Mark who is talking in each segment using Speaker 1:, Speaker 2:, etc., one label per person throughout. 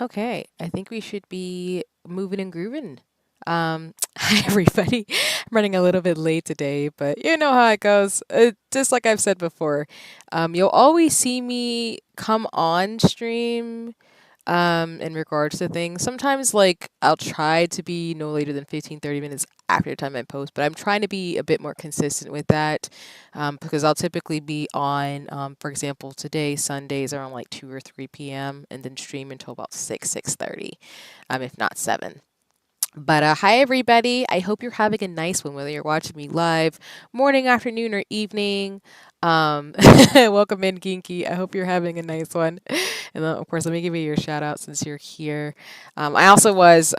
Speaker 1: Okay, I think we should be moving and grooving. Hi everybody. I'm running a little bit late today, but you know how it goes. Just like I've said before, you'll always see me come on stream in regards to things. Sometimes like I'll try to be no later than 15, 30 minutes after the time I post, but I'm trying to be a bit more consistent with that because I'll typically be on, for example, today, Sundays around like 2 or 3 p.m. and then stream until about 6, 6:30, if not 7. But hi everybody. I hope you're having a nice one, whether you're watching me live, morning, afternoon, or evening. Welcome in, Kinky. I hope you're having a nice one. And then, of course, let me give you your shout out since you're here. I also was.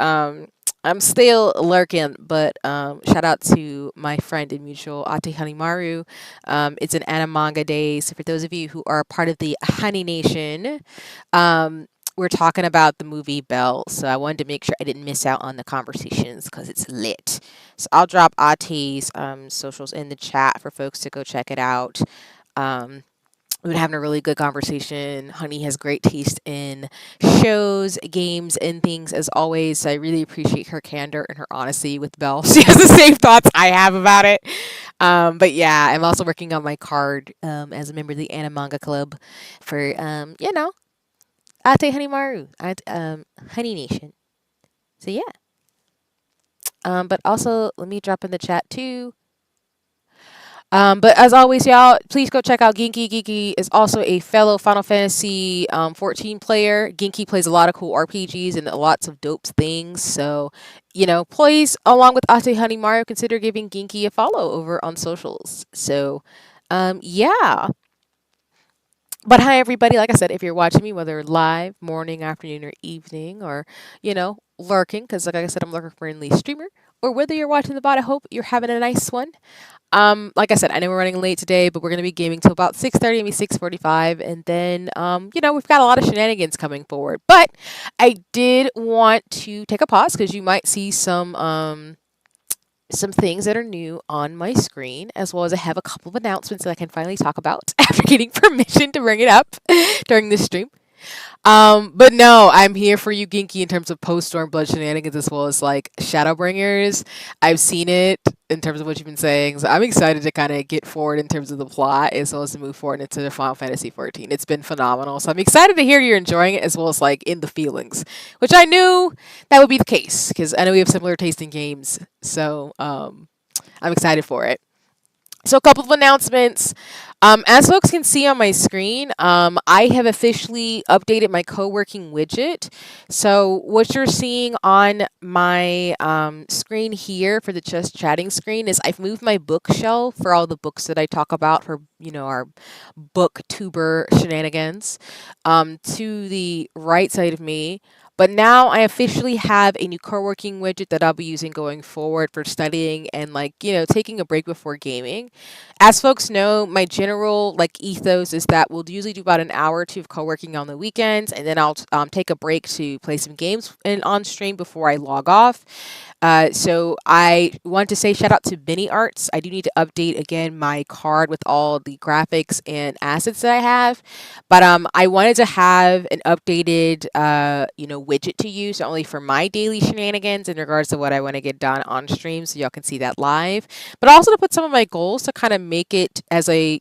Speaker 1: I'm still lurking, but shout out to my friend and mutual Ate Hanimaru. It's an anime manga day, so for those of you who are part of the Honey Nation, we're talking about the movie Belle, so I wanted to make sure I didn't miss out on the conversations because it's lit. So I'll drop Ate's socials in the chat for folks to go check it out. Um, we've been having a really good conversation. Honey has great taste in shows, games, and things as always. So I really appreciate her candor and her honesty with Belle. She has the same thoughts I have about it. But yeah, I'm also working on my card as a member of the Anna Manga Club for Ate Hanimaru at Honey Nation. So yeah. But also let me drop in the chat too. But as always, y'all, please go check out Ginky. Ginky is also a fellow Final Fantasy 14 player. Ginky plays a lot of cool RPGs and lots of dope things. So, please, along with Ate Hanimaru, consider giving Ginky a follow over on socials. So, yeah. But hi, everybody. Like I said, if you're watching me, whether live, morning, afternoon, or evening, or, lurking, because like I said, I'm lurker friendly streamer, or whether you're watching the bot, I hope you're having a nice one. Like I said, I know we're running late today, but we're gonna be gaming till about 6:30, maybe 6:45, and then we've got a lot of shenanigans coming forward. But I did want to take a pause because you might see some things that are new on my screen, as well as I have a couple of announcements that I can finally talk about after getting permission to bring it up during this stream. But no, I'm here for you, Ginky, in terms of post Stormblood shenanigans as well as like Shadowbringers. I've seen it in terms of what you've been saying, so I'm excited to kind of get forward in terms of the plot as well as to move forward into the Final Fantasy 14. It's been phenomenal, so I'm excited to hear you're enjoying it as well as like in the feelings, which I knew that would be the case because I know we have similar taste in games. So I'm excited for it. So, a couple of announcements. As folks can see on my screen, I have officially updated my co working widget. So, what you're seeing on my screen here for the just chatting screen is I've moved my bookshelf for all the books that I talk about for, our booktuber shenanigans to the right side of me. But now I officially have a new co-working widget that I'll be using going forward for studying and like, taking a break before gaming. As folks know, my general like ethos is that we'll usually do about an hour or two of co-working on the weekends, and then I'll take a break to play some games on stream before I log off. So I want to say shout out to Mini Arts. I do need to update again my card with all the graphics and assets that I have, but I wanted to have an updated widget to use not only for my daily shenanigans in regards to what I want to get done on stream, so y'all can see that live, but also to put some of my goals to kind of make it as a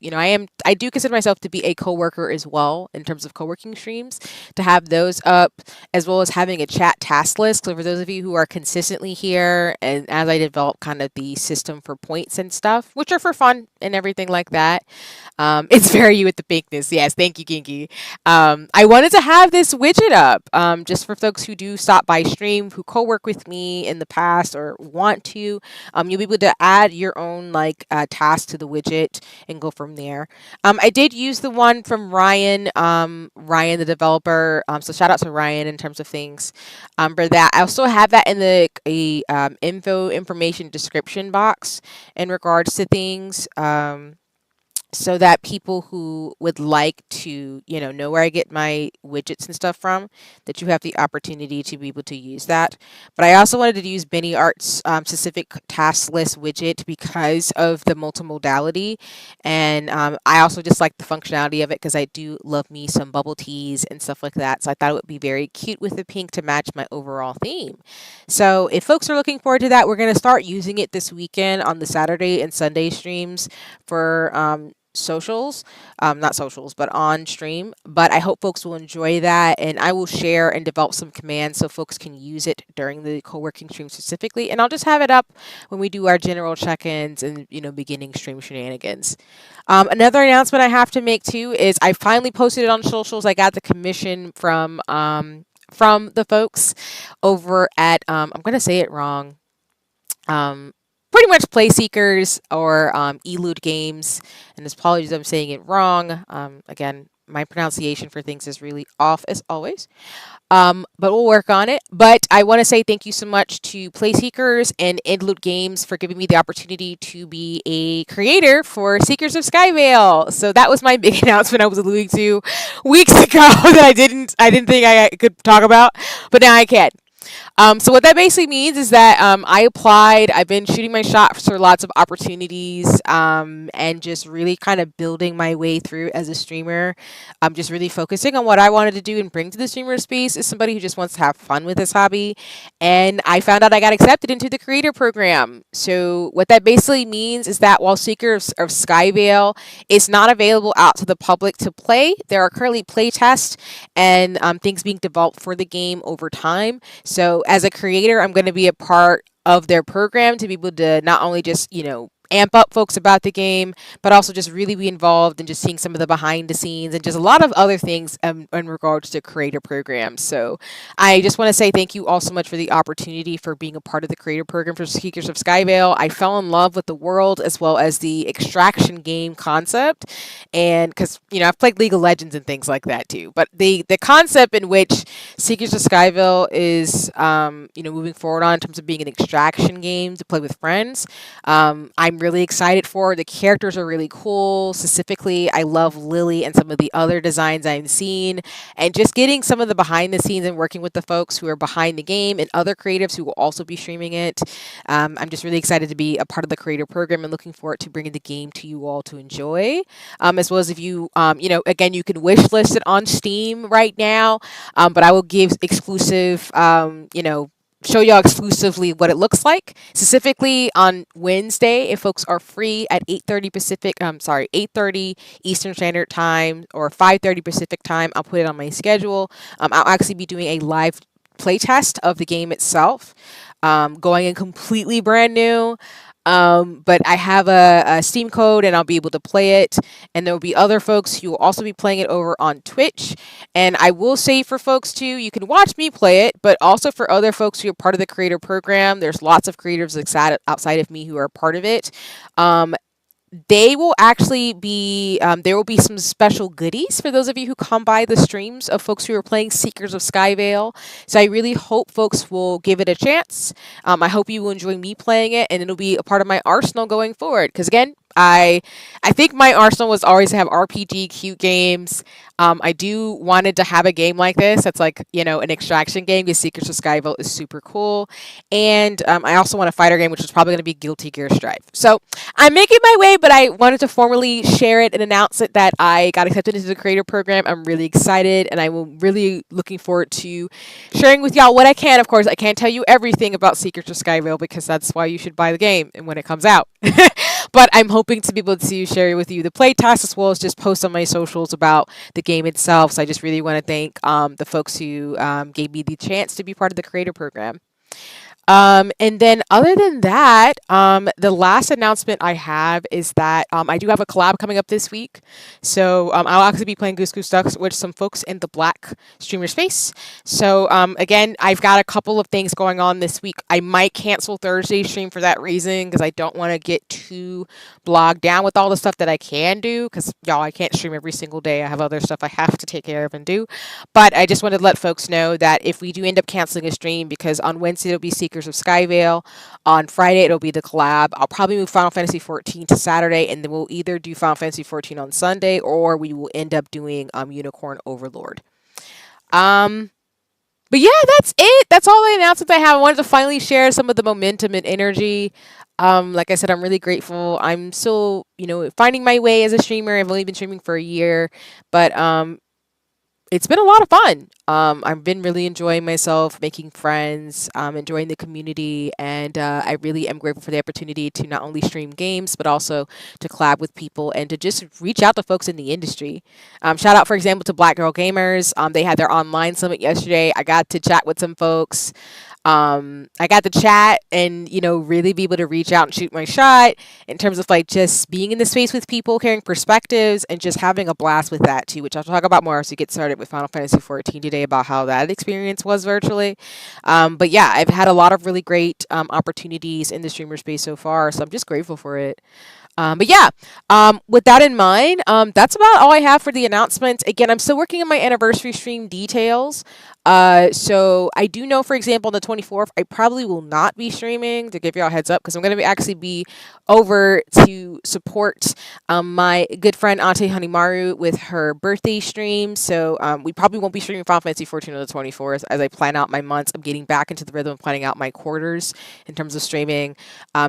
Speaker 1: I do consider myself to be a coworker as well in terms of co-working streams, to have those up as well as having a chat task list. So for those of you who are consistently here, and as I develop kind of the system for points and stuff, which are for fun and everything like that, it's very you with the pinkness. Yes, thank you, Kinky. I wanted to have this widget up just for folks who do stop by stream, who co-work with me in the past or want to. You'll be able to add your own like task to the widget and go from there. I did use the one from Ryan, Ryan the developer. So shout out to Ryan in terms of things for that. I also have that in the information description box in regards to things. so that people who would like to, know where I get my widgets and stuff from, that you have the opportunity to be able to use that. But I also wanted to use Benny Art's specific task list widget because of the multimodality. And I also just like the functionality of it because I do love me some bubble teas and stuff like that. So I thought it would be very cute with the pink to match my overall theme. So if folks are looking forward to that, we're going to start using it this weekend on the Saturday and Sunday streams for socials, not socials, but on stream. But I hope folks will enjoy that, and I will share and develop some commands so folks can use it during the co-working stream specifically. And I'll just have it up when we do our general check-ins and beginning stream shenanigans. Another announcement I have to make too is I finally posted it on socials. I got the commission from the folks over at I'm gonna say it wrong. Um, Pretty much Play Seekers or Elude Games, and apologies if I'm saying it wrong. Again, my pronunciation for things is really off as always. But we'll work on it. But I want to say thank you so much to Play Seekers and Elude Games for giving me the opportunity to be a creator for Seekers of Skyvale. So that was my big announcement I was alluding to weeks ago that I didn't think I could talk about, but now I can. So what that basically means is that I applied. I've been shooting my shot for lots of opportunities, and just really kind of building my way through as a streamer. I'm just really focusing on what I wanted to do and bring to the streamer space as somebody who just wants to have fun with this hobby. And I found out I got accepted into the creator program. So what that basically means is that while Seekers of Skyvale is not available out to the public to play, there are currently play tests and things being developed for the game over time. So as a creator, I'm going to be a part of their program to be able to not only just, amp up folks about the game, but also just really be involved in just seeing some of the behind the scenes and just a lot of other things in regards to creator programs. So I just want to say thank you all so much for the opportunity for being a part of the creator program for Seekers of Skyvale. I fell in love with the world as well as the extraction game concept. And because, I've played League of Legends and things like that too. But the concept in which Seekers of Skyvale is, moving forward on in terms of being an extraction game to play with friends, I'm really excited for. The characters are really cool. Specifically, I love Lily and some of the other designs I've seen, and just getting some of the behind the scenes and working with the folks who are behind the game and other creatives who will also be streaming it. I'm just really excited to be a part of the creator program and looking forward to bringing the game to you all to enjoy. As well as if you, again, you can wish list it on Steam right now, but I will give exclusive, show y'all exclusively what it looks like. Specifically on Wednesday, if folks are free at 8:30 Pacific, 8:30 Eastern Standard Time or 5:30 Pacific Time, I'll put it on my schedule. I'll actually be doing a live playtest of the game itself, going in completely brand new. But I have a Steam code and I'll be able to play it. And there will be other folks who will also be playing it over on Twitch. And I will say for folks too, you can watch me play it, but also for other folks who are part of the creator program, there's lots of creators outside of me who are part of it. They will actually be there will be some special goodies for those of you who come by the streams of folks who are playing Seekers of Skyvale. So I really hope folks will give it a chance. I hope you will enjoy me playing it, and it'll be a part of my arsenal going forward, because again, I think my arsenal was always to have RPG cute games. I do wanted to have a game like this that's like, an extraction game, because Secrets of Skyville is super cool. And I also want a fighter game, which is probably going to be Guilty Gear Strive. So I'm making my way, but I wanted to formally share it and announce it that I got accepted into the creator program. I'm really excited, and I'm really looking forward to sharing with y'all what I can. Of course, I can't tell you everything about Secrets of Skyville, because that's why you should buy the game and when it comes out. But I'm hoping to be able to share with you the playtest, as well as just post on my socials about the game itself. So I just really want to thank the folks who gave me the chance to be part of the creator program. And then other than that, the last announcement I have is that I do have a collab coming up this week. So I'll actually be playing Goose Goose Ducks with some folks in the Black streamer space. So again, I've got a couple of things going on this week. I might cancel Thursday's stream for that reason, because I don't want to get too bogged down with all the stuff that I can do, because y'all, I can't stream every single day. I have other stuff I have to take care of and do. But I just wanted to let folks know that if we do end up canceling a stream, because on Wednesday it'll be Secret Seekers of Skyvale. On Friday, it'll be the collab. I'll probably move Final Fantasy 14 to Saturday, and then we'll either do Final Fantasy 14 on Sunday, or we will end up doing Unicorn Overlord. Um, but yeah, that's it. That's all the announcements I have. I wanted to finally share some of the momentum and energy. Like I said, I'm really grateful. I'm still, finding my way as a streamer. I've only been streaming for a year, but it's been a lot of fun. I've been really enjoying myself, making friends, enjoying the community, and I really am grateful for the opportunity to not only stream games, but also to collab with people and to just reach out to folks in the industry. Shout out, for example, to Black Girl Gamers. They had their online summit yesterday. I got to chat with some folks. I got to chat and, really be able to reach out and shoot my shot in terms of like just being in the space with people, hearing perspectives, and just having a blast with that too, which I'll talk about more as we get started with Final Fantasy 14 today about how that experience was virtually. But yeah, I've had a lot of really great opportunities in the streamer space so far, so I'm just grateful for it. But yeah, with that in mind, that's about all I have for the announcements. Again, I'm still working on my anniversary stream details. So I do know, for example, on the 24th, I probably will not be streaming to give y'all a heads up because I'm going to actually be over to support my good friend Ante Hanimaru with her birthday stream. So we probably won't be streaming Final Fantasy 14 on the 24th as I plan out my months. I'm getting back into the rhythm of planning out my quarters in terms of streaming.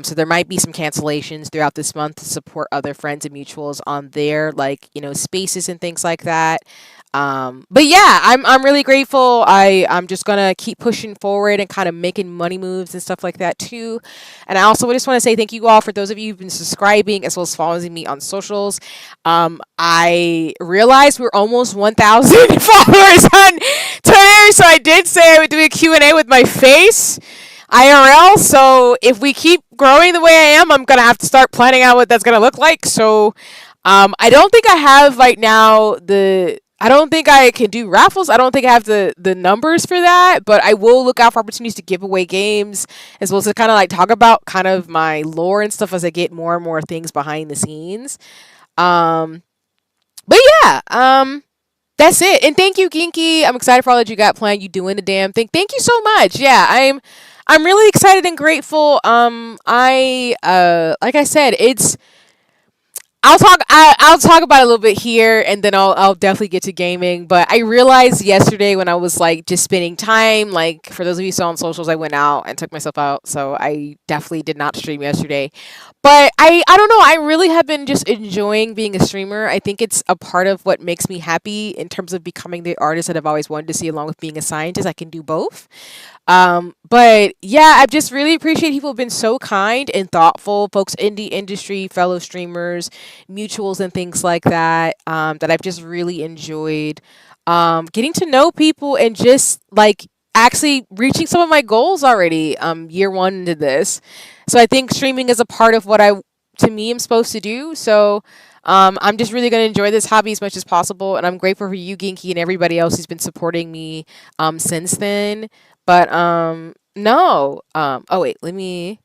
Speaker 1: So there might be some cancellations throughout this month to support other friends and mutuals on their spaces and things like that. But yeah, I'm really grateful. I'm just gonna keep pushing forward and kind of making money moves and stuff like that too. And I also just want to say thank you all for those of you who've been subscribing as well as following me on socials. I realized we're almost 1,000 followers on Twitter, so I did say I would do a Q&A with my face. IRL, so if we keep growing the way I am, I'm gonna have to start planning out what that's gonna look like. So I don't think I have right now I don't think I can do raffles. I don't think I have the numbers for that, but I will look out for opportunities to give away games as well as to kind of like talk about kind of my lore and stuff as I get more and more things behind the scenes. Um, but yeah, that's it. And thank you, Ginky. I'm excited for all that you got planned. You doing the damn thing. Thank you so much. Yeah, I'm really excited and grateful. I like I said, I'll talk about it a little bit here and then I'll definitely get to gaming. But I realized yesterday when I was like just spending time, like for those of you who saw on socials, I went out and took myself out. So I definitely did not stream yesterday. But I don't know, I really have been just enjoying being a streamer. I think it's a part of what makes me happy in terms of becoming the artist that I've always wanted to see along with being a scientist. I can do both. But yeah, I've just really appreciated people have been so kind and thoughtful, folks in the industry, fellow streamers, mutuals and things like that, that I've just really enjoyed. Getting to know people and just like actually reaching some of my goals already, year one into this. So I think streaming is a part of what to me, am supposed to do. So I'm just really going to enjoy this hobby as much as possible. And I'm grateful for you, Ginky, and everybody else who's been supporting me since then. But no. Oh wait, let me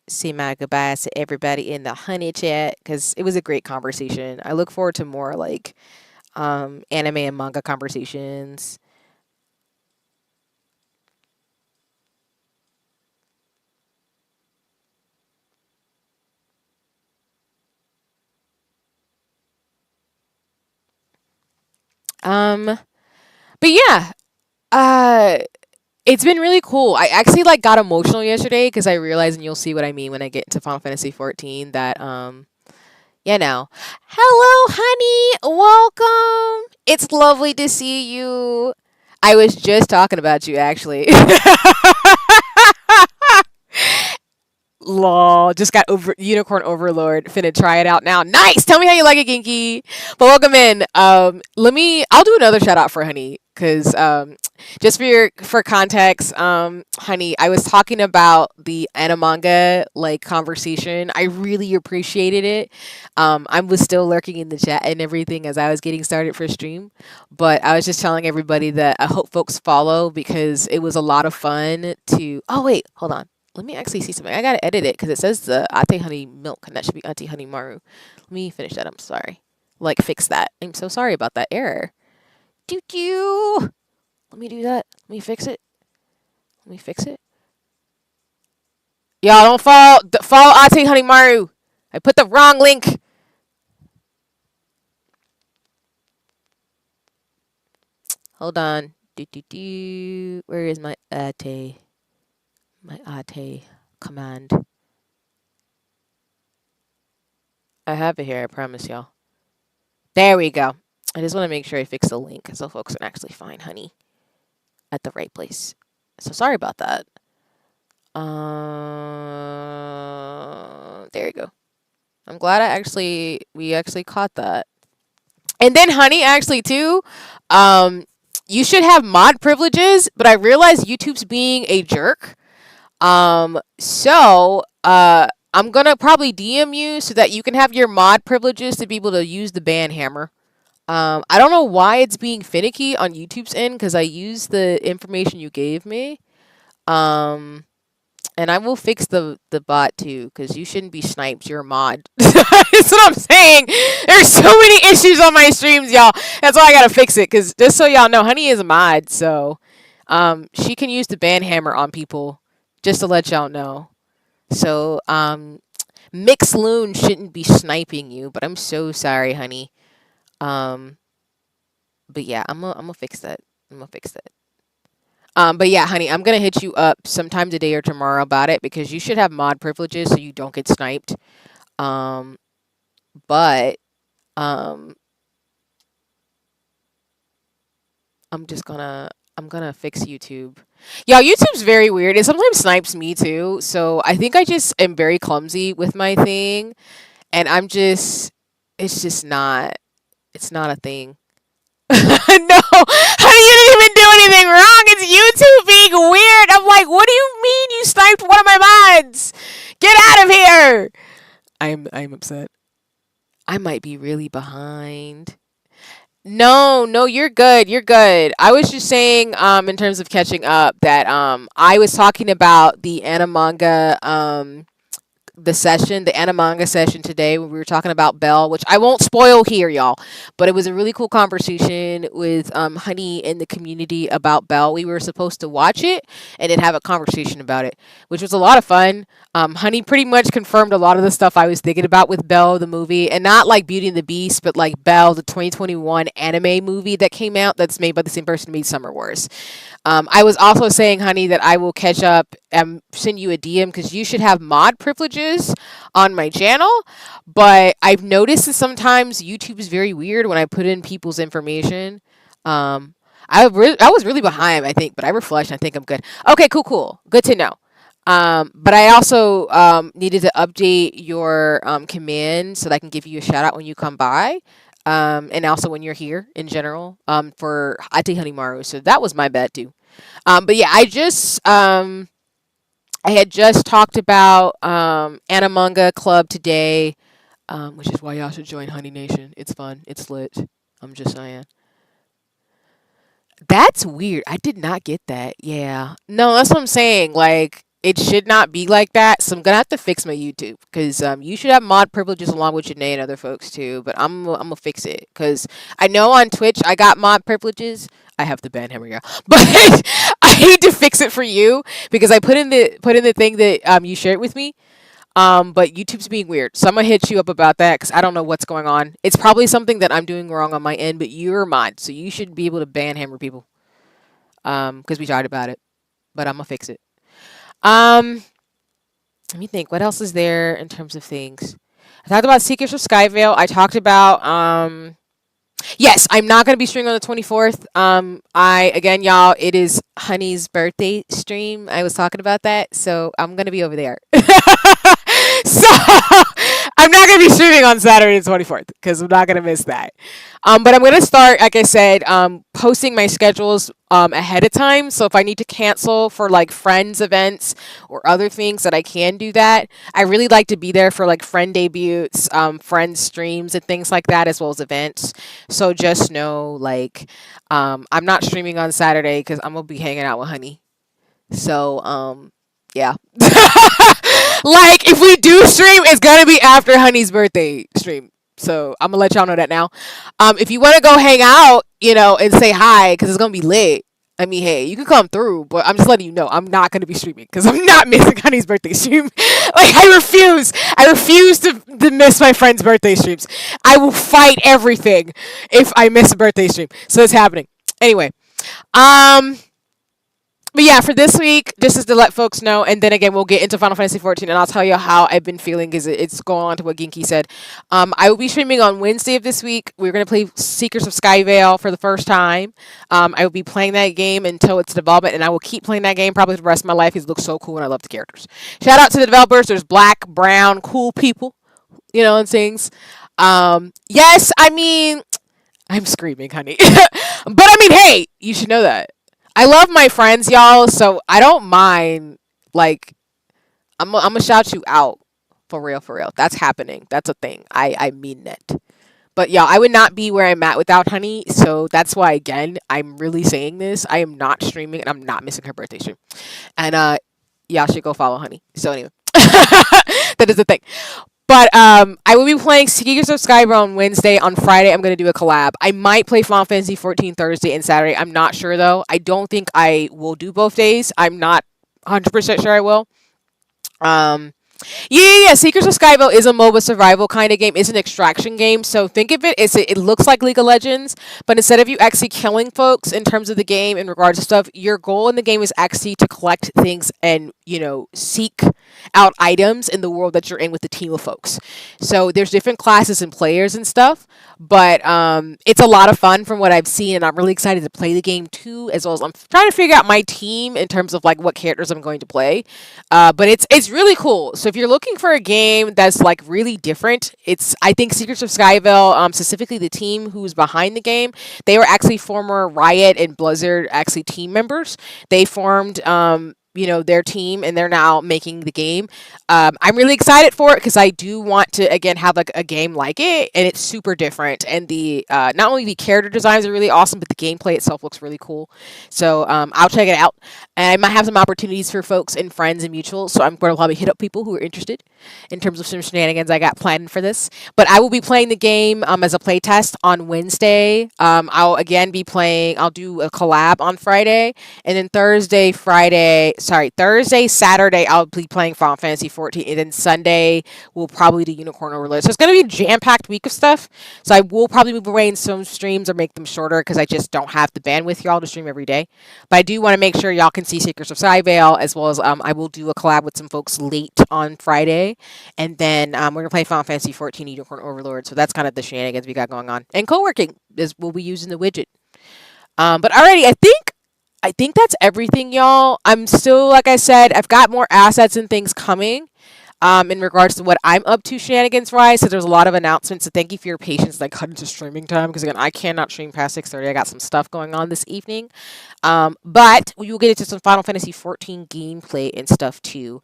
Speaker 1: say my goodbyes to everybody in the honey chat because it was a great conversation. I look forward to more like anime and manga conversations. Um, but yeah, uh, it's been really cool. I actually like got emotional yesterday because I realized, and you'll see what I mean when I get into Final Fantasy 14, that hello, honey, welcome. It's lovely to see you. I was just talking about you actually. Lol, just got over Unicorn Overlord. Finna try it out now. Nice. Tell me how you like it, Ginky. But welcome in. I'll do another shout out for Honey because just for context, Honey, I was talking about the animanga like conversation. I really appreciated it. I was still lurking in the chat and everything as I was getting started for stream, but I was just telling everybody that I hope folks follow because it was a lot of fun to. Oh wait, hold on. Let me actually see something. I gotta edit it because it says the Ate Honey Milk, and that should be Ate Honey Maru. Let me finish that. I'm sorry. Like, fix that. I'm so sorry about that error. Do do. Let me do that. Let me fix it. Let me fix it. Y'all don't follow Ate Honey Maru. I put the wrong link. Hold on. Do do do. Where is my Ate? My Ate command. I have it here. I promise y'all. There we go. I just want to make sure I fix the link so folks can actually find Honey at the right place. So sorry about that. There you go. I'm glad we actually caught that. And then Honey, actually too, you should have mod privileges, but I realize YouTube's being a jerk. I'm gonna probably DM you so that you can have your mod privileges to be able to use the ban hammer. I don't know why it's being finicky on YouTube's end because I used the information you gave me. Um, and I will fix the bot too because you shouldn't be sniped. You're a mod. That's what I'm saying. There's so many issues on my streams, y'all. That's why I gotta fix it. Because just so y'all know, Honey is a mod, so she can use the ban hammer on people. Just to let y'all know. So Mixloon shouldn't be sniping you, but I'm so sorry, Honey. Um, but yeah, I'm gonna fix that. I'm gonna fix that. But yeah, Honey, I'm gonna hit you up sometime today or tomorrow about it because you should have mod privileges so you don't get sniped. Um, but um, I'm gonna fix YouTube. Yeah, YouTube's very weird. It sometimes snipes me too. So I think I just am very clumsy with my thing, and it's just not. It's not a thing. No, honey, you didn't even do anything wrong. It's YouTube being weird. I'm like, what do you mean you sniped one of my mods? Get out of here. I'm upset. I might be really behind. No, no, you're good. You're good. I was just saying, in terms of catching up, that I was talking about the Animanga the Animanga session today when we were talking about Belle, which I won't spoil here, y'all. But it was a really cool conversation with Honey in the community about Belle. We were supposed to watch it and then have a conversation about it, which was a lot of fun. Honey pretty much confirmed a lot of the stuff I was thinking about with Belle, the movie, and not like Beauty and the Beast, but like Belle, the 2021 anime movie that came out that's made by the same person who made Summer Wars. I was also saying, Honey, that I will catch up and send you a DM because you should have mod privileges on my channel. But I've noticed that sometimes YouTube is very weird when I put in people's information. I was really behind, I think, but I refreshed. I think I'm good. Okay, cool, cool. Good to know. But I also needed to update your command so that I can give you a shout out when you come by. And also when you're here in general, for Ate Hanimaru. So that was my bad too. But yeah, I had just talked about Animanga Club today, which is why y'all should join Honey Nation. It's fun. It's lit. I'm just saying. That's weird. I did not get that. Yeah. No, that's what I'm saying. Like, it should not be like that. So I'm gonna have to fix my YouTube because you should have mod privileges along with Janae and other folks too. But I'm gonna fix it because I know on Twitch I got mod privileges. I have the ban. Here we go. But I need to fix it for you because I put in the thing that you shared with me. But YouTube's being weird, so I'm gonna hit you up about that because I don't know what's going on. It's probably something that I'm doing wrong on my end, but you're a mod, so you should be able to ban hammer people. Because we tried about it, but I'm gonna fix it. Um, Let me think. What else is there in terms of things? I talked about Secrets of Skyvale. I talked about yes, I'm not gonna be streaming on the 24th. I again, y'all, it is Honey's birthday stream. I was talking about that, so I'm gonna be over there. So I'm not gonna be streaming on Saturday the 24th because I'm not gonna miss that. But I'm gonna start, like I said, posting my schedules ahead of time. So if I need to cancel for like friends events or other things, that I can do that. I really like to be there for like friend debuts, friend streams, and things like that, as well as events. So just know, like, I'm not streaming on Saturday because I'm gonna be hanging out with Honey. So yeah. Like if we do stream, it's gonna be after Honey's birthday stream. So I'm gonna let y'all know that now. If you want to go hang out, and say hi, because it's gonna be lit. I mean, hey, you can come through, but I'm just letting you know I'm not gonna be streaming because I'm not missing Honey's birthday stream. Like I refuse. I refuse to miss my friend's birthday streams. I will fight everything if I miss a birthday stream. So it's happening. Anyway, um, but yeah, for this week, just as to let folks know, and then again, we'll get into Final Fantasy 14, and I'll tell you how I've been feeling, because it's going on to what Ginky said. I will be streaming on Wednesday of this week. We're going to play Secrets of Skyvale for the first time. I will be playing that game until its development, and I will keep playing that game probably for the rest of my life. It looks so cool, and I love the characters. Shout out to the developers. There's black, brown, cool people, and things. Yes, I mean, I'm screaming, honey. But I mean, hey, you should know that. I love my friends, y'all, so I don't mind. Like, I'm gonna shout you out. For real, for real. That's happening. That's a thing. I mean that. But yeah, I would not be where I'm at without Honey. So that's why, again, I'm really saying this. I am not streaming and I'm not missing her birthday stream. And y'all should go follow Honey. So anyway, that is the thing. But I will be playing Secrets of Skyrim on Wednesday. On Friday, I'm going to do a collab. I might play Final Fantasy 14 Thursday and Saturday. I'm not sure, though. I don't think I will do both days. I'm not 100% sure I will. Um, yeah. Secrets of Skyville is a MOBA survival kind of game. It's an extraction game. So think of it as it looks like League of Legends, but instead of you actually killing folks in terms of the game in regards to stuff, your goal in the game is actually to collect things and, seek out items in the world that you're in with the team of folks. So there's different classes and players and stuff, but it's a lot of fun from what I've seen, and I'm really excited to play the game too, as well as I'm trying to figure out my team in terms of like what characters I'm going to play. But it's really cool. So if you're looking for a game that's like really different, I think Secrets of Skyville, specifically the team who's behind the game, they were actually former Riot and Blizzard actually team members. They formed their team, and they're now making the game. I'm really excited for it because I do want to again have like a game like it, and it's super different. And the not only the character designs are really awesome, but the gameplay itself looks really cool. So I'll check it out. And I might have some opportunities for folks and friends and mutuals. So I'm going to probably hit up people who are interested in terms of some shenanigans I got planned for this. But I will be playing the game as a playtest on Wednesday. I'll again be playing. I'll do a collab on Friday, and then Thursday, Saturday, I'll be playing Final Fantasy 14, and then Sunday we'll probably do Unicorn Overload. So it's going to be a jam-packed week of stuff. So I will probably move away in some streams or make them shorter because I just don't have the bandwidth, y'all, to stream every day. But I do want to make sure y'all can see Secrets of Skyvale, as well as I will do a collab with some folks late on Friday, and then we're gonna play Final Fantasy 14 Unicorn Overlord. So that's kind of the shenanigans we got going on. And co-working is we'll be using the widget. But already, I think that's everything, y'all. I'm still, like I said, I've got more assets and things coming. In regards to what I'm up to shenanigans wise. So there's a lot of announcements. So thank you for your patience. Like cut into streaming time because again I cannot stream past 6:30. I got some stuff going on this evening. But we will get into some Final Fantasy 14 gameplay and stuff too.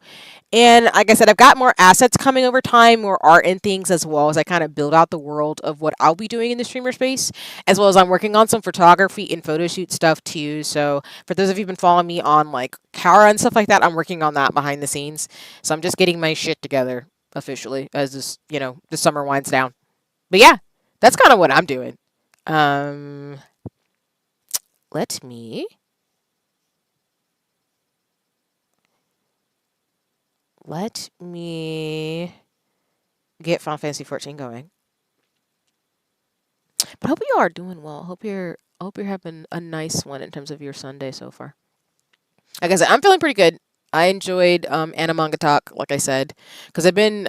Speaker 1: And like I said, I've got more assets coming over time, more art and things as well as I kind of build out the world of what I'll be doing in the streamer space, as well as I'm working on some photography and photo shoot stuff too. So for those of you who've been following me on like Kara and stuff like that, I'm working on that behind the scenes. So I'm just getting my shit together officially as the summer winds down. But yeah, that's kind of what I'm doing. Um, let me get Final Fantasy 14 going. But I hope you all are doing well. I hope you're having a nice one in terms of your Sunday so far. Like I said, I'm feeling pretty good. I enjoyed Manga Talk, like I said, because I've been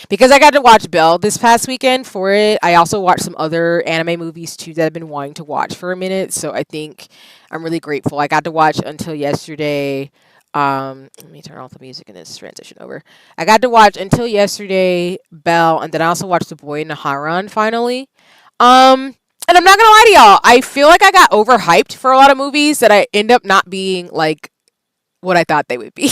Speaker 1: because I got to watch Belle this past weekend for it. I also watched some other anime movies too that I've been wanting to watch for a minute. So I think I'm really grateful. I got to watch Until Yesterday. Let me turn off the music and this transition over. I got to watch Until Yesterday, Belle, and then I also watched The Boy in the Haran finally. And I'm not gonna lie to y'all, I feel like I got overhyped for a lot of movies that I end up not being like what I thought they would be.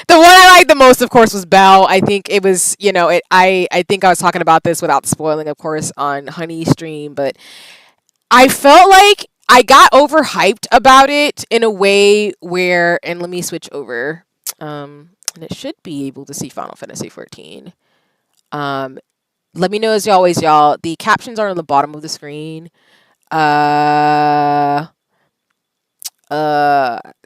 Speaker 1: The one I liked the most, of course, was Belle. I think it was, I think I was talking about this without spoiling, of course, on Honey Stream, but I felt like I got overhyped about it in a way where, and let me switch over, and it should be able to see Final Fantasy 14. Um, Let me know as always, y'all. The captions are on the bottom of the screen. Uh,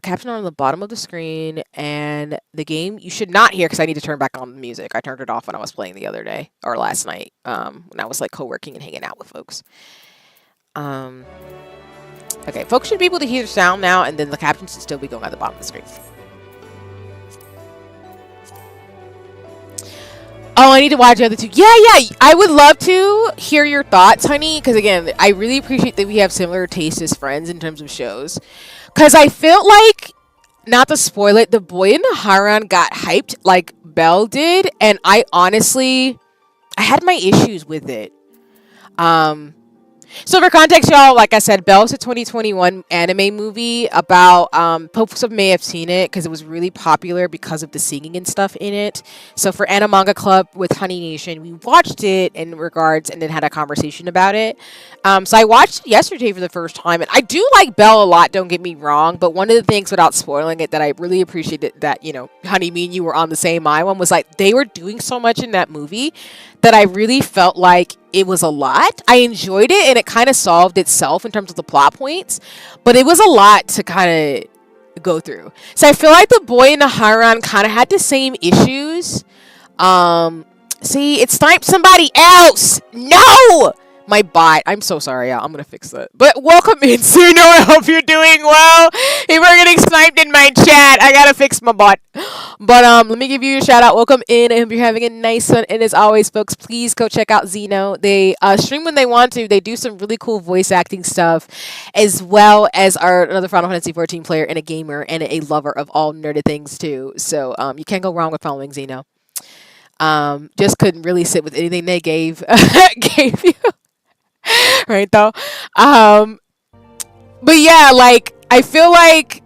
Speaker 1: Caption on the bottom of the screen, and the game you should not hear because I need to turn back on the music. I turned it off when I was playing the other day or last night. When I was like co-working and hanging out with folks. Um, okay, folks should be able to hear the sound now, and then the captions should still be going at the bottom of the screen. Oh, I need to watch the other two. Yeah, yeah. I would love to hear your thoughts, honey. Because again, I really appreciate that we have similar tastes as friends in terms of shows. Because I felt like, not to spoil it, The Boy in the Haran got hyped like Belle did, and I had my issues with it. So for context, y'all, like I said, Belle's a 2021 anime movie about, folks may have seen it because it was really popular because of the singing and stuff in it. So for Anna Manga Club with Honey Nation, we watched it in regards and then had a conversation about it. So I watched it yesterday for the first time, and I do like Belle a lot, don't get me wrong, but one of the things, without spoiling it, that I really appreciated that, Honey, me and you were on the same eye one, was like they were doing so much in that movie that I really felt like it was a lot. I enjoyed it, and it kind of solved itself in terms of the plot points, but it was a lot to kind of go through. So I feel like The Boy in the Haran kind of had the same issues. See, it sniped somebody else. No! My bot. I'm so sorry, y'all. I'm gonna fix that. But welcome in, Suno. I hope you're doing well. If we're getting sniped in my chat, I gotta fix my bot. But let me give you a shout out. Welcome in. I hope you're having a nice one. And as always, folks, please go check out Zeno. They stream when they want to. They do some really cool voice acting stuff, as well as another Final Fantasy 14 player and a gamer and a lover of all nerded things too. So you can't go wrong with following Zeno. Just couldn't really sit with anything they gave you. Right though. But yeah, like I feel like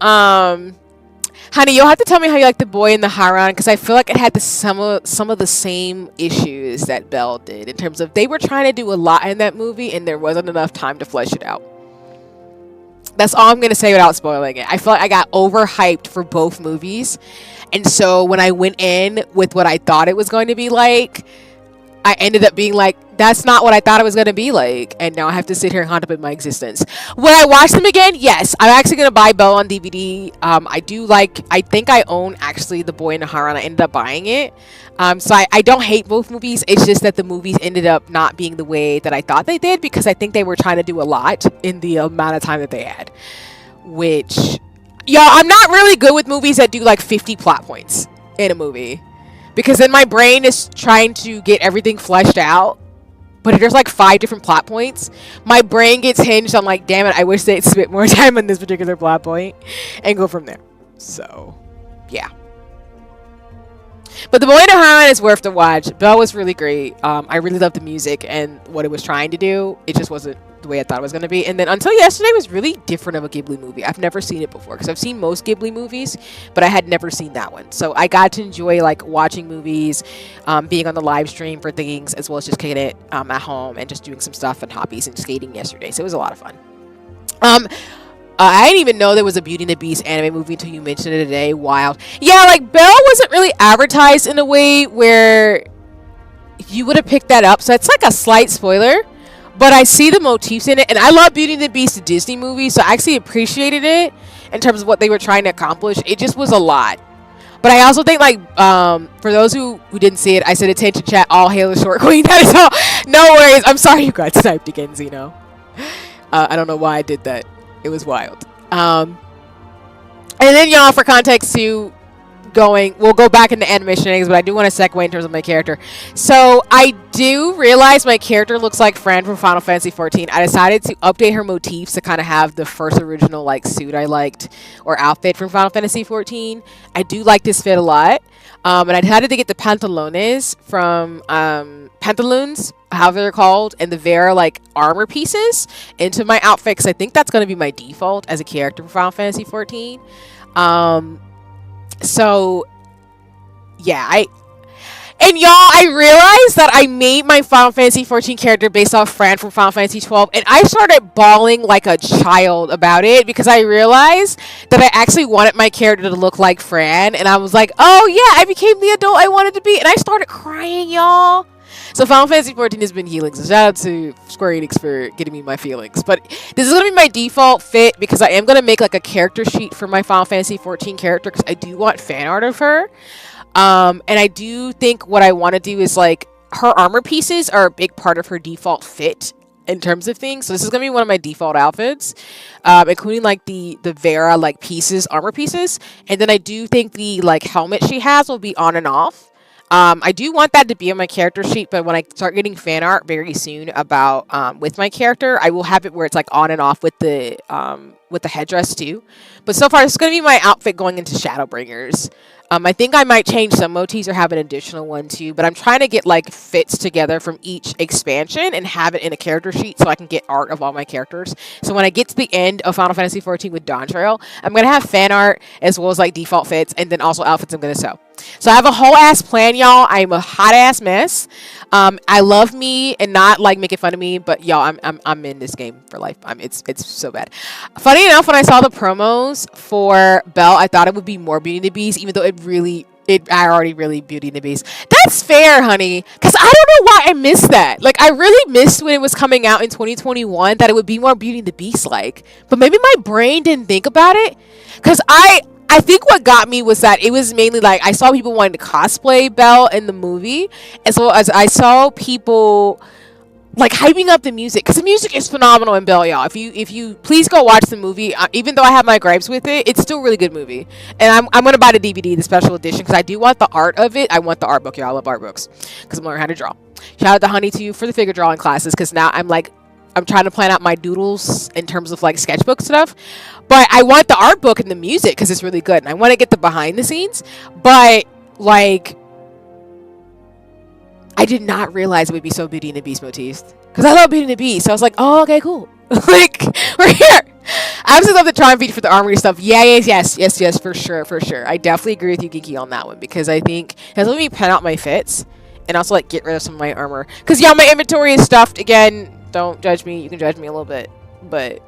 Speaker 1: honey, you'll have to tell me how you like The Boy in the Haran, because I feel like it had some of the same issues that Belle did in terms of they were trying to do a lot in that movie and there wasn't enough time to flesh it out. That's all I'm gonna say without spoiling it. I feel like I got overhyped for both movies, and so when I went in with what I thought it was going to be like, I ended up being like, that's not what I thought it was going to be like. And now I have to sit here and contemplate my existence. Will I watch them again? Yes. I'm actually going to buy Belle on DVD. I think I own actually The Boy in the Haran. I ended up buying it. So I don't hate both movies. It's just that the movies ended up not being the way that I thought they did, because I think they were trying to do a lot in the amount of time that they had. Which, y'all, I'm not really good with movies that do like 50 plot points in a movie. Because then my brain is trying to get everything fleshed out. But if there's like 5 different plot points, my brain gets hinged on like, damn it, I wish they'd spent more time on this particular plot point and go from there. So, yeah. But The Boy in the Haran is worth the watch. Belle was really great. I really loved the music and what it was trying to do. It just wasn't the way I thought it was going to be. And then Until Yesterday was really different of a Ghibli movie. I've never seen it before, because I've seen most Ghibli movies, but I had never seen that one. So I got to enjoy like watching movies, being on the live stream for things, as well as just kicking it at home and just doing some stuff and hobbies and skating yesterday. So it was a lot of fun. I didn't even know there was a Beauty and the Beast anime movie until you mentioned it today. Wild. Yeah, like Belle wasn't really advertised in a way where you would have picked that up. So it's like a slight spoiler, but I see the motifs in it. And I love Beauty and the Beast, the Disney movie, so I actually appreciated it in terms of what they were trying to accomplish. It just was a lot. But I also think, like, for those who didn't see it, I said, attention chat, all hail the short queen. That is all. No worries. I'm sorry you got sniped again, Zeno. I don't know why I did that. It was wild. And then, y'all, for context too, we'll go back into animation things, but I do want to segue in terms of my character. So I do realize my character looks like Fran from Final Fantasy 14. I decided to update her motifs to kind of have the first original like suit I liked or outfit from Final Fantasy 14. I do like this fit a lot. And I decided to get the pantalones from pantaloons, however they're called, and the Vera like armor pieces into my outfit, because I think that's going to be my default as a character for Final Fantasy 14. So yeah, I realized that I made my Final Fantasy 14 character based off Fran from Final Fantasy 12, and I started bawling like a child about it, because I realized that I actually wanted my character to look like Fran, and I was like, oh yeah, I became the adult I wanted to be, and I started crying, y'all. So Final Fantasy 14 has been healing. So shout out to Square Enix for getting me my feelings. But this is gonna be my default fit because I am gonna make like a character sheet for my Final Fantasy 14 character because I do want fan art of her. And I do think what I want to do is like her armor pieces are a big part of her default fit in terms of things. So this is gonna be one of my default outfits, including like the Vera like pieces, armor pieces, and then I do think the like helmet she has will be on and off. I do want that to be on my character sheet, but when I start getting fan art very soon about with my character, I will have it where it's like on and off with the headdress too. But so far, this is gonna be my outfit going into Shadowbringers. I think I might change some motifs or have an additional one too, but I'm trying to get like fits together from each expansion and have it in a character sheet so I can get art of all my characters. So when I get to the end of Final Fantasy 14 with Dawn Trail, I'm going to have fan art as well as like default fits and then also outfits I'm going to sew. So I have a whole ass plan, y'all. I'm a hot ass mess. I love me and not like making fun of me, but y'all, I'm in this game for life. It's so bad. Funny enough, when I saw the promos for Belle, I thought it would be more Beauty and the Beast, even though I already really Beauty and the Beast. That's fair, honey, because I don't know why I missed that. Like, I really missed when it was coming out in 2021 that it would be more Beauty and the Beast like. But maybe my brain didn't think about it, because I think what got me was that it was mainly like I saw people wanting to cosplay Belle in the movie, as well as I saw people like hyping up the music, because the music is phenomenal in Belle, y'all. If you please go watch the movie. Even though I have my gripes with it, it's still a really good movie, and I'm gonna buy the DVD, the special edition, because I do want the art of it. I want the art book, y'all. I love art books because I'm learning how to draw. Shout out to Honey too for the figure drawing classes, because now I'm trying to plan out my doodles in terms of like sketchbook stuff, but I want the art book and the music because it's really good, and I want to get the behind the scenes. But like, I did not realize it would be so Beauty and the Beast motifs, because I love Beauty and the Beast. So I was like, oh, okay, cool. Like, we're here. I absolutely love the Triumph feature for the armory stuff. Yes, for sure. I definitely agree with you, Geeky, on that one, because I think it has let me pen out my fits and also like get rid of some of my armor. Because yeah, my inventory is stuffed again. Don't judge me. You can judge me a little bit, but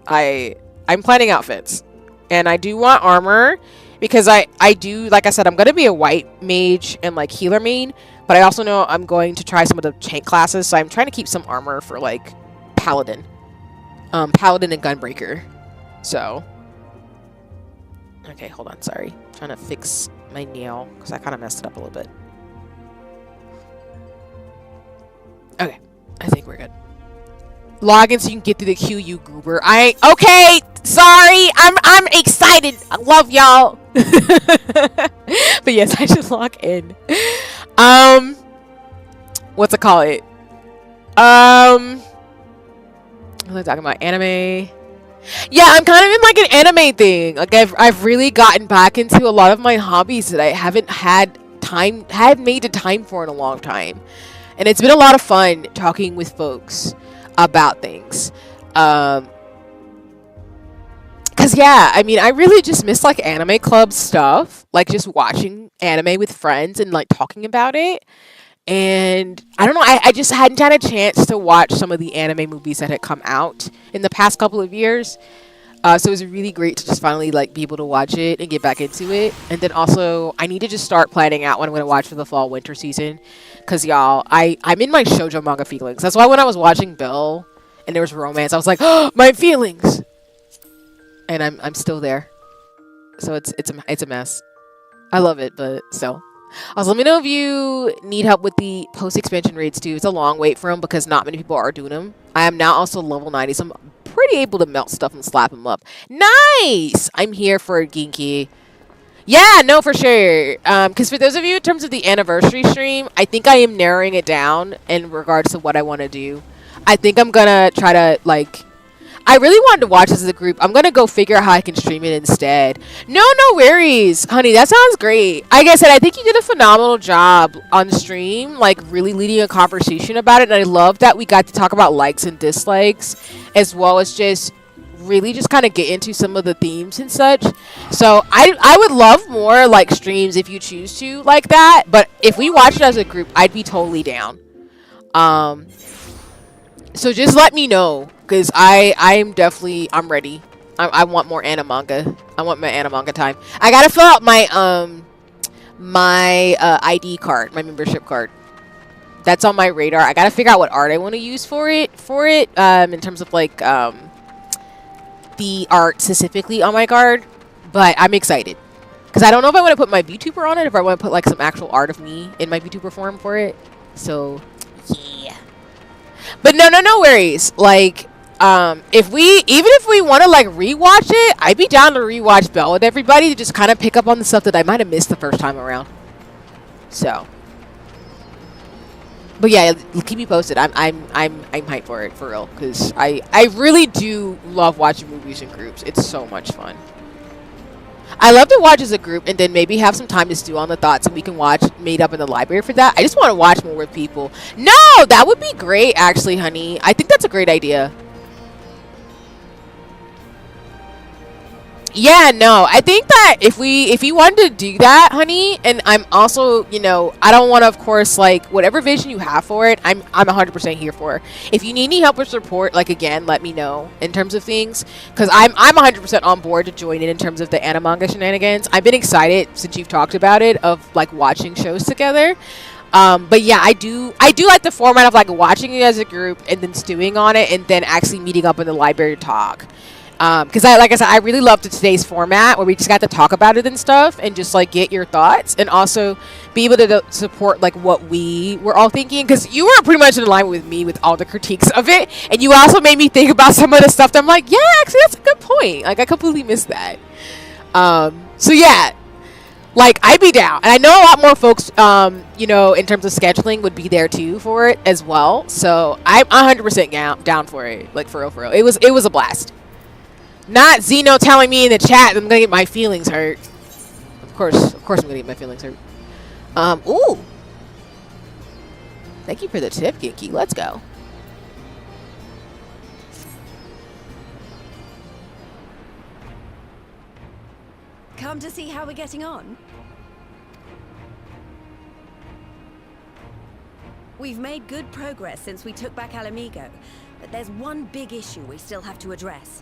Speaker 1: I'm planning outfits, and I do want armor because I do, like I said, I'm gonna be a white mage and like healer main, but I also know I'm going to try some of the tank classes, so I'm trying to keep some armor for like paladin, paladin and gunbreaker. So okay, hold on, sorry, I'm trying to fix my nail because I kind of messed it up a little bit. Okay, I think we're good. Log in so you can get through the queue, you goober. Okay, sorry. I'm excited. I love y'all. But yes, I should log in. What's it call it? What am I talking about? Anime. Yeah, I'm kind of in like an anime thing. Like I've really gotten back into a lot of my hobbies that I haven't made the time for in a long time. And it's been a lot of fun talking with folks about things. Cause yeah, I mean, I really just miss like anime club stuff, like just watching anime with friends and like talking about it. And I don't know, I just hadn't had a chance to watch some of the anime movies that had come out in the past couple of years. So it was really great to just finally like be able to watch it and get back into it. And then also I need to just start planning out what I'm going to watch for the fall winter season, because y'all, I'm in my shoujo manga feelings. That's why when I was watching Belle and there was romance, I was like, oh, my feelings, and I'm still there. So it's a mess. I love it, but still. Also, let me know if you need help with the post-expansion raids too. It's a long wait for them because not many people are doing them. I am now also level 90, so I'm pretty able to melt stuff and slap them up. Nice! I'm here for Ginky. Yeah, no, for sure. Because for those of you, in terms of the anniversary stream, I think I am narrowing it down in regards to what I want to do. I think I'm gonna try to, like, I really wanted to watch this as a group. I'm gonna go figure out how I can stream it instead. No worries, honey. That sounds great. Like I said, I think you did a phenomenal job on stream, like really leading a conversation about it. And I love that we got to talk about likes and dislikes, as well as just really just kind of get into some of the themes and such. So I would love more like streams if you choose to like that. But if we watch it as a group, I'd be totally down. So just let me know, because I'm ready. I want more animanga. I want my animanga time. I gotta fill out my ID card, my membership card. that's on my radar. I gotta figure out what art I want to use for it. In terms of like the art specifically on my card. But I'm excited because I don't know if I want to put my VTuber on it, if I want to put like some actual art of me in my VTuber form for it. So yeah. But no worries. Like if we want to like rewatch it, I'd be down to rewatch Belle with everybody to just kind of pick up on the stuff that I might have missed the first time around. So, but yeah, keep me posted. I'm hyped for it, for real, because I really do love watching movies in groups. It's so much fun. I love to watch as a group and then maybe have some time to stew on the thoughts and we can watch made up in the library for that. I just want to watch more with people. No, that would be great, actually, honey. I think that's a great idea. Yeah, no, I think that if you wanted to do that, honey, and I'm also, you know, I don't want to, of course, like, whatever vision you have for it, I'm 100% here for. If you need any help or support, like, again, let me know in terms of things, because I'm 100% on board to join in terms of the anime shenanigans. I've been excited since you've talked about it, of, like, watching shows together. But yeah, I do like the format of, like, watching it as a group and then stewing on it and then actually meeting up in the library to talk. Because like I said, I really loved today's format where we just got to talk about it and stuff and just like get your thoughts and also be able to support like what we were all thinking, because you were pretty much in line with me with all the critiques of it, and you also made me think about some of the stuff that I'm like, yeah, actually that's a good point. Like I completely missed that. So yeah, like I'd be down, and I know a lot more folks, you know, in terms of scheduling would be there too for it as well. So I'm 100% down for it. Like for real. It was a blast. Not Zeno telling me in the chat that I'm gonna get my feelings hurt. Of course I'm gonna get my feelings hurt. Ooh. Thank you for the tip, Genki. Let's go.
Speaker 2: Come to see how we're getting on? We've made good progress since we took back Alamigo, but there's one big issue we still have to address.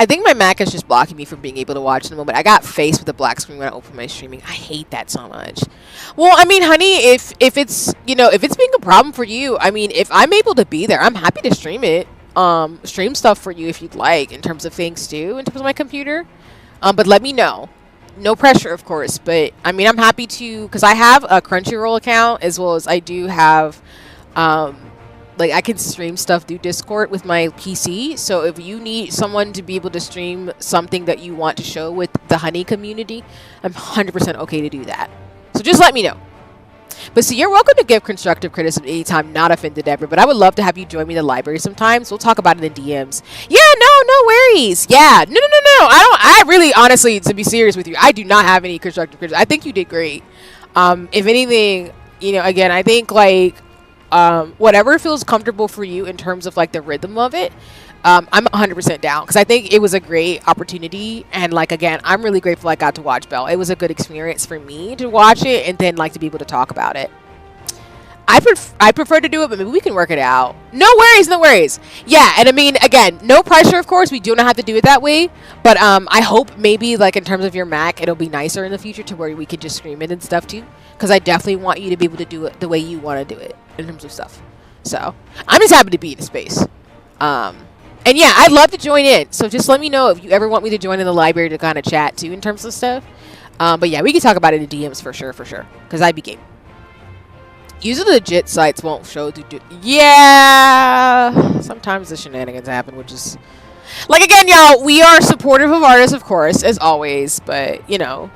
Speaker 1: I think my Mac is just blocking me from being able to watch in the moment. I got faced with a black screen when I opened my streaming. I hate that so much. Well, I mean, honey, if it's, you know, if it's being a problem for you, I mean, if I'm able to be there, I'm happy to stream it. Stream stuff for you if you'd like, in terms of things too, in terms of my computer. But let me know. No pressure, of course. But I mean, I'm happy to, because I have a Crunchyroll account as well as I do have, like I can stream stuff through Discord with my PC. So if you need someone to be able to stream something that you want to show with the honey community, I'm 100% okay to do that. So just let me know. But see, you're welcome to give constructive criticism anytime, not offended ever. But I would love to have you join me in the library sometimes. We'll talk about it in DMs. Yeah, no worries. Yeah, no. I really, honestly, to be serious with you, I do not have any constructive criticism. I think you did great. If anything, you know, again, I think like, whatever feels comfortable for you in terms of like the rhythm of it, I'm 100% down, because I think it was a great opportunity. And like, again, I'm really grateful I got to watch Belle. It was a good experience for me to watch it and then like to be able to talk about it. I prefer to do it, but maybe we can work it out. No worries. Yeah, and I mean, again, no pressure, of course. We do not have to do it that way. But I hope maybe like in terms of your Mac, it'll be nicer in the future to where we could just stream it and stuff too. Because I definitely want you to be able to do it the way you want to do it in terms of stuff. So I'm just happy to be in the space. And yeah, I'd love to join in. So just let me know if you ever want me to join in the library to kind of chat too in terms of stuff. But yeah, we can talk about it in DMs for sure. Because I'd be game. Usually the legit sites won't show to yeah, sometimes the shenanigans happen, which is like, again, y'all, we are supportive of artists, of course, as always, but you know,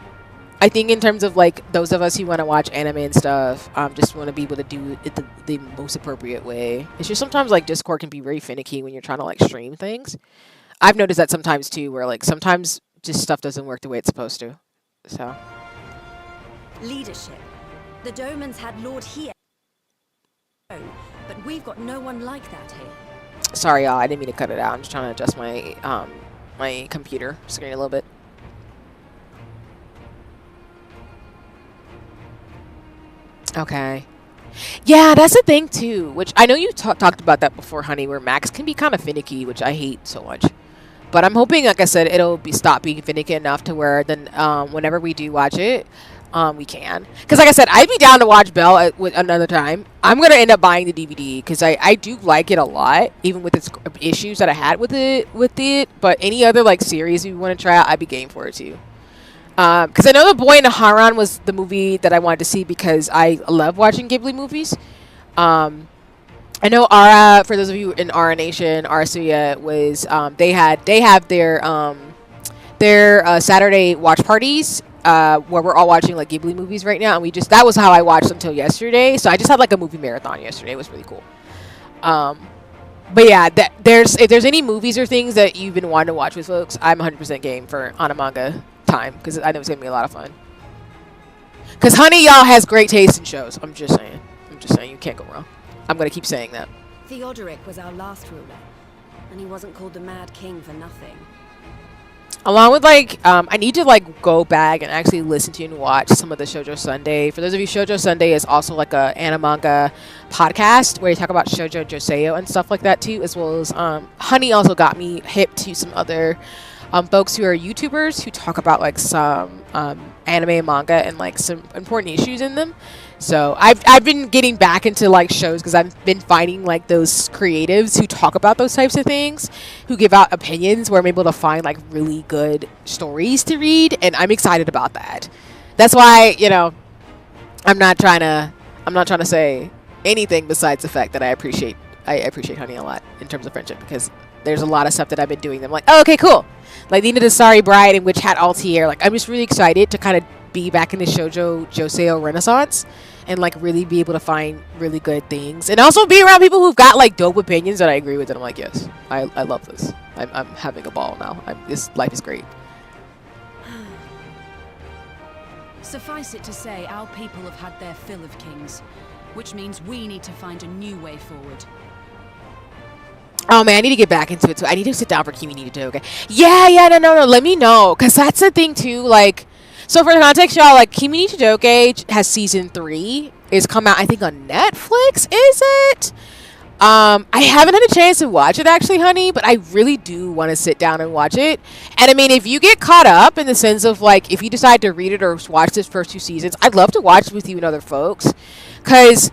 Speaker 1: I think in terms of like those of us who want to watch anime and stuff, just want to be able to do it the most appropriate way. It's just sometimes like Discord can be very finicky when you're trying to like stream things. I've noticed that sometimes too, where like sometimes just stuff doesn't work the way it's supposed to. So
Speaker 2: leadership. The Domans had Lord here, but we've got no one like that here.
Speaker 1: Sorry, y'all. I didn't mean to cut it out. I'm just trying to adjust my my computer screen a little bit. Okay. Yeah, that's the thing too. Which I know you talked about that before, honey. Where Macs can be kind of finicky, which I hate so much. But I'm hoping, like I said, it'll stop being finicky enough to where then whenever we do watch it, we can. Because like I said, I'd be down to watch Belle with another time. I'm gonna end up buying the DVD because I do like it a lot, even with its issues that I had with it. But any other like series you want to try out, I'd be game for it too. Because I know The Boy in the Haran was the movie that I wanted to see because I love watching Ghibli movies. I know Ara, for those of you in Ara Nation, Arasuya was they have their Saturday watch parties where we're all watching like Ghibli movies right now, and that was how I watched until yesterday. So I just had like a movie marathon yesterday. It was really cool. But yeah, if there's any movies or things that you've been wanting to watch with folks, I'm 100% game for on a manga time because I know it's gonna be a lot of fun. Because Honey Y'all has great taste in shows. I'm just saying. You can't go wrong. I'm gonna keep saying that.
Speaker 2: Theodoric was our last ruler, and he wasn't called the Mad King for nothing.
Speaker 1: Along with like, I need to like go back and actually listen to and watch some of the Shoujo Sunday. For those of you, Shoujo Sunday is also like a anime-manga podcast where you talk about shoujo, joseo, and stuff like that too, as well as Honey also got me hip to some other folks who are YouTubers who talk about like some anime and manga and like some important issues in them. So I've been getting back into like shows because I've been finding like those creatives who talk about those types of things, who give out opinions where I'm able to find like really good stories to read, and I'm excited about that. That's why, I'm not trying to say anything besides the fact that I appreciate Honey a lot in terms of friendship, because there's a lot of stuff that I've been doing. I'm like, oh, okay, cool. Like Nina the Sorry Bride and Witch Hat Altier. Like I'm just really excited to kind of be back in the shoujo joseo renaissance and like really be able to find really good things, and also be around people who've got like dope opinions that I agree with, and I'm like, yes, I love this. I'm having a ball now. This life is great.
Speaker 3: Suffice it to say, our people have had their fill of kings, which means we need to find a new way forward.
Speaker 1: Oh man, I need to get back into it too. I need to sit down for Kimi Ni Toge. Yeah, no. Let me know, because that's the thing too. Like, so for the context, y'all, like Kimi Ni Toge has season 3. It's come out, I think, on Netflix. Is it? I haven't had a chance to watch it actually, honey, but I really do want to sit down and watch it. And I mean, if you get caught up in the sense of like, if you decide to read it or watch this first 2 seasons, I'd love to watch it with you and other folks, because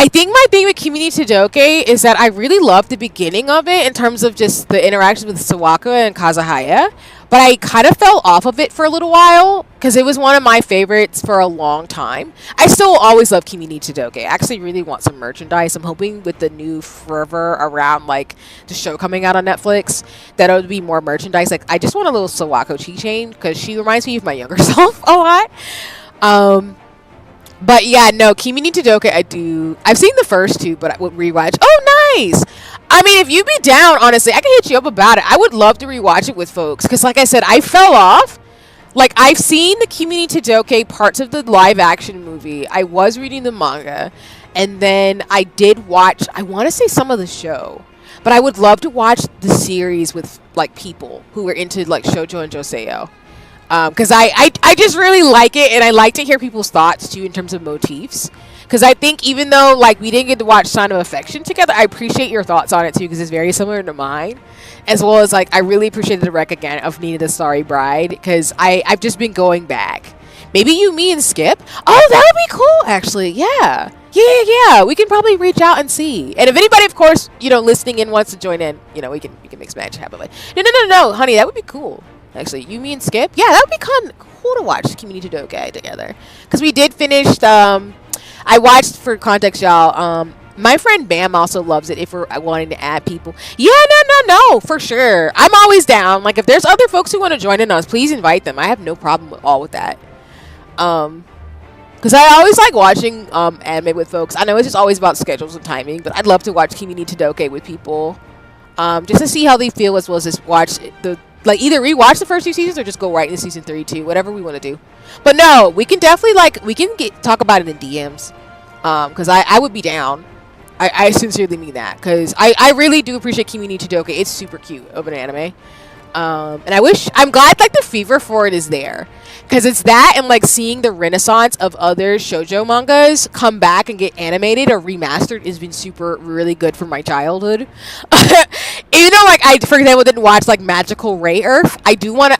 Speaker 1: I think my thing with Kimi ni Todoke is that I really love the beginning of it in terms of just the interactions with Sawako and Kazuhaya, but I kind of fell off of it for a little while because it was one of my favorites for a long time. I still always love Kimi ni Todoke. I actually really want some merchandise. I'm hoping with the new fervor around like the show coming out on Netflix that it'll be more merchandise. Like I just want a little Sawako keychain because she reminds me of my younger self a lot. But yeah, no, Kimi ni Todoke, I've seen the first 2, but I would rewatch. Oh, nice! I mean, if you be down, honestly, I can hit you up about it. I would love to rewatch it with folks, because like I said, I fell off. Like, I've seen the Kimi ni Todoke parts of the live-action movie. I was reading the manga, and then I did watch, I want to say some of the show. But I would love to watch the series with, like, people who are into, like, shoujo and joseo. Because I just really like it, and I like to hear people's thoughts too in terms of motifs, because I think even though like we didn't get to watch Sign of Affection together, I appreciate your thoughts on it too, because it's very similar to mine, as well as like I really appreciated the rec again of Nina the Sorry Bride, because I've just been going back. Maybe you, me, and Skip. Oh, that would be cool actually. Yeah, we can probably reach out and see. And if anybody, of course, listening in wants to join in, we can mix match happen. No, honey, that would be cool. Actually, you, me, and Skip? Yeah, that would be kind of cool to watch Kimi ni Todoke together. Because we did finish, I watched, for context, y'all, my friend Bam also loves it if we're wanting to add people. Yeah, no, for sure. I'm always down. Like, if there's other folks who want to join in us, please invite them. I have no problem at all with that. Because I always like watching anime with folks. I know it's just always about schedules and timing, but I'd love to watch Kimi ni Todoke with people. Just to see how they feel, as well as just watch like either rewatch the first 2 seasons or just go right into season 3 too, whatever we want to do. But no, we can definitely talk about it in DMs, because I would be down. I sincerely mean that, because I really do appreciate Kimi ni Todoke. It's super cute of an anime, and I'm glad like the fever for it is there, because it's that, and like seeing the renaissance of other shoujo mangas come back and get animated or remastered has been really good for my childhood. Even though like I, for example, didn't watch like Magical Ray Earth, I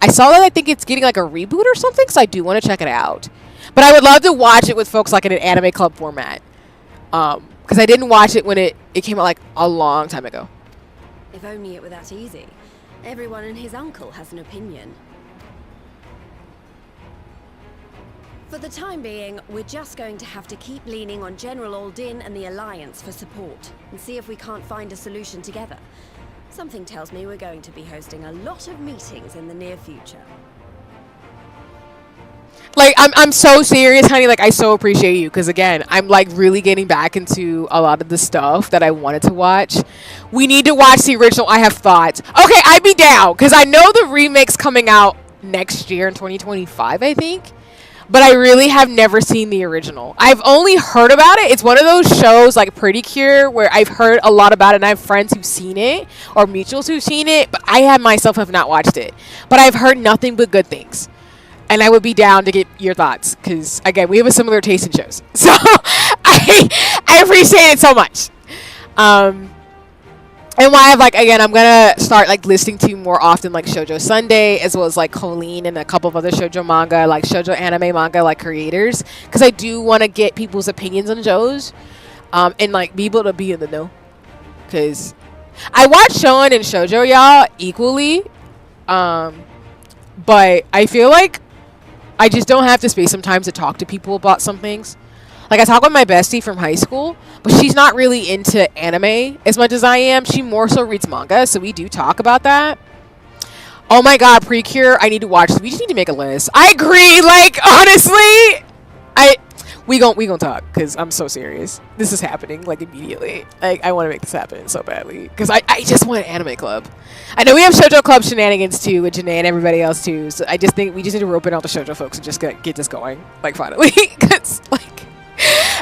Speaker 1: saw that I think it's getting like a reboot or something, so I do want to check it out. But I would love to watch it with folks like in an anime club format. Because I didn't watch it when it came out like a long time ago.
Speaker 2: If only it were that easy. Everyone and his uncle has an opinion. For the time being, we're just going to have to keep leaning on General Aldin and the Alliance for support, and see if we can't find a solution together. Something tells me we're going to be hosting a lot of meetings in the near future.
Speaker 1: Like, I'm so serious, honey. Like, I so appreciate you. Because, again, I'm, like, really getting back into a lot of the stuff that I wanted to watch. We need to watch the original. I have thoughts. Okay, I'd be down. Because I know the remake's coming out next year in 2025, I think. But I really have never seen the original. I've only heard about it. It's one of those shows, like Pretty Cure, where I've heard a lot about it. And I have friends who've seen it. Or mutuals who've seen it. But I myself have not watched it. But I've heard nothing but good things. And I would be down to get your thoughts. Because, again, we have a similar taste in shows. So, I appreciate it so much. And why I've, like, again, I'm going to start, like, listening to more often, like, Shoujo Sunday. As well as, like, Colleen and a couple of other shoujo manga, like, shoujo anime manga, like, creators. Because I do want to get people's opinions on shows. And, like, be able to be in the know. Because I watch shonen and shoujo, y'all, equally. But I feel like I just don't have the space sometimes to talk to people about some things. Like, I talk with my bestie from high school, but she's not really into anime as much as I am. She more so reads manga, so we do talk about that. Oh my god, Precure, I need to watch. We just need to make a list. I agree. Like, honestly, we gon' talk, because I'm so serious. This is happening, like, immediately. Like, I want to make this happen so badly, because I just want an anime club. I know we have shoujo club shenanigans too with Janae and everybody else too, so I just think we just need to rope in all the shoujo folks and just get this going, like, finally. Because, like,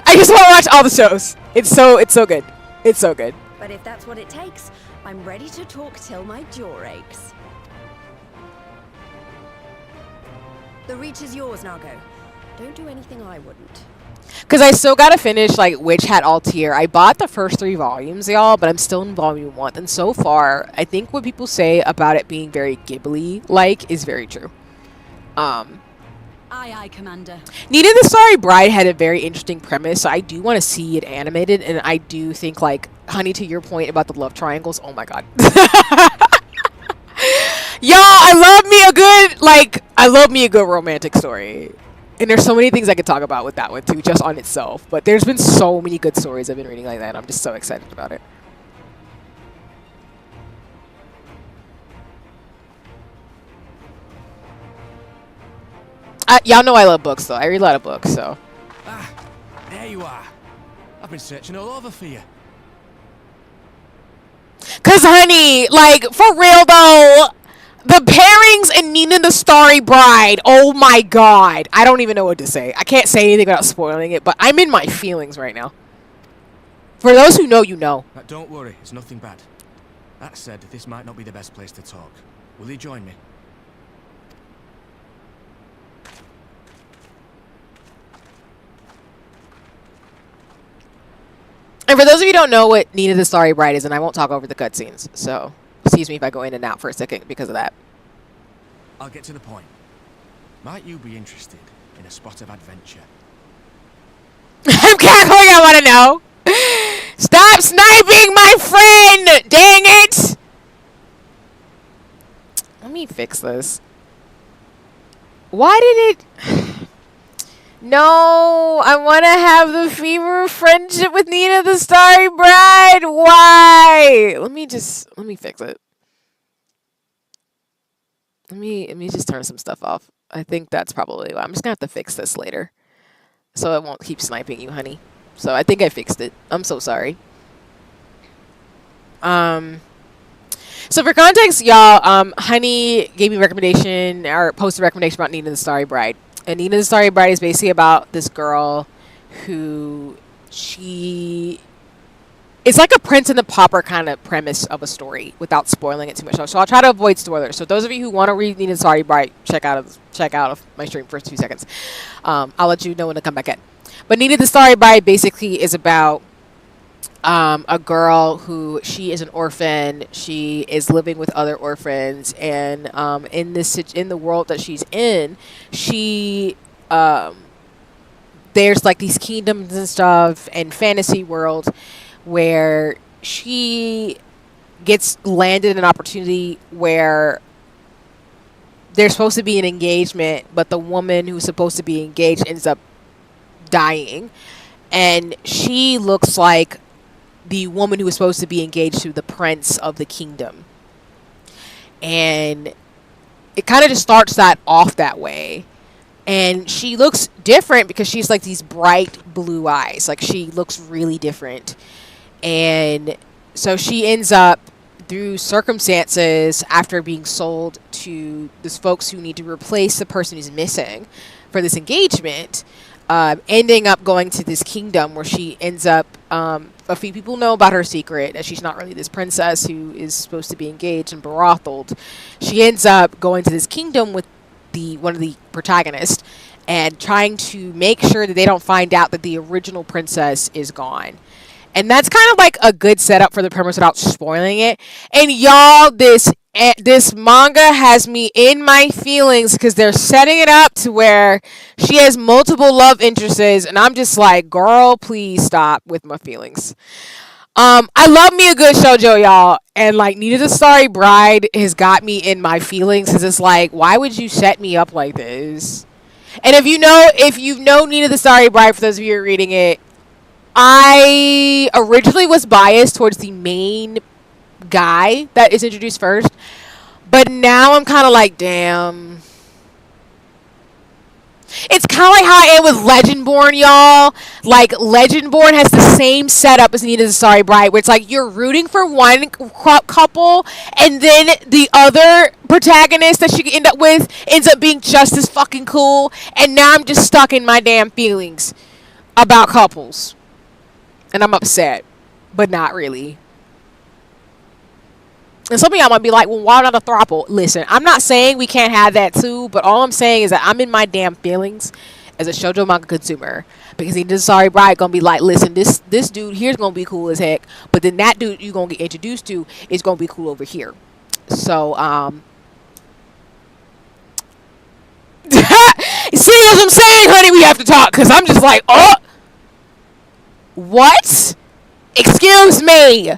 Speaker 1: I just want to watch all the shows. It's so good. It's so good.
Speaker 2: But if that's what it takes, I'm ready to talk till my jaw aches. The reach is yours, Nago. Don't do anything I wouldn't.
Speaker 1: Because I still got to finish, like, Witch Hat Altier. I bought the first 3 volumes, y'all, but I'm still in volume 1. And so far, I think what people say about it being very Ghibli-like is very true.
Speaker 3: Aye, aye, Commander.
Speaker 1: Nina the Starry Bride had a very interesting premise, so I do want to see it animated. And I do think, like, honey, to your point about the love triangles, oh my god. Y'all, I love me a good romantic story. And there's so many things I could talk about with that one too, just on itself. But there's been so many good stories I've been reading like that. I'm just so excited about it. Y'all know I love books, though. I read a lot of books, so.
Speaker 4: Ah, there you are. I've been searching all over for you.
Speaker 1: Cause, honey, like, for real though, the pairings in Nina the Starry Bride, oh my god. I don't even know what to say. I can't say anything without spoiling it, but I'm in my feelings right now. For those who know, you know.
Speaker 4: Don't worry, it's nothing bad. That said, this might not be the best place to talk. Will you join me?
Speaker 1: And for those of you who don't know what Nina the Starry Bride is, and I won't talk over the cutscenes, so excuse me if I go in and out for a second because of that.
Speaker 4: I'll get to the point. Might you be interested in a spot of adventure?
Speaker 1: I'm cackling, I want to know. Stop sniping my friend! Dang it! Let me fix this. Why did it... No, I want to have the fever of friendship with Nina the Starry Bride. Why? Let me fix it. Let me just turn some stuff off. I think that's probably why. I'm just going to have to fix this later. So it won't keep sniping you, honey. So I think I fixed it. I'm so sorry. So for context, y'all, Honey gave me a recommendation, or posted a recommendation about Nina the Starry Bride. And Nina the Starry Bride is basically about this girl who it's like a Prince and the Pauper kind of premise of a story without spoiling it too much. So I'll try to avoid spoilers. So those of you who want to read Nina the Starry Bride, check out my stream for 2 seconds. I'll let you know when to come back in. But Nina the Starry Bride basically is about a girl who, she is an orphan. She is living with other orphans, and in the world that she's in, she there's like these kingdoms and stuff and fantasy world where she gets landed an opportunity where there's supposed to be an engagement, but the woman who's supposed to be engaged ends up dying, and she looks like the woman who was supposed to be engaged to the prince of the kingdom. And it kind of just starts that off that way. And she looks different because she's like these bright blue eyes. Like, she looks really different. And so she ends up, through circumstances, after being sold to these folks who need to replace the person who's missing for this engagement, ending up going to this kingdom where she ends up, a few people know about her secret, that she's not really this princess who is supposed to be engaged and berothled. She ends up going to this kingdom with one of the protagonists and trying to make sure that they don't find out that the original princess is gone. And that's kind of like a good setup for the premise without spoiling it. And y'all, this manga has me in my feelings because they're setting it up to where she has multiple love interests, and I'm just like, girl, please stop with my feelings. I love me a good shoujo, y'all, and like Nina the Starry Bride has got me in my feelings because it's like, why would you set me up like this? And if you know Nina the Starry Bride, for those of you who are reading it, I originally was biased towards the main guy that is introduced first, but now I'm kind of like, damn. It's kind of like how I am with Legendborn, y'all. Like, Legendborn has the same setup as Nina the Starry Bride, where it's like you're rooting for one couple, and then the other protagonist that she could end up with ends up being just as fucking cool, and now I'm just stuck in my damn feelings about couples. And I'm upset, but not really. And some of y'all might be like, well, why not a throuple? Listen, I'm not saying we can't have that too, but all I'm saying is that I'm in my damn feelings as a shoujo manga consumer. Because the Sorry Bride gonna be like, listen, this dude here's gonna be cool as heck, but then that dude you're gonna get introduced to is gonna be cool over here. So, see what I'm saying, honey? We have to talk, because I'm just like, oh, what? Excuse me.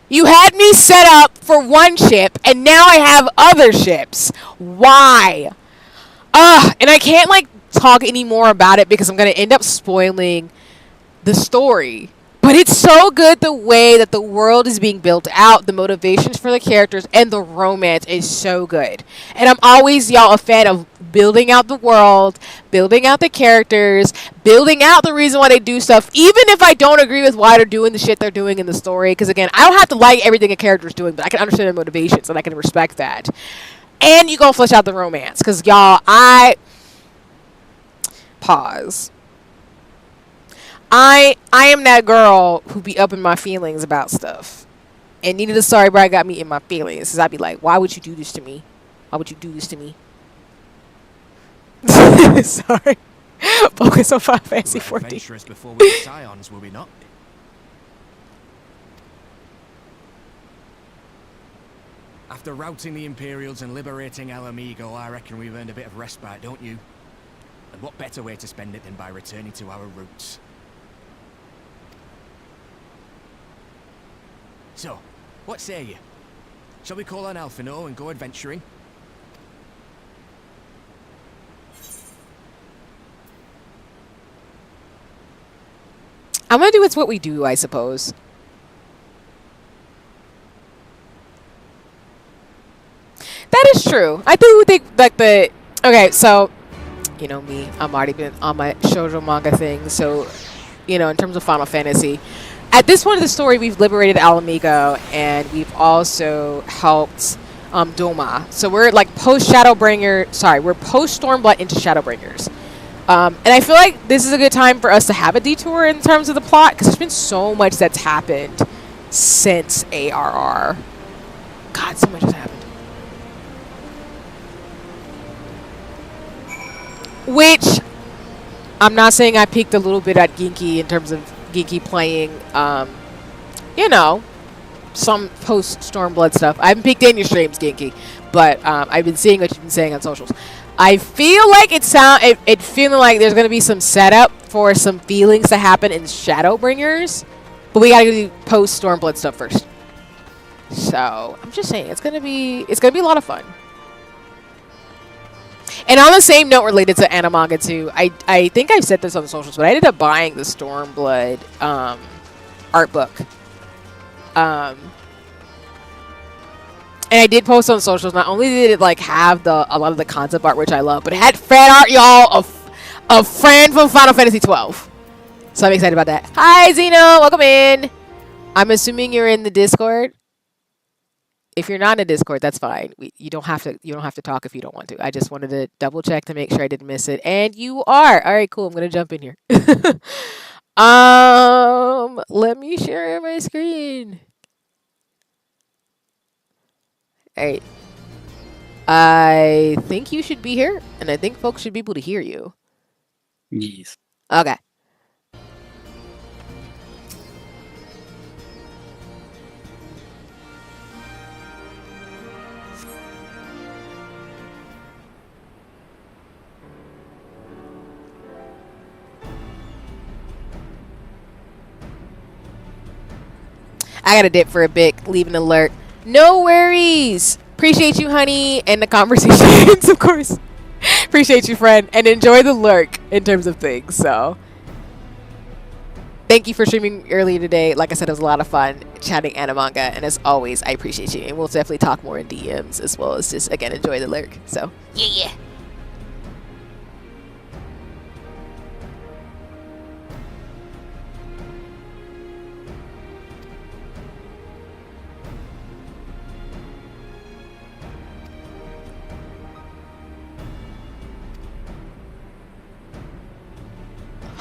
Speaker 1: You had me set up for one ship, and now I have other ships. Why? And I can't, like, talk anymore about it because I'm going to end up spoiling the story. But it's so good the way that the world is being built out, the motivations for the characters, and the romance is so good. And I'm always, y'all, a fan of building out the world, building out the characters, building out the reason why they do stuff, even if I don't agree with why they're doing the shit they're doing in the story. Because, again, I don't have to like everything a character's doing, but I can understand their motivations, and I can respect that. And you gonna flesh out the romance. Because, y'all, Pause. I am that girl who be up in my feelings about stuff. And Nina the Starry Bride got me in my feelings. Because I'd be like, why would you do this to me? Why would you do this to me? Sorry. Focus on Final Fantasy 14.
Speaker 4: Adventurous before we were scions, were we not? After routing the Imperials and liberating El Amigo, I reckon we've earned a bit of respite, don't you? And what better way to spend it than by returning to our roots? So, what say you? Shall we call on Alphino and go adventuring?
Speaker 1: I'm gonna do it's what we do, I suppose. That is true. I do think like okay, so you know me, I'm already been on my shoujo manga thing, so you know, in terms of Final Fantasy, at this point of the story, we've liberated Alamigo, and we've also helped Doma. So we're like post Shadowbringer. Sorry, we're post Stormblood into Shadowbringers. And I feel like this is a good time for us to have a detour in terms of the plot, because there's been so much that's happened since ARR. God, so much has happened. Which, I'm not saying I peaked a little bit at Genki in terms of Genki playing, you know, some post Stormblood stuff. I haven't peeked in your streams, Genki, but I've been seeing what you've been saying on socials. I feel like it feeling like there's gonna be some setup for some feelings to happen in Shadowbringers, but we gotta do post Stormblood stuff first. So I'm just saying it's gonna be a lot of fun. And on the same note related to anime too, I think I've said this on the socials, but I ended up buying the Stormblood art book. And I did post on socials. Not only did it like have a lot of the concept art, which I love, but it had fan art, y'all, of a friend from Final Fantasy 12. So I'm excited about that. Hi, Zeno, welcome in. I'm assuming you're in the Discord. If you're not in the Discord, that's fine. You don't have to talk if you don't want to. I just wanted to double check to make sure I didn't miss it, and you are. All right, cool. I'm gonna jump in here. Let me share my screen. Alright. I think you should be here, and I think folks should be able to hear you.
Speaker 5: Yes.
Speaker 1: Okay. I gotta dip for a bit, leave an alert. No worries. Appreciate you, honey, and the conversations, of course. Appreciate you, friend, and enjoy the lurk in terms of things. So, thank you for streaming earlier today. Like I said, it was a lot of fun chatting anime, and as always, I appreciate you. And we'll definitely talk more in DMs as well as just again enjoy the lurk. So, yeah.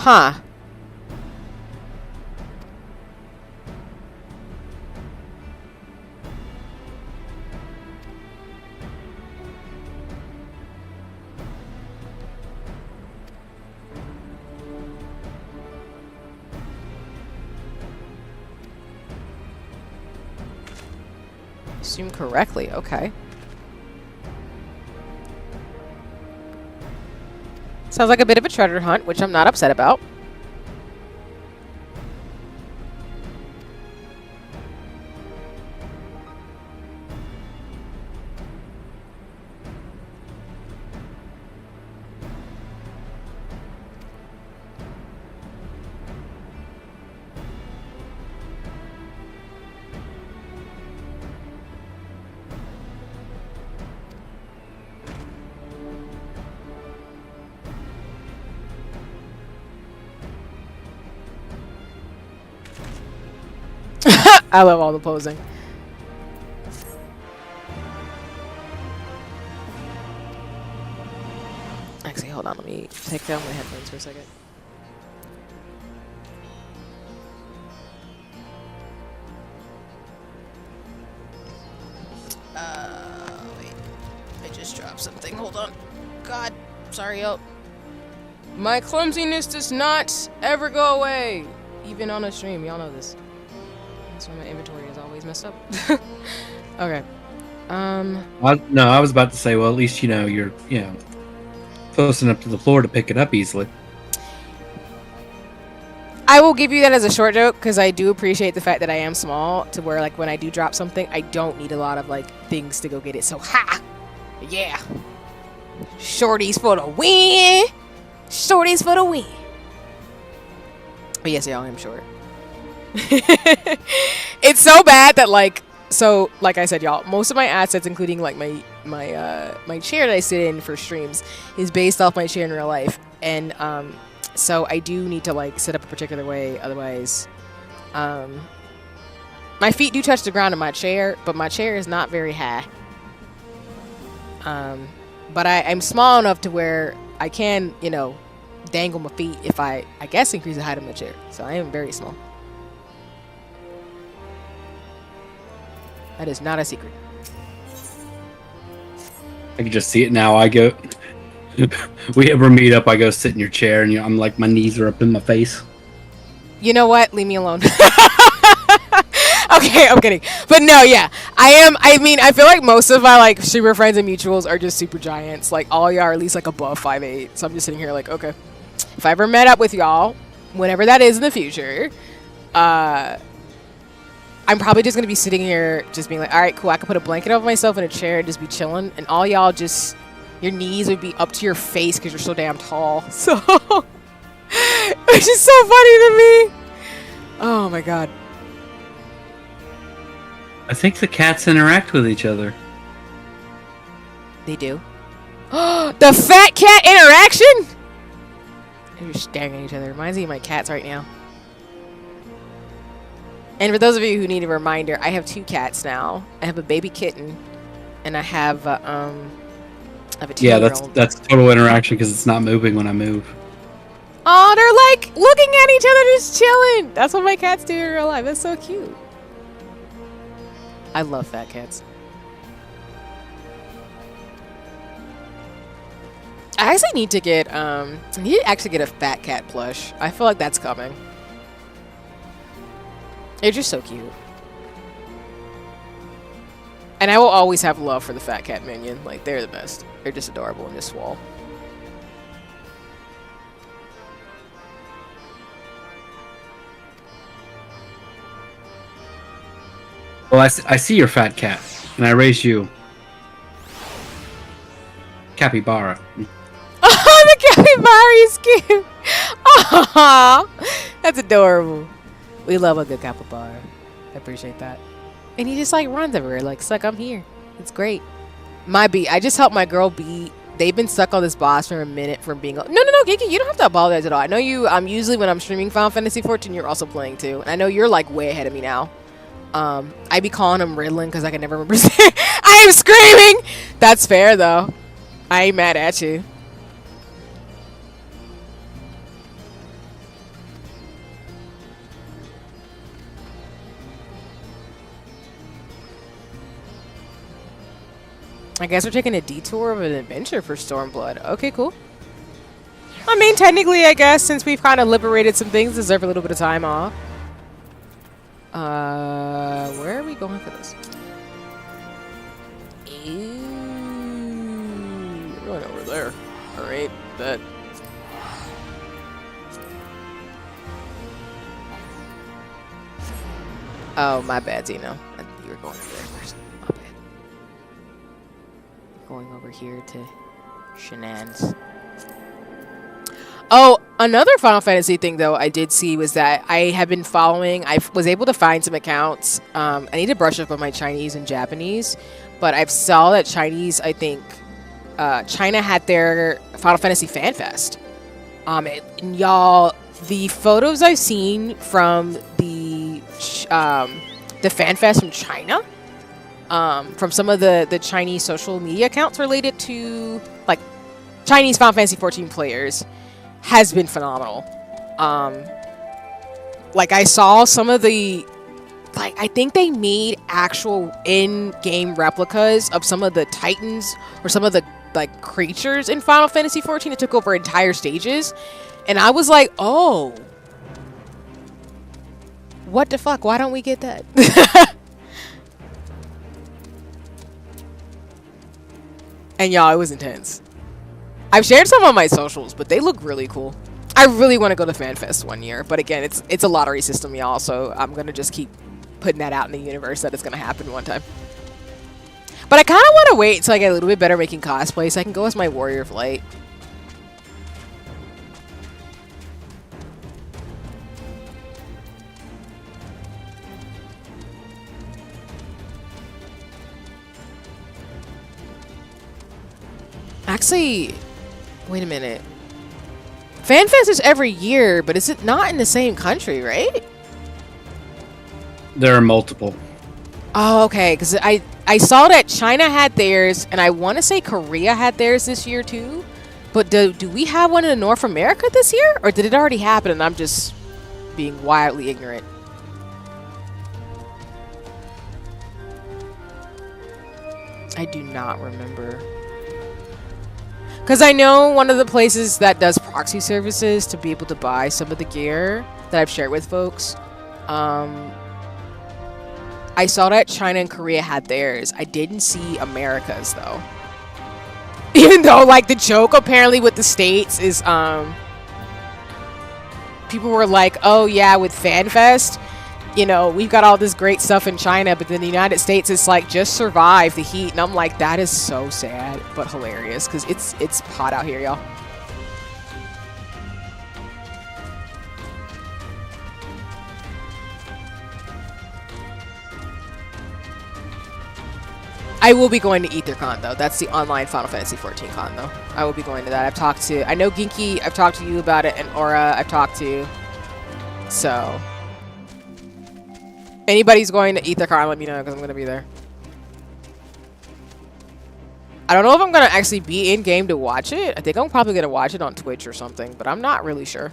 Speaker 1: Huh. Assume correctly, okay. Sounds like a bit of a treasure hunt, which I'm not upset about. I love all the posing. Actually, hold on. Let me take down my headphones for a second. Wait. I just dropped something. Hold on. God. Sorry, yo. My clumsiness does not ever go away. Even on a stream. Y'all know this. That's why my inventory is always messed up. Okay.
Speaker 5: No, I was about to say, well, at least you're close enough to the floor to pick it up easily.
Speaker 1: I will give you that as a short joke because I do appreciate the fact that I am small to where like when I do drop something, I don't need a lot of like things to go get it. So yeah, shorties for the win. Shorties for the win. But yes, y'all, I'm short. It's so bad that like I said, y'all, most of my assets, including like my chair that I sit in for streams, is based off my chair in real life, and so I do need to like sit up a particular way, otherwise my feet do touch the ground in my chair, but my chair is not very high. But I'm small enough to where I can dangle my feet if I guess increase the height of my chair. So I am very small. That is not a secret.
Speaker 5: I can just see it now. I go, we ever meet up, I go sit in your chair, and I'm like, my knees are up in my face.
Speaker 1: You know what? Leave me alone. I Okay, I'm kidding. But no, yeah. I mean, I feel like most of my like super friends and mutuals are just super giants. Like all y'all are at least like above 5'8". So I'm just sitting here like, okay. If I ever met up with y'all, whenever that is in the future, I'm probably just gonna be sitting here just being like, all right, cool, I can put a blanket over myself in a chair and just be chilling, and all y'all just, your knees would be up to your face because you're so damn tall. So it's just so funny to me. Oh my god.
Speaker 5: I think the cats interact with each other.
Speaker 1: They do. The fat cat interaction? They're just staring at each other. Reminds me of my cats right now. And for those of you who need a reminder, I have 2 cats now. I have a baby kitten, and I have a 2-year-old.
Speaker 5: Yeah, that's total interaction because it's not moving when I move.
Speaker 1: Oh, they're like looking at each other, just chilling. That's what my cats do in real life. That's so cute. I love fat cats. I actually need to get a fat cat plush. I feel like that's coming. They're just so cute. And I will always have love for the fat cat minion. Like, they're the best. They're just adorable and just swole.
Speaker 5: Well, I see your fat cat, and I raised you. Capybara.
Speaker 1: Oh, the capybara is cute. Aww. That's adorable. We love a good capybara. I appreciate that. And he just like runs everywhere. Like, it's like, I'm here. It's great. I just helped my girl beat. They've been stuck on this boss for a minute from being. No, Geki, you don't have to apologize at all. I know you. Usually when I'm streaming Final Fantasy 14, you're also playing too. And I know you're like way ahead of me now. I be calling him Riddlin because I can never remember. I am screaming. That's fair though. I ain't mad at you. I guess we're taking a detour of an adventure for Stormblood. Okay, cool. I mean, technically, I guess, since we've kind of liberated some things, deserve a little bit of time off. Where are we going for this? Ew. We're going over there. Alright, that. Oh, my bad, Zeno. You were going over there first. My bad. Going over here to Shenan's. Oh, another Final Fantasy thing, though, I did see was that I have been following. I was able to find some accounts. I need to brush up on my Chinese and Japanese, but I saw that Chinese, I think, China had their Final Fantasy Fan Fest. And y'all, the photos I've seen from the Fan Fest from China, from some of the Chinese social media accounts related to like Chinese Final Fantasy 14 players, has been phenomenal. Like I saw some of the, like I think they made actual in-game replicas of some of the titans or some of the like creatures in Final Fantasy 14 that took over entire stages, and I was like, oh, what the fuck? Why don't we get that? And y'all, it was intense. I've shared some on my socials, but they look really cool. I really want to go to FanFest one year, but again, it's a lottery system, y'all, so I'm gonna just keep putting that out in the universe that it's gonna happen one time. But I kind of want to wait until I get a little bit better making cosplay so I can go as my Warrior of Light. Actually, wait a minute. FanFest is every year, but is it not in the same country, right?
Speaker 5: There are multiple.
Speaker 1: Oh, okay. Because I saw that China had theirs, and I want to say Korea had theirs this year too. But do we have one in North America this year? Or did it already happen and I'm just being wildly ignorant? I do not remember. Because I know one of the places that does proxy services to be able to buy some of the gear that I've shared with folks. I saw that China and Korea had theirs. I didn't see America's though. Even though like the joke apparently with the States is people were like, oh yeah, with FanFest, you know, we've got all this great stuff in China, but then the United States is like, just survive the heat. And I'm like, that is so sad, but hilarious, because it's hot out here, y'all. I will be going to EtherCon though. That's the online Final Fantasy 14 con though. I will be going to that. I know Ginky, I've talked to you about it, and Aura, I've talked to. So, anybody's going to EtherCon, let me know, because I'm going to be there. I don't know if I'm going to actually be in-game to watch it. I think I'm probably going to watch it on Twitch or something, but I'm not really sure.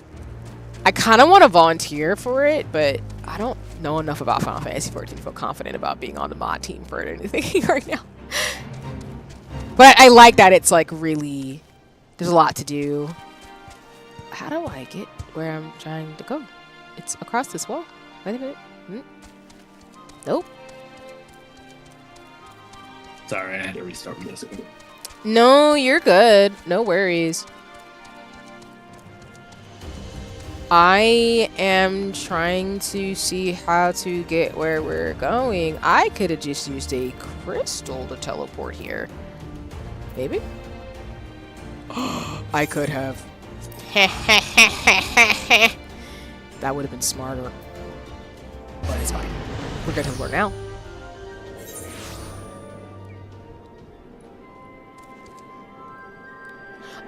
Speaker 1: I kind of want to volunteer for it, but I don't know enough about Final Fantasy 14 to feel confident about being on the mod team for it or anything right now. But I like that it's like really, there's a lot to do. How do I get where I'm trying to go? It's across this wall. Wait a minute. Nope.
Speaker 5: Sorry, I had to restart my music.
Speaker 1: No, you're good. No worries. I am trying to see how to get where we're going. I could have just used a crystal to teleport here. Maybe? I could have. That would have been smarter. But it's fine. We're good to learn now.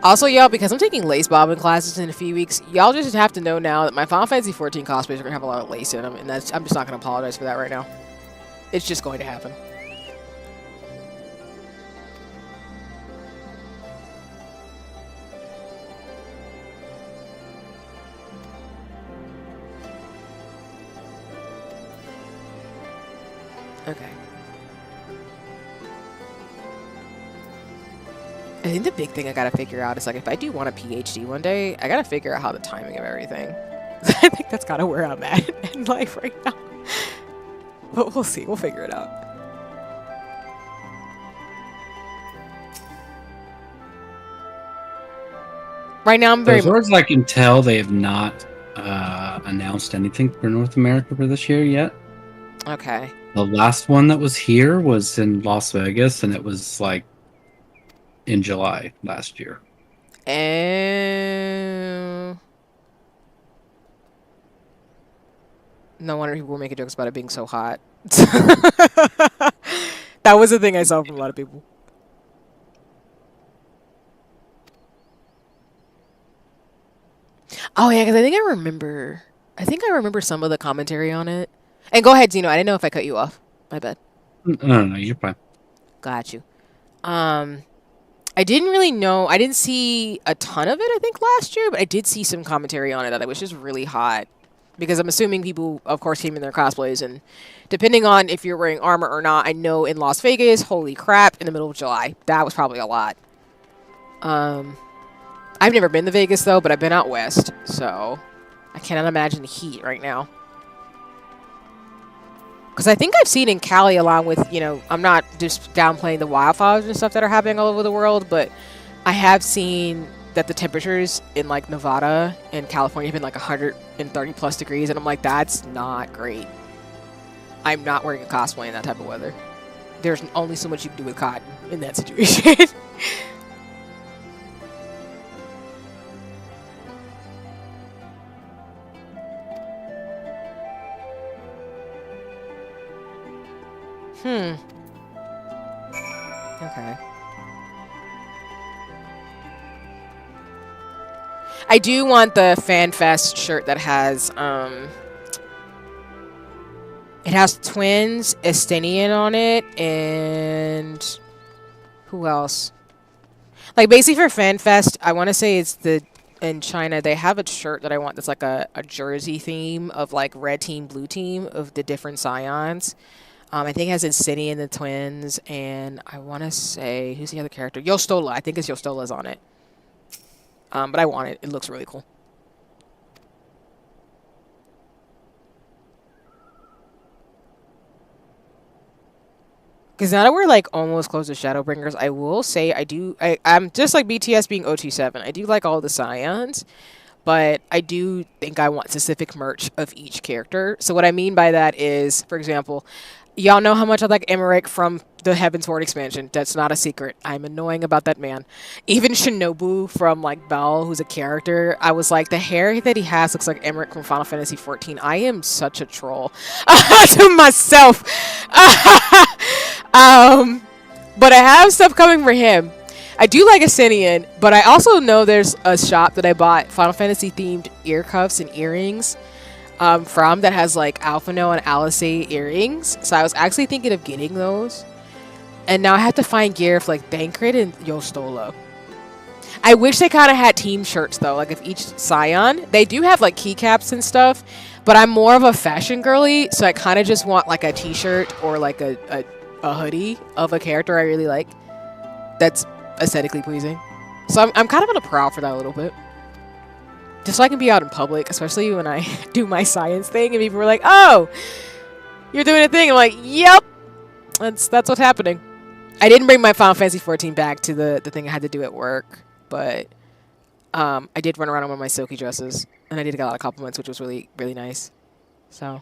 Speaker 1: Also, y'all, because I'm taking lace bobbing classes in a few weeks, y'all just have to know now that my Final Fantasy 14 cosplays are going to have a lot of lace in them, and I'm just not going to apologize for that right now. It's just going to happen. Okay. I think the big thing I gotta figure out is, like, if I do want a PhD one day, I gotta figure out how the timing of everything. I think that's kind of where I'm at in life right now. But we'll see. We'll figure it out. Right now, I'm very...
Speaker 5: As far as I can tell, they have not announced anything for North America for this year yet.
Speaker 1: Okay.
Speaker 5: The last one that was here was in Las Vegas, and it was, like, in July last year.
Speaker 1: No wonder people were making jokes about it being so hot. That was the thing I saw from a lot of people. Oh yeah, because I think I remember some of the commentary on it. And go ahead, Zeno. I didn't know if I cut you off. My bad.
Speaker 5: No, you're fine.
Speaker 1: Got you. I didn't really know. I didn't see a ton of it, I think, last year, but I did see some commentary on it that it was just really hot. Because I'm assuming people, of course, came in their cosplays, and depending on if you're wearing armor or not, I know in Las Vegas, holy crap, in the middle of July, that was probably a lot. I've never been to Vegas, though, but I've been out west, so I cannot imagine the heat right now. Because I think I've seen in Cali, along with, you know, I'm not just downplaying the wildfires and stuff that are happening all over the world, but I have seen that the temperatures in, like, Nevada and California have been, like, 130 plus degrees, and I'm like, that's not great. I'm not wearing a cosplay in that type of weather. There's only so much you can do with cotton in that situation. Okay. I do want the FanFest shirt that has, it has twins, Estinian on it, and who else? Like, basically for FanFest, I want to say it's in China, they have a shirt that I want that's like a jersey theme of, like, red team, blue team of the different Scions. I think it has Insidious and the twins, and I want to say, who's the other character? Yostola. I think it's Yostola's on it. But I want it. It looks really cool. Because now that we're like almost close to Shadowbringers, I will say I'm just like BTS being OT7. I do like all the Scions, but I do think I want specific merch of each character. So what I mean by that is, for example, y'all know how much I like Emmerich from the Heavensward expansion. That's not a secret. I'm annoying about that man. Even Shinobu from like Bell, who's a character, I was like, the hair that he has looks like Emmerich from Final Fantasy 14. I am such a troll to myself. But I have stuff coming for him. I do like Ascenian, but I also know there's a shop that I bought Final Fantasy themed ear cuffs and earrings from that has like Alphino and Alice earrings. So I was actually thinking of getting those. And now I have to find gear for like Thancred and Yostolo. I wish they kind of had team shirts though, like if each Scion. They do have like keycaps and stuff, but I'm more of a fashion girly, so I kind of just want like a t-shirt or like a hoodie of a character I really like that's aesthetically pleasing. So I'm kind of on a prowl for that a little bit. Just so I can be out in public, especially when I do my science thing and people are like, oh, you're doing a thing. I'm like, yep, that's what's happening. I didn't bring my Final Fantasy 14 back to the thing I had to do at work, but I did run around in one of my silky dresses, and I did get a lot of compliments, which was really, really nice. So.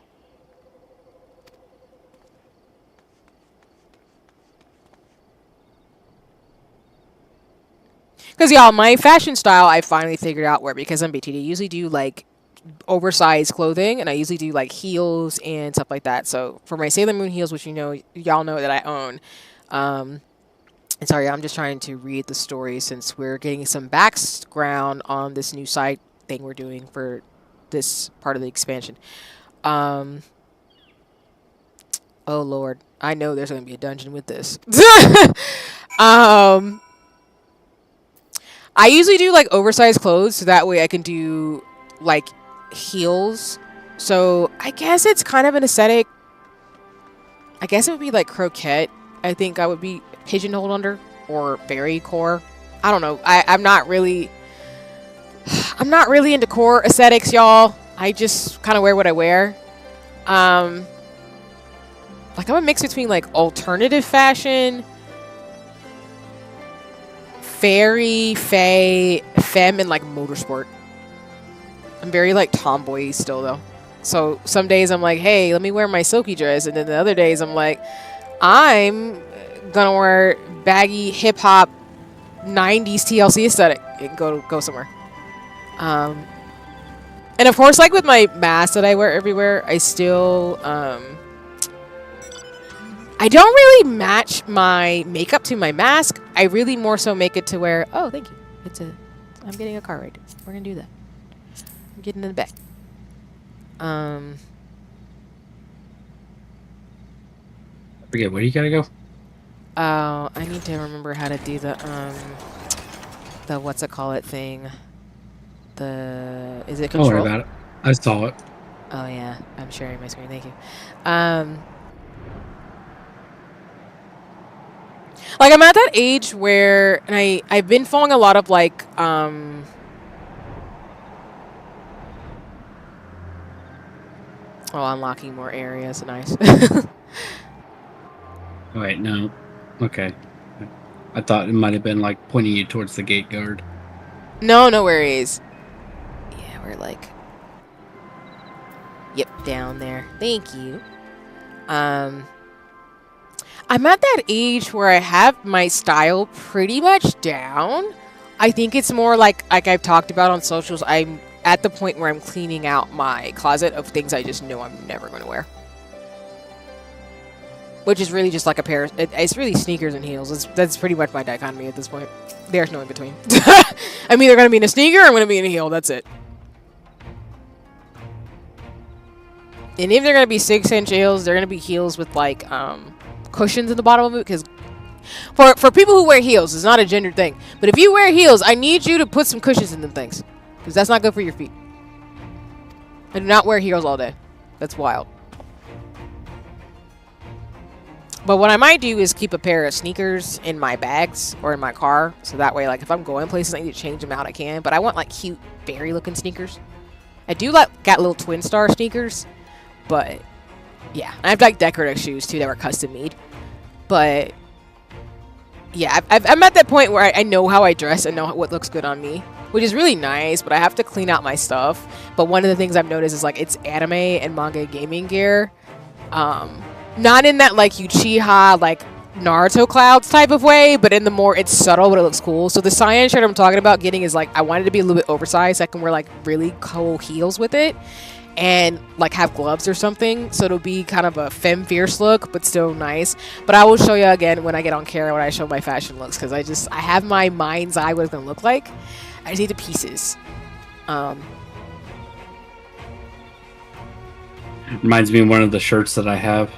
Speaker 1: Because, y'all, my fashion style, I finally figured out where, because I'm BTD, I usually do, like, oversized clothing, and I usually do, like, heels and stuff like that. So, for my Sailor Moon heels, which y'all know that I own, and sorry, I'm just trying to read the story since we're getting some background on this new side thing we're doing for this part of the expansion. Oh, Lord. I know there's going to be a dungeon with this. I usually do like oversized clothes so that way I can do like heels. So I guess it's kind of an aesthetic. I guess it would be like croquette. I think I would be pigeonholed under, or fairy core. I don't know. I'm not really into core aesthetics, y'all. I just kind of wear what I wear. Like I'm a mix between like alternative fashion, fairy, fae, femme, and like motorsport. I'm very like tomboy still though. So some days I'm like, hey, let me wear my silky dress, and then the other days I'm like, I'm gonna wear baggy hip hop 90s TLC aesthetic and go somewhere. And of course, like with my mask that I wear everywhere, I still I don't really match my makeup to my mask. I really more so make it to where, oh, thank you. I'm getting a car ride. We're gonna do that. I'm getting in the back.
Speaker 5: I forget, where do you gotta go?
Speaker 1: Oh, I need to remember how to do the what's it call it thing. Is it control?
Speaker 5: Don't worry about it. I saw it.
Speaker 1: Oh yeah, I'm sharing my screen. Thank you. Like I'm at that age where, and I've been following a lot of like unlocking more areas. Nice.
Speaker 5: Oh, wait, no. Okay. I thought it might have been like pointing you towards the gate guard.
Speaker 1: No worries. Yeah, we're like, yep, down there. Thank you. I'm at that age where I have my style pretty much down. I think it's more like I've talked about on socials, I'm at the point where I'm cleaning out my closet of things I just know I'm never going to wear. Which is really just like a pair. It's really sneakers and heels. That's pretty much my dichotomy at this point. There's no in between. I'm either going to be in a sneaker or I'm going to be in a heel. That's it. And if they're going to be 6-inch heels, they're going to be heels with like cushions in the bottom of it. Because for people who wear heels, it's not a gendered thing. But if you wear heels, I need you to put some cushions in them things. Because that's not good for your feet. I do not wear heels all day. That's wild. But what I might do is keep a pair of sneakers in my bags or in my car. So that way, like, if I'm going places I need to change them out, I can. But I want, like, cute, berry-looking sneakers. I do, like, got little twin star sneakers. But, yeah. I have, like, decorative shoes, too, that were custom-made. But yeah, I'm at that point where I know how I dress and know what looks good on me, which is really nice. But I have to clean out my stuff. But one of the things I've noticed is like it's anime and manga gaming gear. Not in that like Uchiha like Naruto clouds type of way, but in the more it's subtle but it looks cool. So the cyan shirt I'm talking about getting is like I wanted to be a little bit oversized. I can wear like really cool heels with it and like have gloves or something, so it'll be kind of a femme fierce look but still nice. But I will show you again when I get on Keira when I show my fashion looks, because I have my mind's eye what it's gonna look like. I just need the pieces.
Speaker 5: Reminds me of one of the shirts that I have.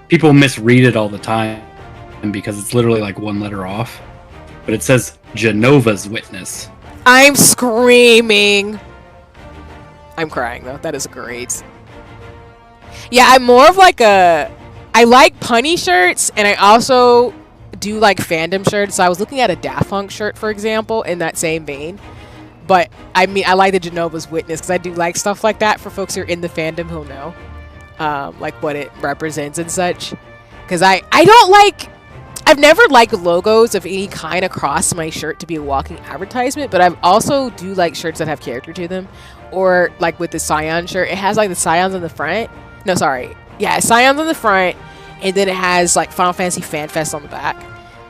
Speaker 5: People misread it all the time because it's literally like one letter off, but it says Genova's Witness.
Speaker 1: I'm screaming. I'm crying though. That is great. Yeah, I'm more of like I like punny shirts, and I also do like fandom shirts. So I was looking at a Daft Punk shirt, for example, in that same vein. But I mean, I like the Genova's Witness because I do like stuff like that for folks who are in the fandom who'll know, like what it represents and such. Because I've never liked logos of any kind across my shirt to be a walking advertisement, but I also do like shirts that have character to them. Or like with the Scion shirt, it has like the Scions on the front. No, sorry. Yeah, Scions on the front, and then it has like Final Fantasy Fan Fest on the back.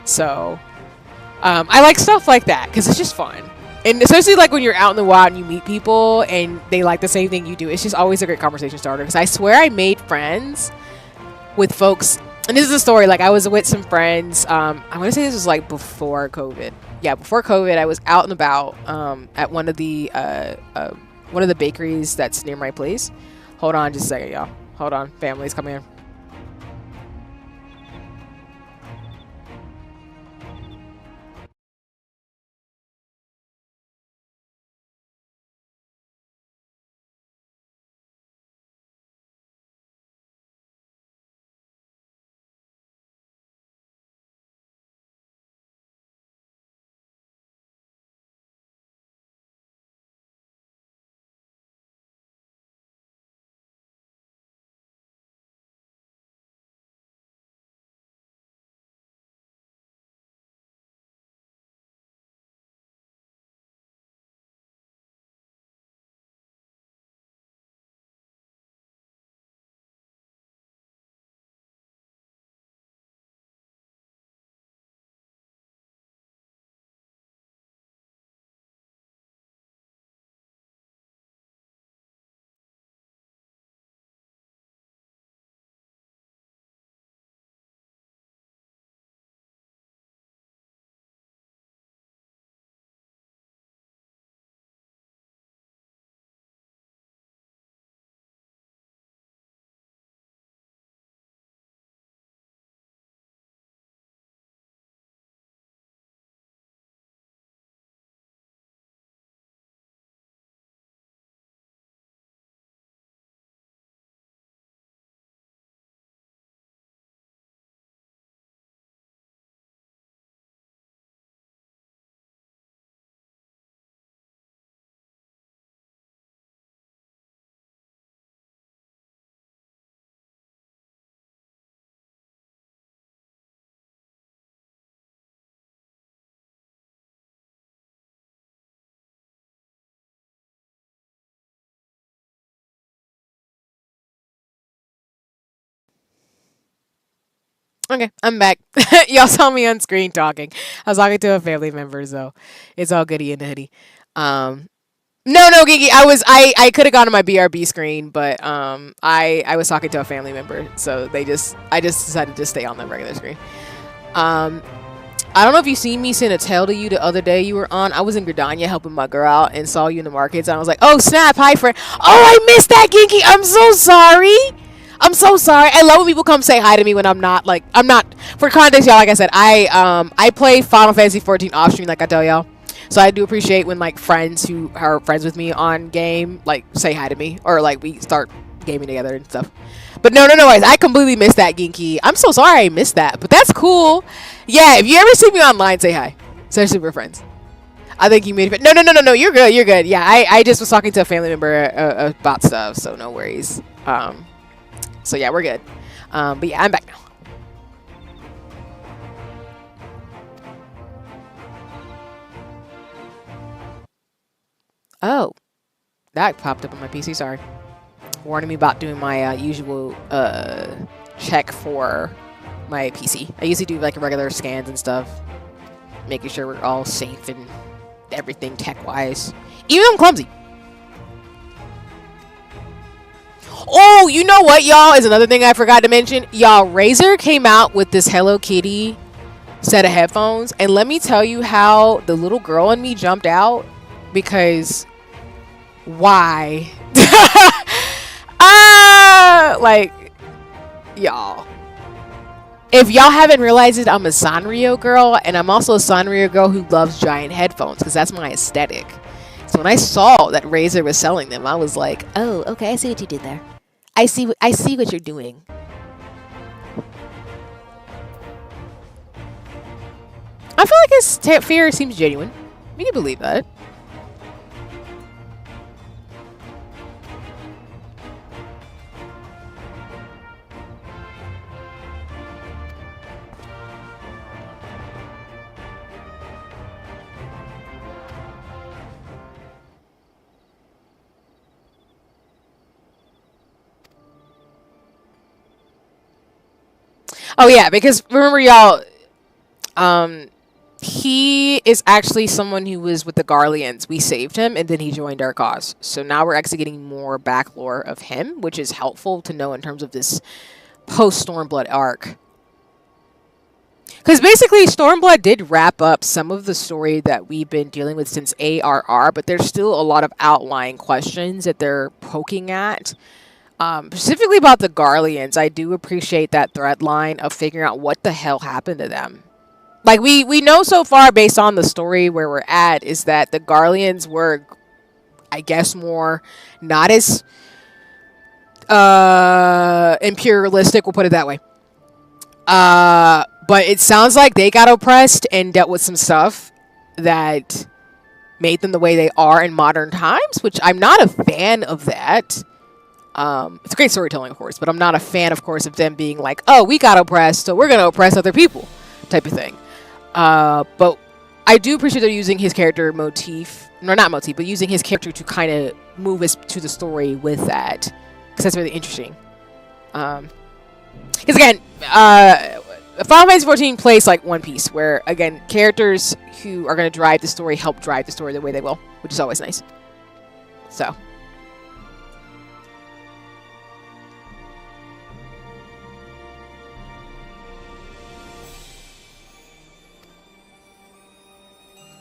Speaker 1: So I like stuff like that because it's just fun. And especially like when you're out in the wild and you meet people and they like the same thing you do, it's just always a great conversation starter. Because I swear I made friends with folks, and this is a story. Like I was with some friends. I want to say this was like before COVID. Yeah, before COVID, I was out and about at one of the bakeries that's near my place. Hold on, just a second, y'all. Hold on, family's coming in. Okay, I'm back. Y'all saw me on screen talking. I was talking to a family member, so it's all goody in the hoodie. Um, no, Gigi. I could have gone to my BRB screen, but I was talking to a family member, so I just decided to stay on the regular screen. Um, I don't know if you seen me send a tell to you the other day you were on. I was in Gridania helping my girl out and saw you in the markets, and I was like, oh snap, hi friend. Oh, I missed that, Ginky. I'm so sorry. I'm so sorry. I love when people come say hi to me when I'm not for context, y'all. Like I said, I play Final Fantasy 14 off stream, like I tell y'all. So I do appreciate when like friends who are friends with me on game like say hi to me, or like we start gaming together and stuff. But no, I completely missed that, Ginky. I'm so sorry I missed that, but that's cool. Yeah, if you ever see me online, say hi. Especially we're friends. I think you made it. No. You're good. You're good. Yeah, I just was talking to a family member about stuff, so no worries. So yeah, we're good. But yeah, I'm back now. Oh, that popped up on my PC. Sorry, warning me about doing my usual check for my PC. I usually do like regular scans and stuff, making sure we're all safe and everything tech-wise. Even though I'm clumsy. Oh, you know what, y'all? Is another thing I forgot to mention. Y'all, Razer came out with this Hello Kitty set of headphones, and let me tell you how the little girl in me jumped out. Because why? Like, y'all. If y'all haven't realized it, I'm a Sanrio girl, and I'm also a Sanrio girl who loves giant headphones, because that's my aesthetic. So when I saw that Razer was selling them, I was like, oh, okay, I see what you did there. I see what you're doing. I feel like his fear seems genuine. We can believe that. Oh yeah, because remember y'all, he is actually someone who was with the Garleans. We saved him, and then he joined our cause. So now we're actually getting more back lore of him, which is helpful to know in terms of this post-Stormblood arc. Because basically, Stormblood did wrap up some of the story that we've been dealing with since ARR, but there's still a lot of outlying questions that they're poking at. Specifically about the Garleans, I do appreciate that thread line of figuring out what the hell happened to them. Like, we know so far, based on the story where we're at, is that the Garleans were, I guess, more not as imperialistic, we'll put it that way. But it sounds like they got oppressed and dealt with some stuff that made them the way they are in modern times, which I'm not a fan of that. It's great storytelling, of course, but I'm not a fan, of course, of them being like, oh, we got oppressed, so we're going to oppress other people, type of thing. But I do appreciate they're using his character motif, no, not motif, but using his character to kind of move us to the story with that, because that's really interesting. Because again, Final Fantasy XIV plays like One Piece, where, again, characters who are going to drive the story help drive the story the way they will, which is always nice. So.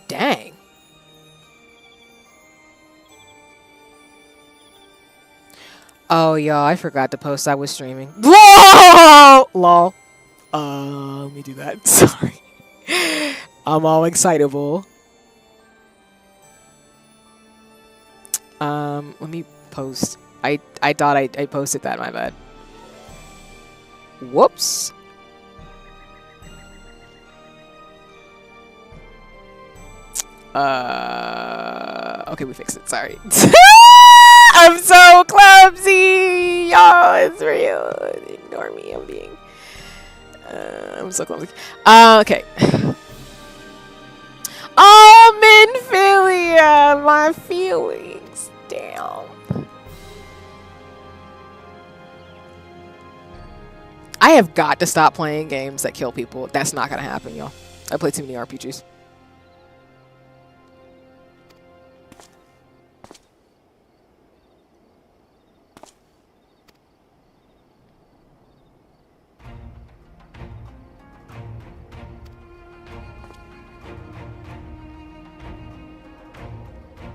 Speaker 1: Dang. Oh, y'all, I forgot to post I was streaming. Whoa! Lol. Let me do that. Sorry. I'm all excitable. Let me post. I thought I posted that, my bad. Whoops. Okay, we fixed it. Sorry. I'm so clumsy, y'all. It's real. Ignore me. I'm being. I'm so clumsy. Okay. Oh, Minphilia, my feelings. Damn. I have got to stop playing games that kill people. That's not gonna happen, y'all. I play too many RPGs.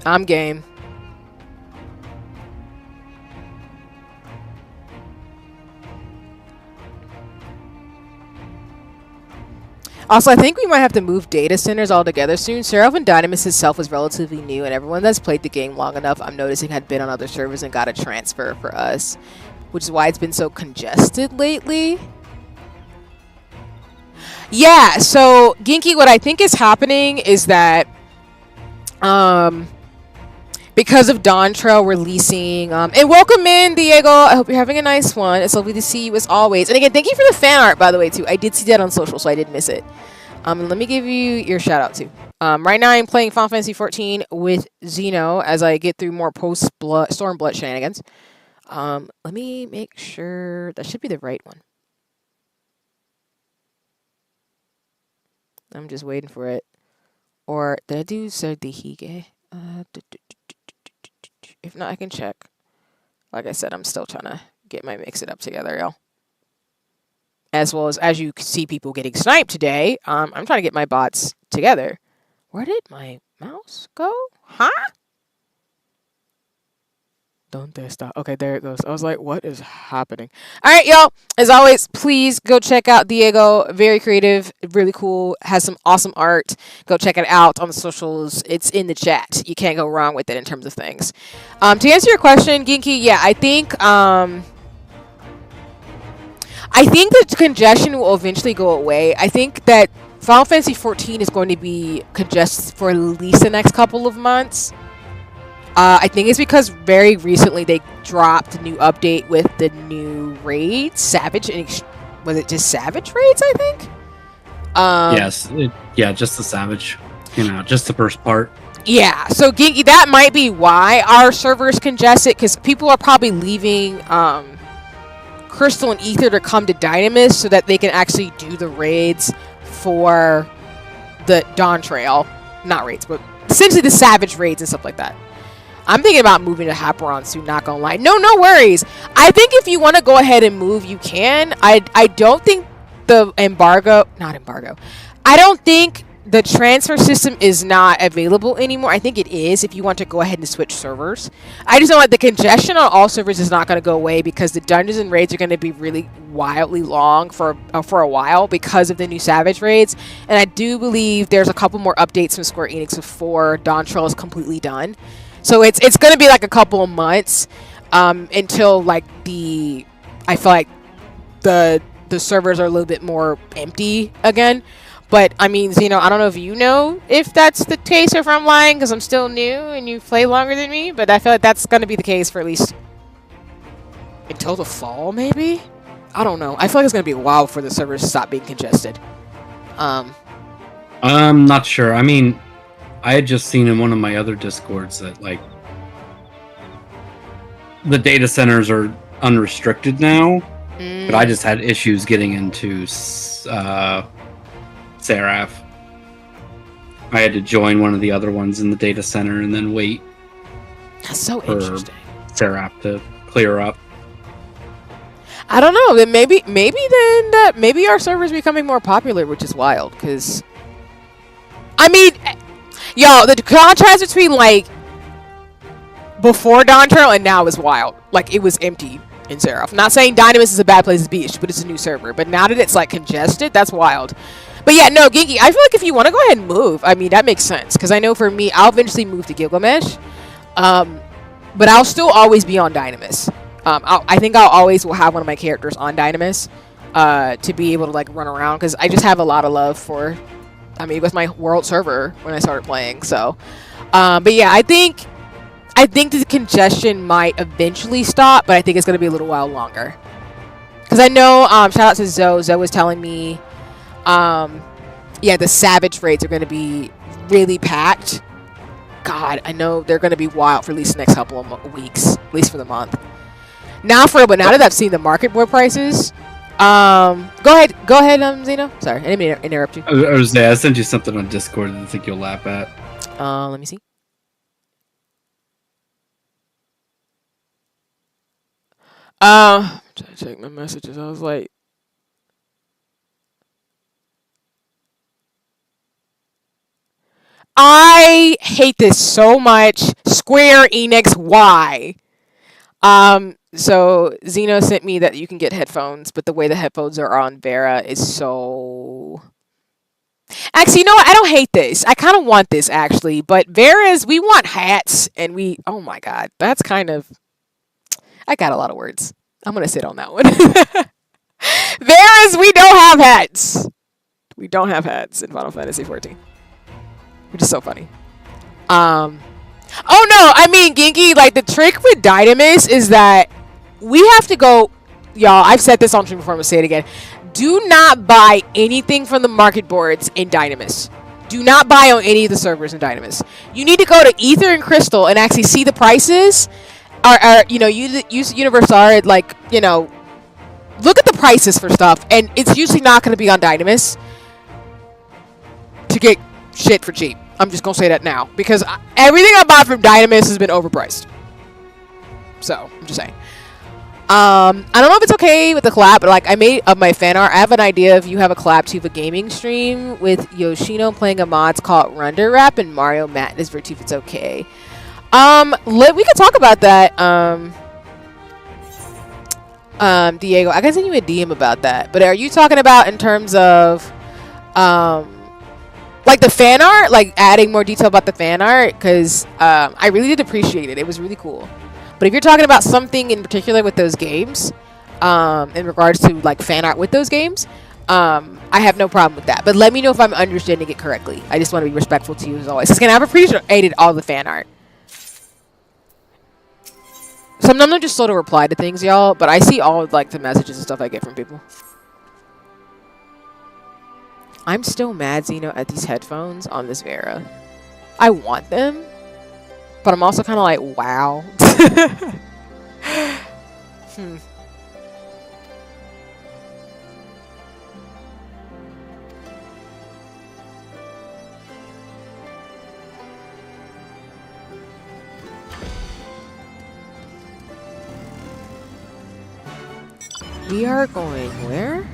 Speaker 1: I'm game. Also, I think we might have to move data centers altogether soon. Seraph and Dynamis itself is relatively new, and everyone that's played the game long enough, I'm noticing, had been on other servers and got a transfer for us, which is why it's been so congested lately. Yeah, so, Ginky, what I think is happening is that Um, because of Dawn Trail releasing. And welcome in, Diego. I hope you're having a nice one. It's lovely to see you as always. And again, thank you for the fan art, by the way, too. I did see that on social, so I didn't miss it. Let me give you your shout out too. Right now I'm playing Final Fantasy 14 with Xeno as I get through more post Stormblood shenanigans. Let me make sure that should be the right one. I'm just waiting for it. Or did I do Zerdihige? If not, I can check. Like I said, I'm still trying to get my mix it up together, y'all. As well as you see people getting sniped today, I'm trying to get my bots together. Where did my mouse go? Huh? Don't they stop? Okay, there it goes. I was like, what is happening? All right, y'all. As always, please go check out Diego. Very creative, really cool. Has some awesome art. Go check it out on the socials. It's in the chat. You can't go wrong with it in terms of things. To answer your question, Ginky, yeah, I think the congestion will eventually go away. I think that Final Fantasy 14 is going to be congested for at least the next couple of months. I think it's because very recently they dropped a new update with the new raids, Savage, was it just Savage raids, I think?
Speaker 5: Yes, just the Savage, just the first part.
Speaker 1: Yeah, so Ginky, that might be why our server is congested, because people are probably leaving Crystal and Ether to come to Dynamis so that they can actually do the raids for the Dawn Trail. Not raids, but essentially the Savage raids and stuff like that. I'm thinking about moving to Haperon soon, not gonna lie. No worries. I think if you want to go ahead and move, you can. I don't think the I don't think the transfer system is not available anymore. I think it is if you want to go ahead and switch servers. I just know like the congestion on all servers is not going to go away because the dungeons and raids are going to be really wildly long for a while because of the new Savage raids. And I do believe there's a couple more updates from Square Enix before Dawn Trail is completely done. So it's going to be like a couple of months until like I feel like the servers are a little bit more empty again. But I mean, I don't know if you know if that's the case or if I'm lying because I'm still new and you play longer than me. But I feel like that's going to be the case for at least until the fall, maybe. I don't know. I feel like it's going to be a while for the servers to stop being congested.
Speaker 5: I'm not sure. I mean, I had just seen in one of my other Discords that like the data centers are unrestricted now, but I just had issues getting into Seraph. I had to join one of the other ones in the data center and then wait.
Speaker 1: That's so interesting.
Speaker 5: Seraph to clear up.
Speaker 1: I don't know. Then maybe our server is becoming more popular, which is wild. Because I mean, y'all, the contrast between like before Dawn Trail and now is wild. Like it was empty in Seraph. Not saying Dynamis is a bad place to be, but it's a new server. But now that it's like congested, that's wild. But yeah, no, Ginky, I feel like if you want to go ahead and move, I mean, that makes sense. Because I know for me, I'll eventually move to Gilgamesh. But I'll still always be on Dynamis. I think I'll always will have one of my characters on Dynamis to be able to like run around. Because I just have a lot of love for, it was my world server when I started playing. So, but yeah, I think the congestion might eventually stop. But I think it's going to be a little while longer. Because I know, shout out to Zoe. Zoe was telling me, the Savage raids are going to be really packed. God, I know they're going to be wild for at least the next couple of weeks, at least for the month. But now that I've seen the market board prices, go ahead, Zeno. Sorry, I didn't mean to interrupt you.
Speaker 5: I sent you something on Discord that I think you'll laugh at.
Speaker 1: Let me see. I'm trying to check my messages. I was like, I hate this so much. Square Enix, why? So Zeno sent me that you can get headphones, but the way the headphones are on Vera is so... Actually, you know what? I don't hate this. I kind of want this, actually. But Vera's, we want hats, and oh my god. That's kind of... I got a lot of words. I'm going to sit on that one. Vera's, we don't have hats. We don't have hats in Final Fantasy 14. Which is so funny. Um, oh no, I mean, Genki, like, the trick with Dynamis is that we have to go, y'all, I've said this on stream before, I'm gonna say it again. Do not buy anything from the market boards in Dynamis. Do not buy on any of the servers in Dynamis. You need to go to Ether and Crystal and actually see the prices. Or you know, use Universe R, like, you know, look at the prices for stuff, and it's usually not going to be on Dynamis to get shit for cheap. I'm just going to say that now, because everything I bought from Dynamis has been overpriced. So, I'm just saying. I don't know if it's okay with the collab, but like, I made my fan art. I have an idea if you have a collab to a gaming stream with Yoshino playing a mods called Render Rap and Mario Madness for if it's okay. We could talk about that. Diego, I can send you a DM about that. But are you talking about in terms of, like the fan art, like adding more detail about the fan art? Because I really did appreciate it. It was really cool. But if you're talking about something in particular with those games, in regards to like fan art with those games, I have no problem with that. But let me know if I'm understanding it correctly. I just want to be respectful to you as always. Because I've appreciated all the fan art. Sometimes I'm just slow to reply to things, y'all, but I see all like the messages and stuff I get from people. I'm still mad, Zeno, at these headphones on this Vera. I want them, but I'm also kind of like, wow. We are going where?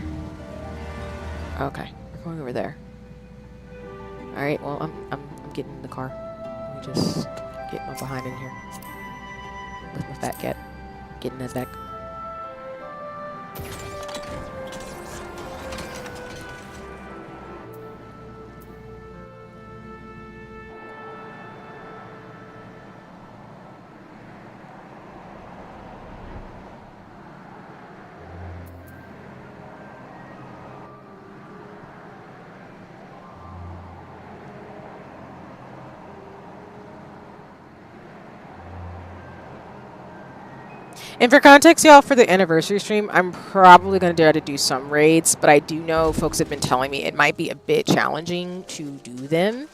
Speaker 1: Okay, we're going over there. All right. Well, I'm getting in the car. Let me just get my behind in here with my fat cat. Getting that back. And for context, y'all, for the anniversary stream, I'm probably going to dare to do some raids, but I do know folks have been telling me it might be a bit challenging to do them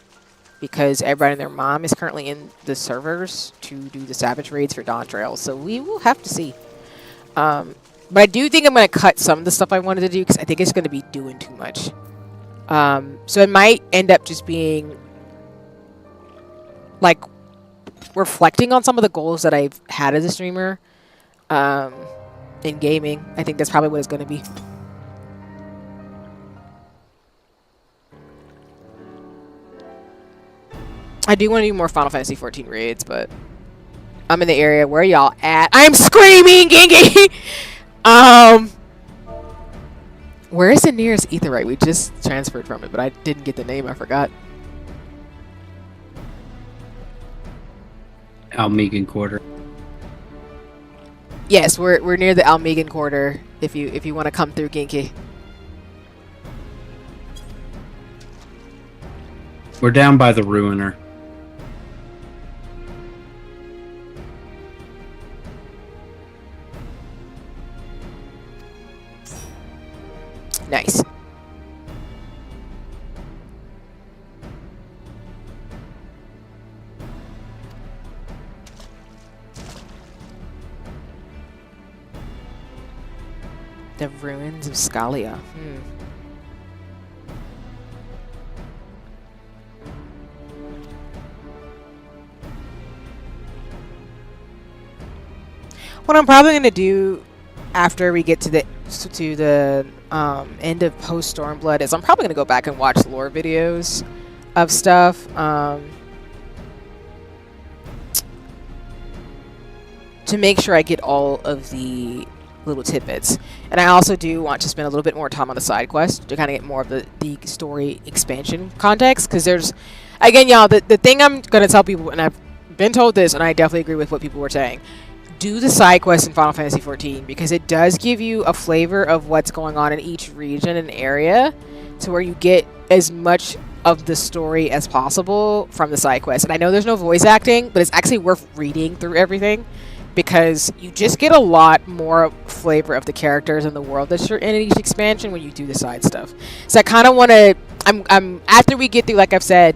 Speaker 1: because everybody and their mom is currently in the servers to do the Savage raids for Dawn Trail, so we will have to see. But I do think I'm going to cut some of the stuff I wanted to do because I think it's going to be doing too much. So it might end up just being like reflecting on some of the goals that I've had as a streamer. In gaming, I think that's probably what it's going to be. I do want to do more Final Fantasy 14 raids, but I'm in the area. Where y'all at? I'm screaming, Genki! Where is the nearest Aetheryte? We just transferred from it, but I didn't get the name. I forgot.
Speaker 5: Almegan Quarter.
Speaker 1: Yes, we're near the Almegan Quarter. If you want to come through, Genki.
Speaker 5: We're down by the Ruiner.
Speaker 1: Nice. The ruins of Scalia. What I'm probably going to do after we get to the end of Post Stormblood is I'm probably going to go back and watch lore videos of stuff. To make sure I get all of the little tidbits. And I also do want to spend a little bit more time on the side quest to kind of get more of the story expansion context, because there's, again, y'all, the thing I'm going to tell people, and I've been told this, and I definitely agree with what people were saying, do the side quest in Final Fantasy XIV, because it does give you a flavor of what's going on in each region and area, to where you get as much of the story as possible from the side quest. And I know there's no voice acting, but it's actually worth reading through everything because you just get a lot more flavor of the characters and the world that you're in each expansion when you do the side stuff. So I kind of want to. I'm after we get through, like I've said,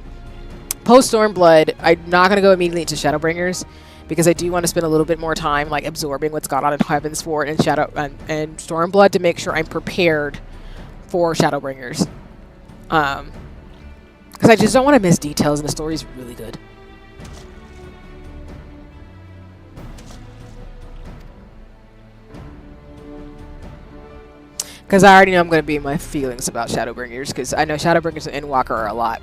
Speaker 1: post Stormblood, I'm not gonna go immediately into Shadowbringers because I do want to spend a little bit more time like absorbing what's gone on in Heaven's Fort and and Stormblood to make sure I'm prepared for Shadowbringers. Because I just don't want to miss details, and the story's really good. Because I already know I'm going to be in my feelings about Shadowbringers, because I know Shadowbringers and Endwalker are a lot.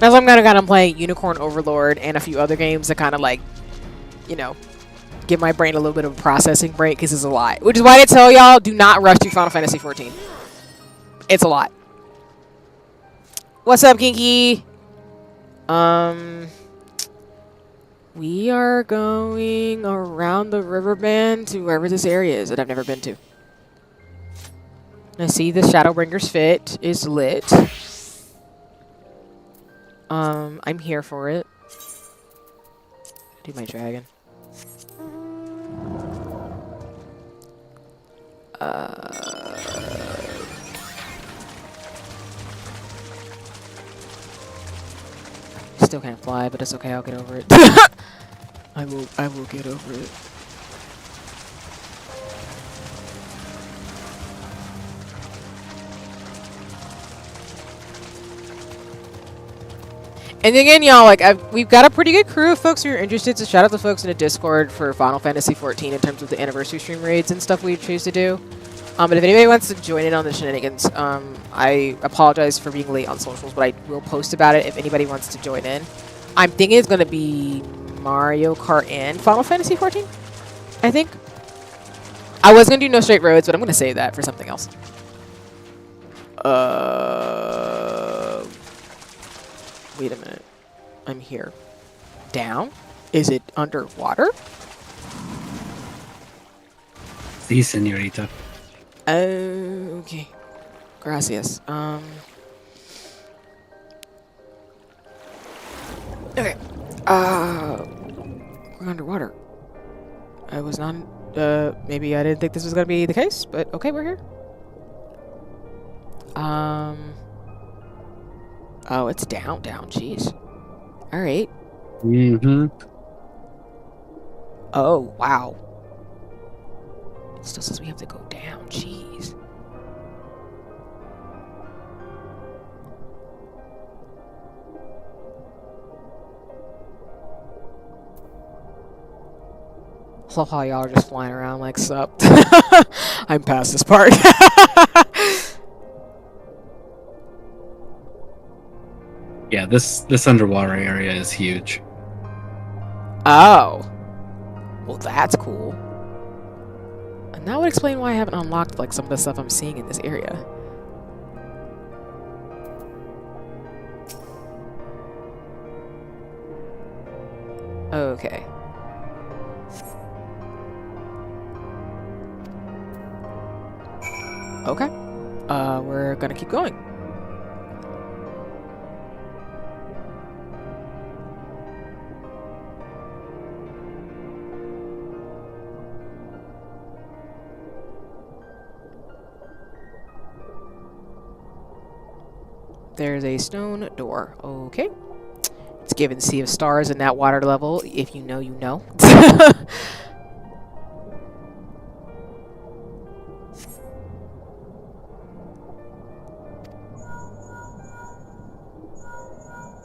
Speaker 1: As I'm kind of playing Unicorn Overlord and a few other games that kind of like, you know, give my brain a little bit of a processing break because it's a lot. Which is why I tell y'all, do not rush through Final Fantasy XIV. It's a lot. What's up, Kinky? We are going around the river band to wherever this area is that I've never been to. I see the Shadowbringers fit is lit. I'm here for it. Do my dragon. Still can't fly, but it's okay. I'll get over it. I will get over it. And again, y'all, like we've got a pretty good crew of folks who are interested. So shout out to folks in the Discord for Final Fantasy XIV in terms of the anniversary stream raids and stuff we choose to do. But if anybody wants to join in on the shenanigans, I apologize for being late on socials, but I will post about it if anybody wants to join in. I'm thinking it's going to be Mario Kart and Final Fantasy XIV, I think. I was going to do No Straight Roads, but I'm going to save that for something else. Wait a minute. I'm here. Down? Is it underwater?
Speaker 5: Si, señorita.
Speaker 1: Okay. Gracias. Okay. We're underwater. I was not, maybe I didn't think this was gonna be the case, but okay, we're here. Oh, it's down, jeez. Alright.
Speaker 5: Mm-hmm.
Speaker 1: Oh, wow. It still says we have to go down, jeez. I love how y'all are just flying around like sup. I'm past this part.
Speaker 5: Yeah, this underwater area is huge.
Speaker 1: Oh. Well, that's cool. And that would explain why I haven't unlocked like some of the stuff I'm seeing in this area. Okay. Okay. We're gonna keep going. There's a stone door. Okay. It's given Sea of Stars in that water level. If you know, you know.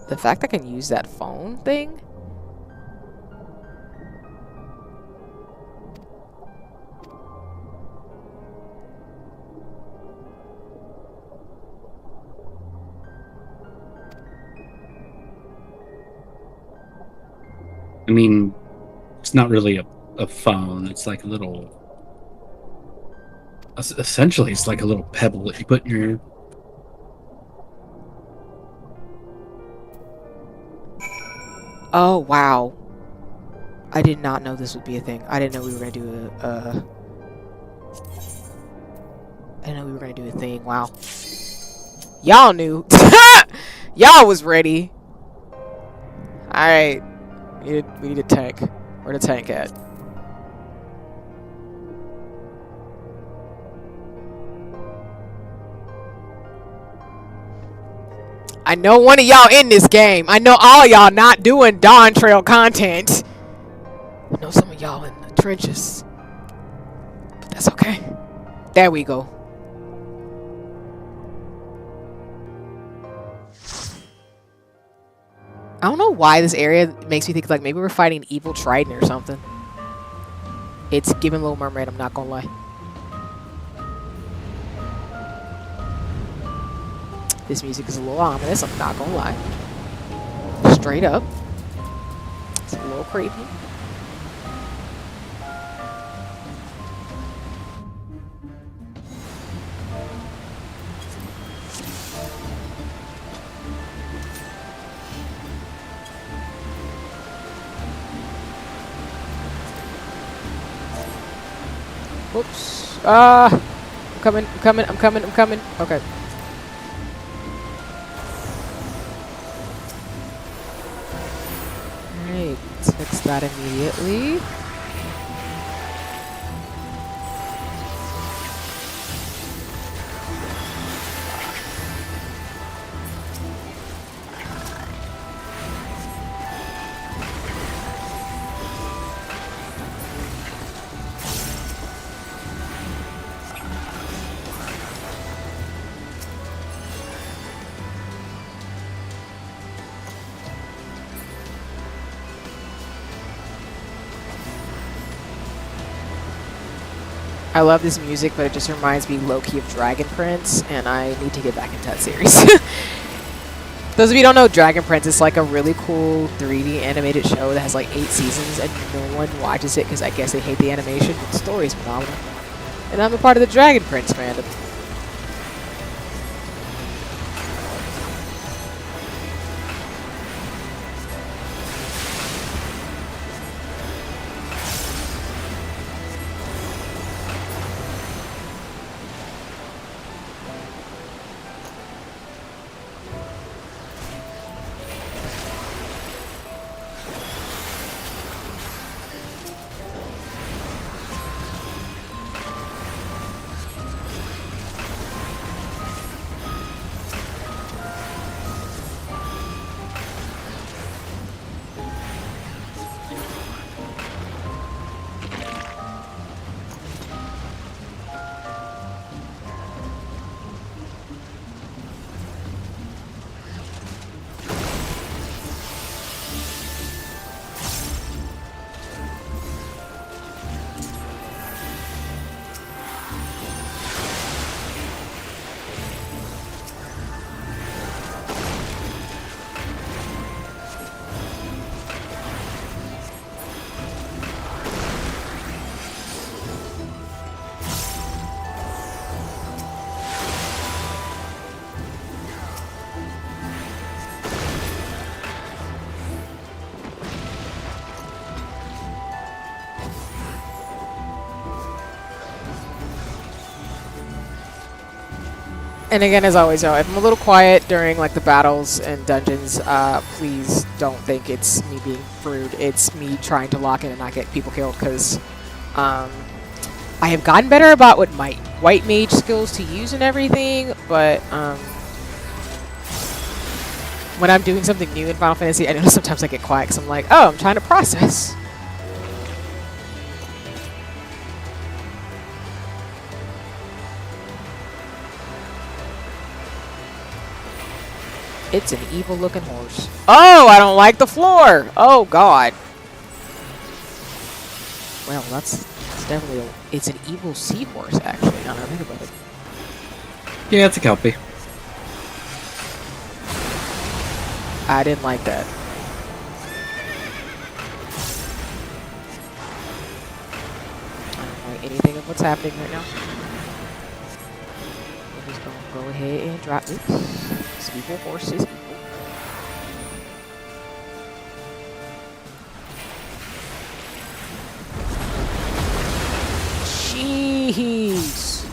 Speaker 1: The fact I can use that phone thing?
Speaker 5: I mean, it's not really a phone. It's like a little... Essentially, it's like a little pebble that you put in your...
Speaker 1: Oh, wow. I did not know this would be a thing. I didn't know we were gonna do I didn't know we were gonna do a thing. Wow. Y'all knew. Y'all was ready. Alright. We need a tank. Where the tank at? I know one of y'all in this game. I know all y'all not doing Dawn Trail content. I know some of y'all in the trenches. But that's okay. There we go. I don't know why this area makes me think like maybe we're fighting evil trident or something. It's giving Little Mermaid, I'm not gonna lie. This music is a little ominous, I'm not gonna lie. Straight up. It's a little creepy. Oops. I'm coming. Okay. Alright, let's fix that immediately. I love this music, but it just reminds me low-key of Dragon Prince, and I need to get back into that series. Those of you who don't know, Dragon Prince is like a really cool 3D animated show that has like 8 seasons, and no one watches it because I guess they hate the animation. The story is phenomenal. And I'm a part of the Dragon Prince fandom. And again, as always, y'all, if I'm a little quiet during like the battles and dungeons, please don't think it's me being rude. It's me trying to lock in and not get people killed, because I have gotten better about what my white mage skills to use and everything, but when I'm doing something new in Final Fantasy, I know sometimes I get quiet because I'm like, oh, I'm trying to process. It's an evil looking horse. Oh, I don't like the floor. Oh, God. Well, that's definitely it's an evil seahorse, actually, now that I think about it.
Speaker 5: Yeah, it's a Kelpie.
Speaker 1: I didn't like that. I don't like anything of what's happening right now. We're just gonna go ahead and drop this. This evil horse is evil. Jeez.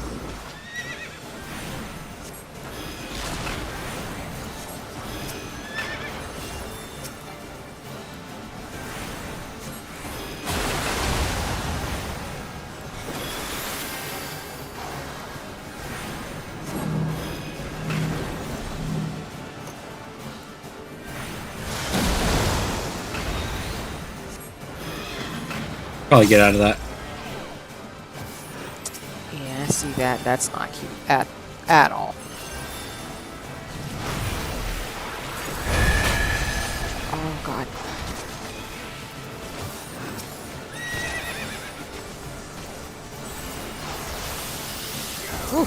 Speaker 5: Probably get out of that.
Speaker 1: Yeah, I see that. That's not cute at all. Oh god. Whew.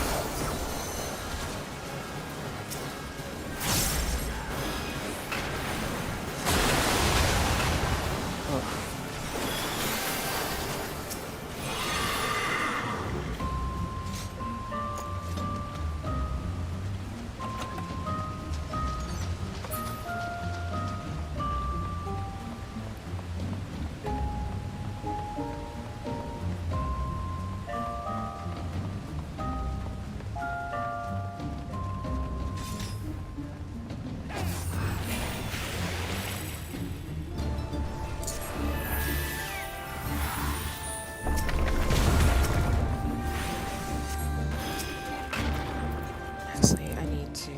Speaker 1: Honestly, I need to.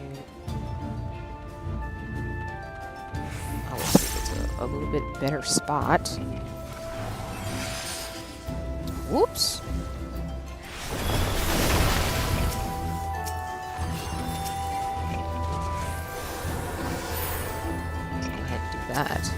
Speaker 1: Oh, let's see, it's a little bit better spot. Whoops. Go ahead and do that.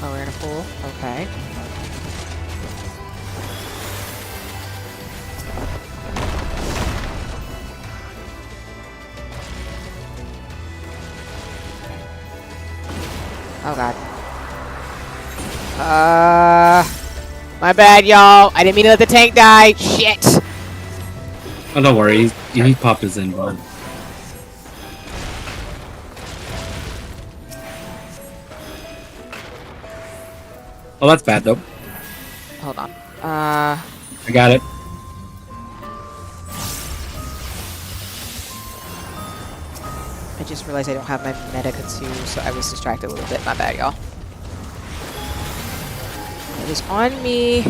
Speaker 1: Oh, we're in a pool? Okay. Oh god. My bad, y'all. I didn't mean to let the tank die. Shit.
Speaker 5: Oh, don't worry. He pop his in, bud. Oh, that's bad though.
Speaker 1: Hold on.
Speaker 5: I got it.
Speaker 1: I just realized I don't have my Medicatsu, so I was distracted a little bit. My bad, y'all. It was on me.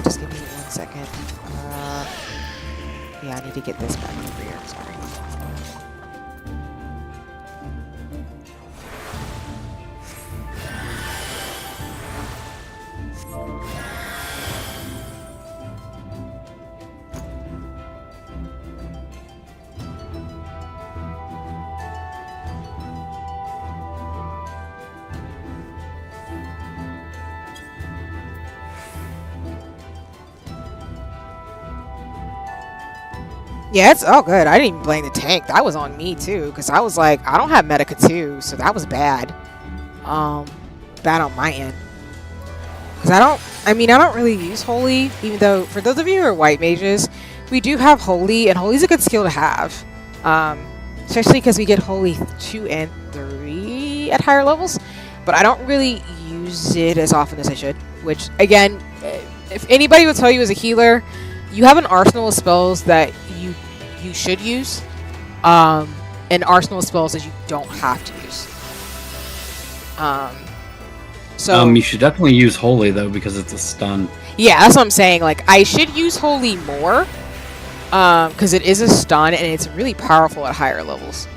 Speaker 1: Just give me 1 second. Yeah, I need to get this back over here. Sorry. Yeah, it's all good. I didn't even blame the tank. That was on me too, because I was like, I don't have Medica too, so that was bad. Bad on my end. Because I don't really use Holy, even though for those of you who are white mages, we do have Holy, and Holy's a good skill to have. Especially because we get Holy 2 and 3 at higher levels, but I don't really use it as often as I should, which again, if anybody will tell you as a healer, you have an arsenal of spells that you should use, and arsenal of spells that you don't have to use. So
Speaker 5: You should definitely use Holy though because it's a stun.
Speaker 1: yeah, that's what I'm saying. Like I should use Holy more, because it is a stun and it's really powerful at higher levels.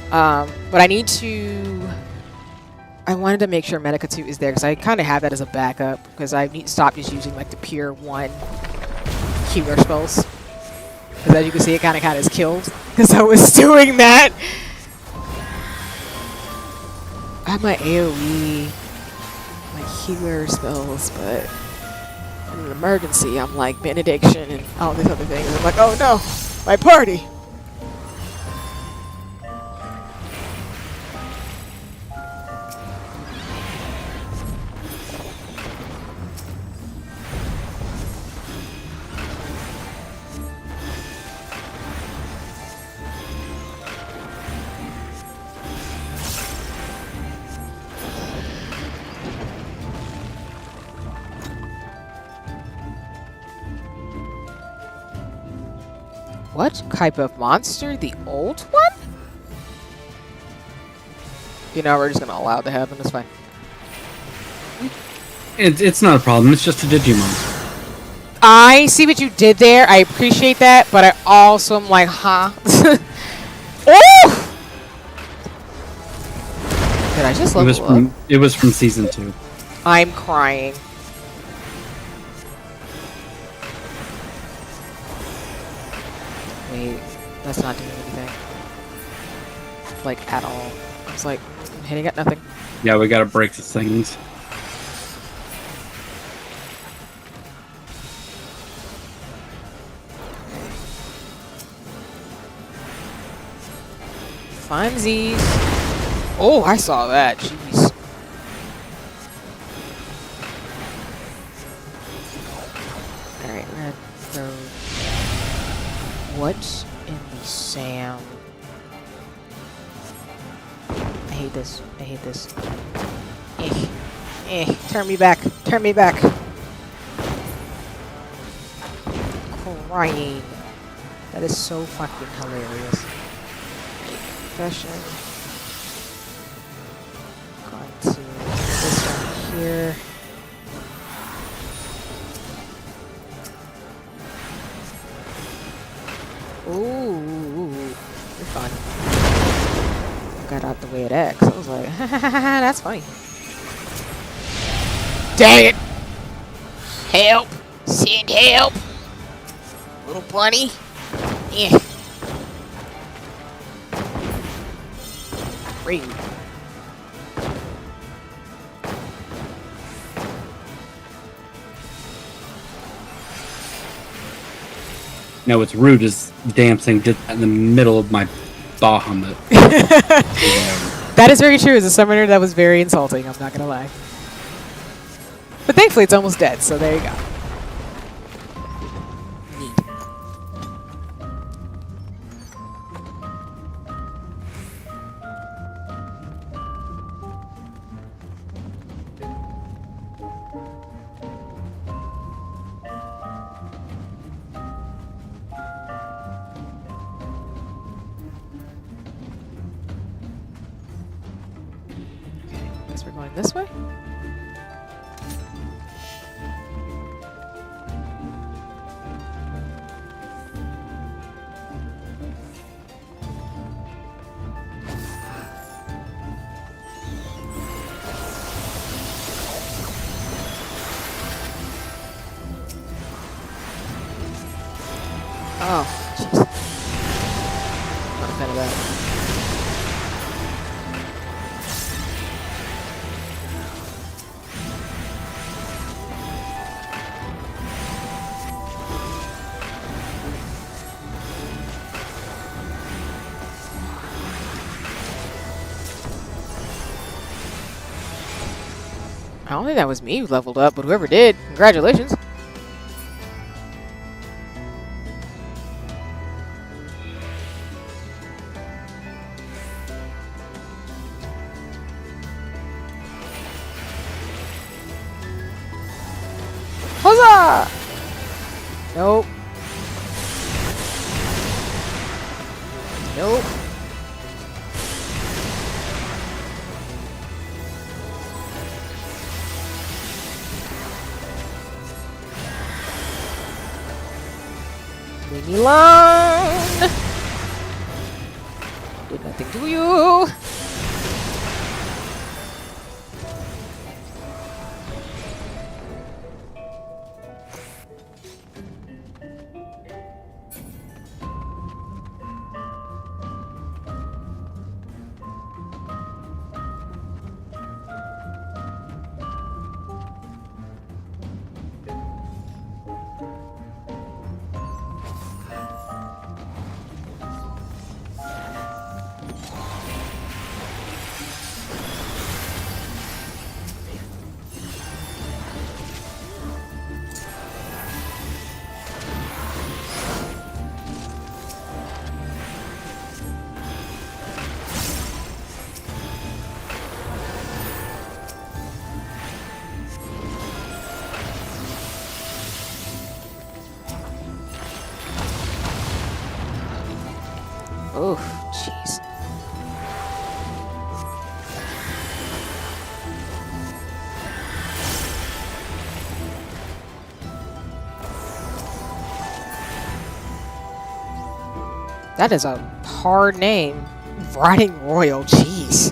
Speaker 1: But I wanted to make sure Medica 2 is there because I kind of have that as a backup because I need to stop just using like the pure 1 healer spells. Because as you can see, it kind of is killed. Because I was doing that. I have my AoE, my healer spells, but in an emergency, I'm like benediction and all these other things. I'm like, oh no, my party. What type of monster? The old one? You know, we're just gonna allow it to happen. It's fine.
Speaker 5: It's not a problem. It's just a Digimon.
Speaker 1: I see what you did there. I appreciate that, but I also am like, huh? Oh! Did I just level up?
Speaker 5: It was from season 2.
Speaker 1: I'm crying. Wait, that's not doing anything. Like, at all. I was like, I'm hitting at nothing.
Speaker 5: Yeah, we gotta break the things.
Speaker 1: Funsies. Oh, I saw that. Jeez. Alright, we're gonna throw. What in the Sam? I hate this. I hate this. Turn me back. Turn me back. Crying. That is so fucking hilarious. Confession. Going to this one here. Ooh, you're fun. Got out the way at X. I was like, that's funny. Dang it! Help! Send help! Little bunny. Yeah. Rude.
Speaker 5: No, what's rude is the damn thing did that in the middle of my Bahamut.
Speaker 1: That is very true. As a summoner, that was very insulting. I'm not gonna lie. But thankfully, it's almost dead, so there you go. Neat. Guess we're going this way. Oh, jeez. Not a fan of that. I don't think that was me who leveled up, but whoever did, congratulations. Huzzah! Nope. Nope. Leave me alone! Did nothing to you! That is a hard name. Riding Royal, jeez.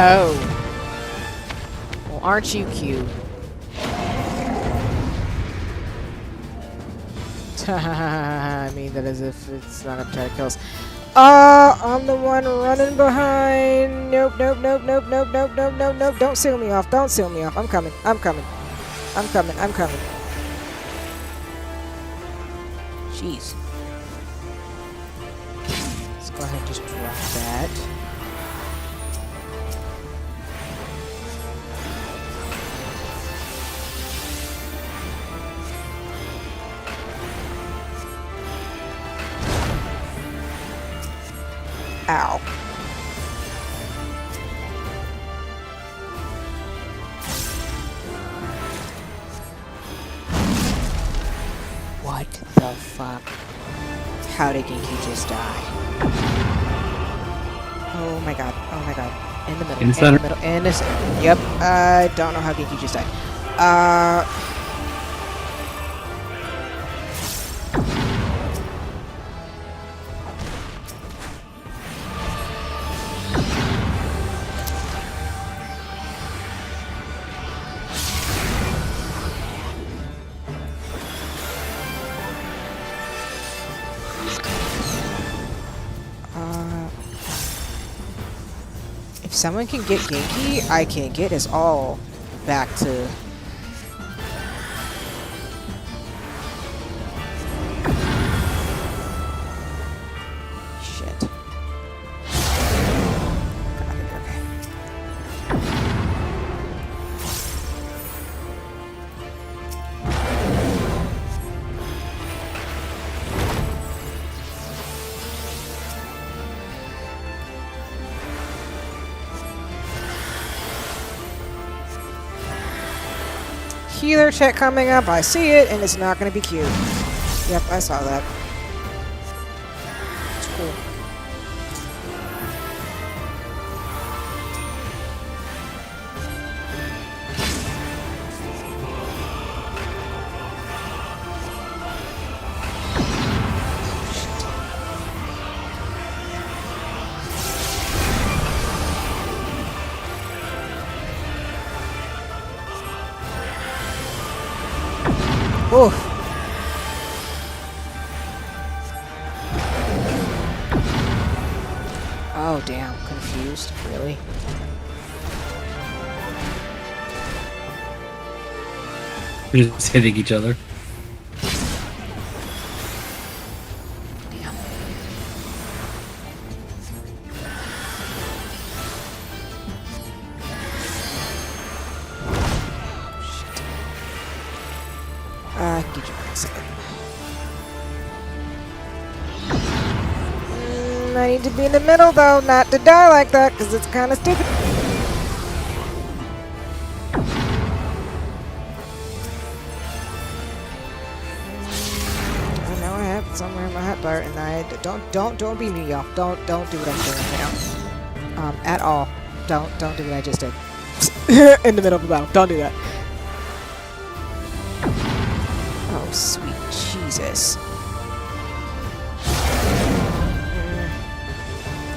Speaker 1: Oh. Well, aren't you cute? I mean that as if it's not up to kills. I'm the one running behind. Nope, nope, nope, nope, nope, nope, nope, nope, nope. Don't seal me off. Don't seal me off. I'm coming. I'm coming. I'm coming. I'm coming. Jeez. Let's go ahead and just drop that. Ow. What the fuck? How did Genki just die? Oh my god. Oh my god. In the middle.
Speaker 5: In the center.
Speaker 1: In the middle. In the center. Yep. I don't know how Genki just died. If someone can get Genki, I can get us all back to... Shit. Got it, okay. Healer check coming up. I see it, and it's not going to be cute. Yep, I saw that. It's cool. Oof. Oh, damn. Confused. Really?
Speaker 5: We're just hitting each other.
Speaker 1: Damn. Did you want a second? I need to be in the middle, though, not to die like that, because it's kind of stupid. I know I have it somewhere in my hot bar, and I don't beat me off. Don't do what I'm doing right now. At all. Don't do what I just did. In the middle of the battle. Don't do that. Oh, sweet Jesus.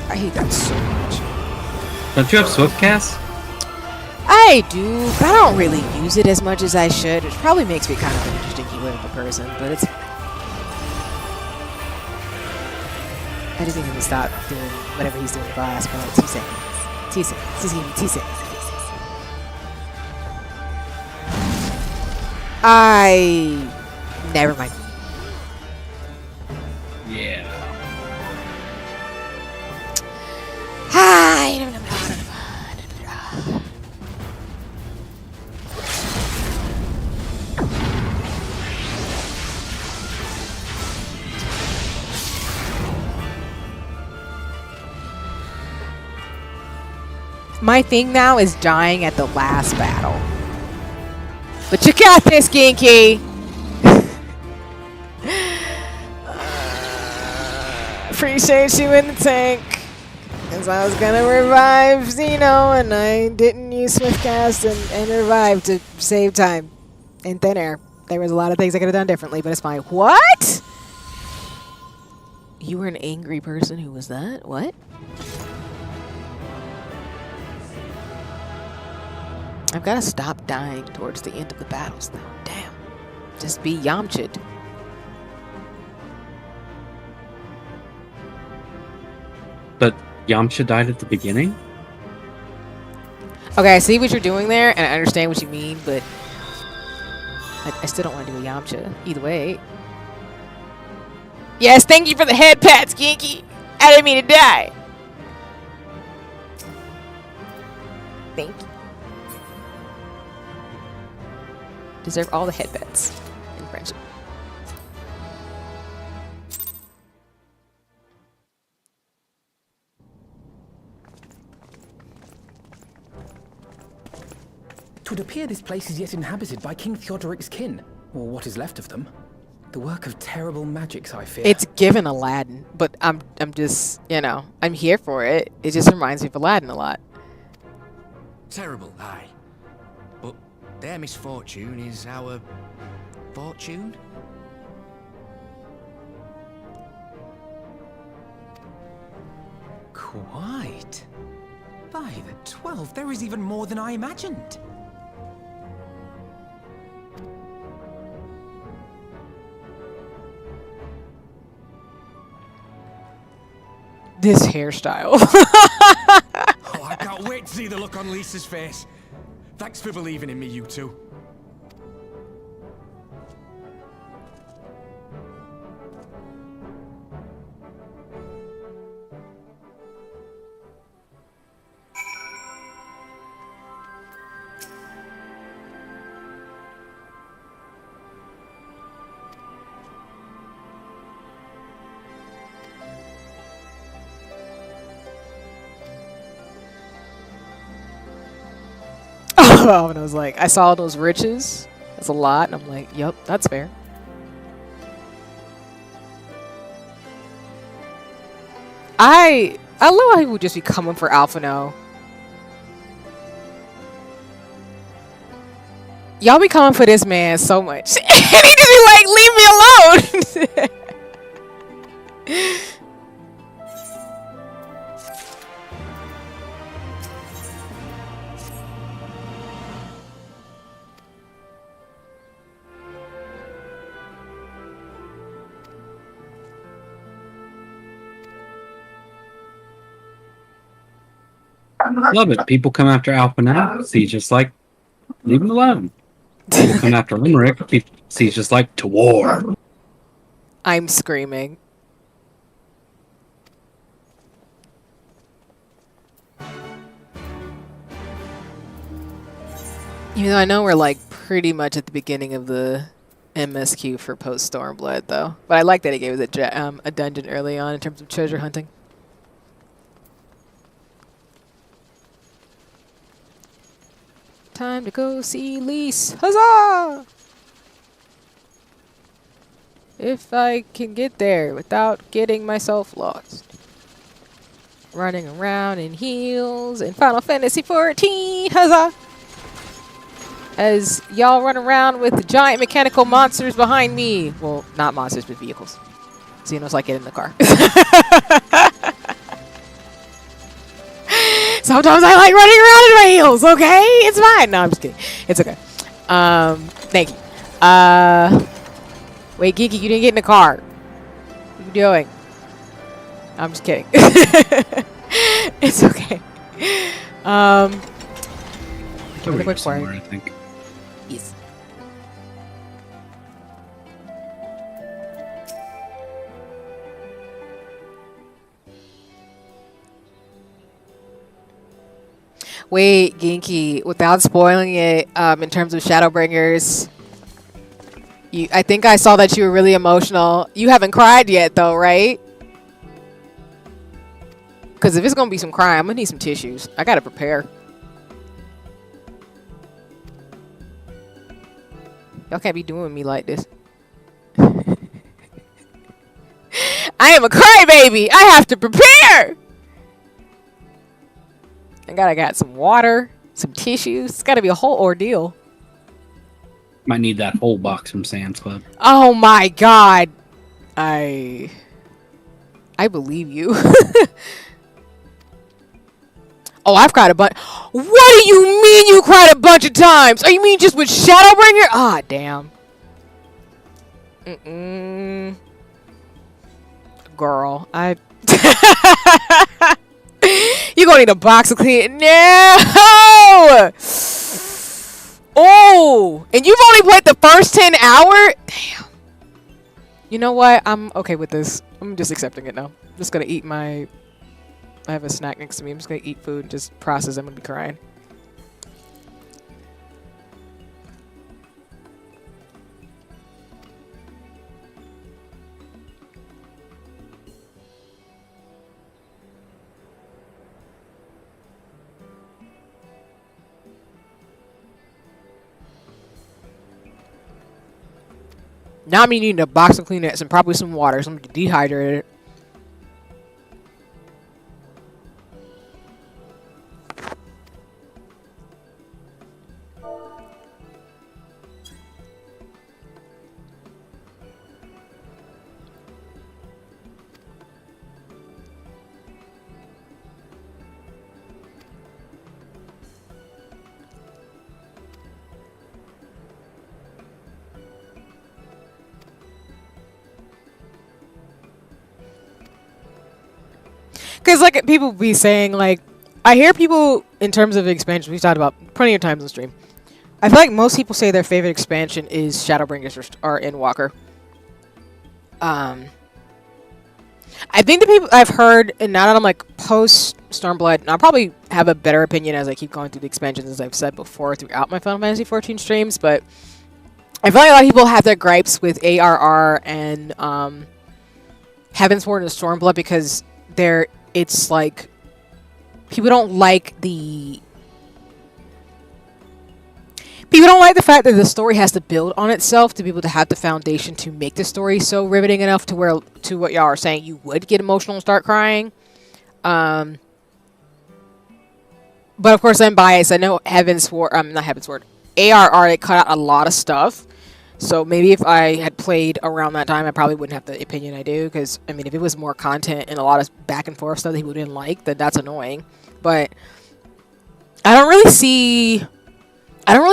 Speaker 1: I hate that so much.
Speaker 5: Don't you have Swift Cast?
Speaker 1: I do, but I don't really use it as much as I should, which probably makes me kind of an interesting healer of a person, but it's... I just need him to stop doing whatever he's doing for us for like 2 seconds. 2 seconds. Just give me 2 seconds. Never mind.
Speaker 5: Yeah.
Speaker 1: Hi. My thing now is dying at the last battle. But you got this, Genki! Appreciate you in the tank. Because I was gonna revive Xeno and I didn't use Swiftcast and revive to save time in thin air. There was a lot of things I could have done differently, but it's fine. What? You were an angry person? Who was that? What? I've got to stop dying towards the end of the battles now. Damn. Just be Yamcha'd.
Speaker 5: But Yamcha died at the beginning?
Speaker 1: Okay, I see what you're doing there, and I understand what you mean, but I still don't want to do a Yamcha. Either way. Yes, thank you for the head pats, Genki. I didn't mean to die. Thank you. Deserve all the headbets in friendship.
Speaker 6: It would appear this place is yet inhabited by King Theodoric's kin, or what is left of them. The work of terrible magics, I fear.
Speaker 1: It's given Aladdin, but I'm just, you know, I'm here for it. It just reminds me of Aladdin a lot.
Speaker 4: Terrible, aye. But their misfortune is our fortune?
Speaker 6: Quite. By the 12, there is even more than I imagined.
Speaker 1: This hairstyle.
Speaker 4: Oh, I can't wait to see the look on Lisa's face. Thanks for believing in me, you two.
Speaker 1: Oh, and I was like, I saw those riches. That's a lot. And I'm like, yep, that's fair. I love how he would just be coming for Alphino. Y'all be coming for this man so much. And he just be like, leave me alone.
Speaker 5: Love it. People come after Alpha now. See, just like, leave him alone. People come after Limerick. People see, just like, to war.
Speaker 1: I'm screaming. Even though I know we're like pretty much at the beginning of the MSQ for post Stormblood, though. But I like that he gave us a dungeon early on in terms of treasure hunting. Time to go see Lise. Huzzah! If I can get there without getting myself lost. Running around in heels in Final Fantasy XIV. Huzzah! As y'all run around with giant mechanical monsters behind me. Well, not monsters, but vehicles. Xeno's like, get in the car. Sometimes I like running around in my heels, okay? It's fine. No, I'm just kidding. It's okay. Thank you. Wait, Geeky, you didn't get in the car. What are you doing? I'm just kidding. It's okay. Give it a quick
Speaker 5: somewhere, I
Speaker 1: fire.
Speaker 5: think.
Speaker 1: Yes. Wait, Ginky, without spoiling it, in terms of Shadowbringers, I think I saw that you were really emotional. You haven't cried yet, though, right? Because if it's gonna be some crying, I'm gonna need some tissues. I gotta prepare. Y'all can't be doing me like this. I am a crybaby. I have to prepare. I got some water, some tissues. It's gotta be a whole ordeal.
Speaker 5: Might need that whole box from Sam's Club.
Speaker 1: Oh my god. I believe you. Oh, I've cried a bunch. What do you mean you cried a bunch of times? Oh, you mean just with Shadowbringer? Ah, damn. Girl, you gonna need a box of clean. No! Oh! And you've only played the first 10 hours? Damn. You know what? I'm okay with this. I'm just accepting it now. I'm just gonna eat my... I have a snack next to me. I'm just gonna eat food and just process. I'm gonna be crying. Now I'm needing a box of Kleenex and probably some water. So I'm dehydrated. Because, like, people be saying, like, I hear people, in terms of expansion, we've talked about plenty of times on stream. I feel like most people say their favorite expansion is Shadowbringers or Endwalker. I think the people I've heard, and now that I'm, like, post-Stormblood, and I'll probably have a better opinion as I keep going through the expansions, as I've said before, throughout my Final Fantasy XIV streams, but I feel like a lot of people have their gripes with ARR and, Heavensward and Stormblood because it's like people don't like the fact that the story has to build on itself to be able to have the foundation to make the story so riveting enough to where, to what y'all are saying, you would get emotional and start crying. But of course I'm biased. I know Heavensward, not Heavensward, ARR, they cut out a lot of stuff. So maybe if I had played around that time, I probably wouldn't have the opinion I do. Because, I mean, if it was more content and a lot of back and forth stuff that people didn't like, then that's annoying. But I don't really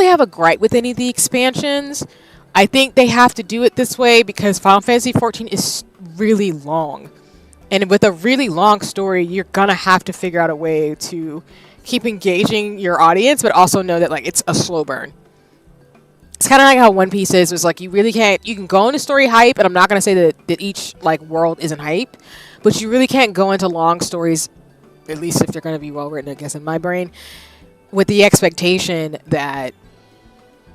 Speaker 1: have a gripe with any of the expansions. I think they have to do it this way because Final Fantasy XIV is really long. And with a really long story, you're going to have to figure out a way to keep engaging your audience, but also know that, like, it's a slow burn. It's kind of like how One Piece is. It's like you really can't... You can go into story hype, and I'm not going to say that each like world isn't hype, but you really can't go into long stories, at least if they're going to be well written, I guess, in my brain, with the expectation that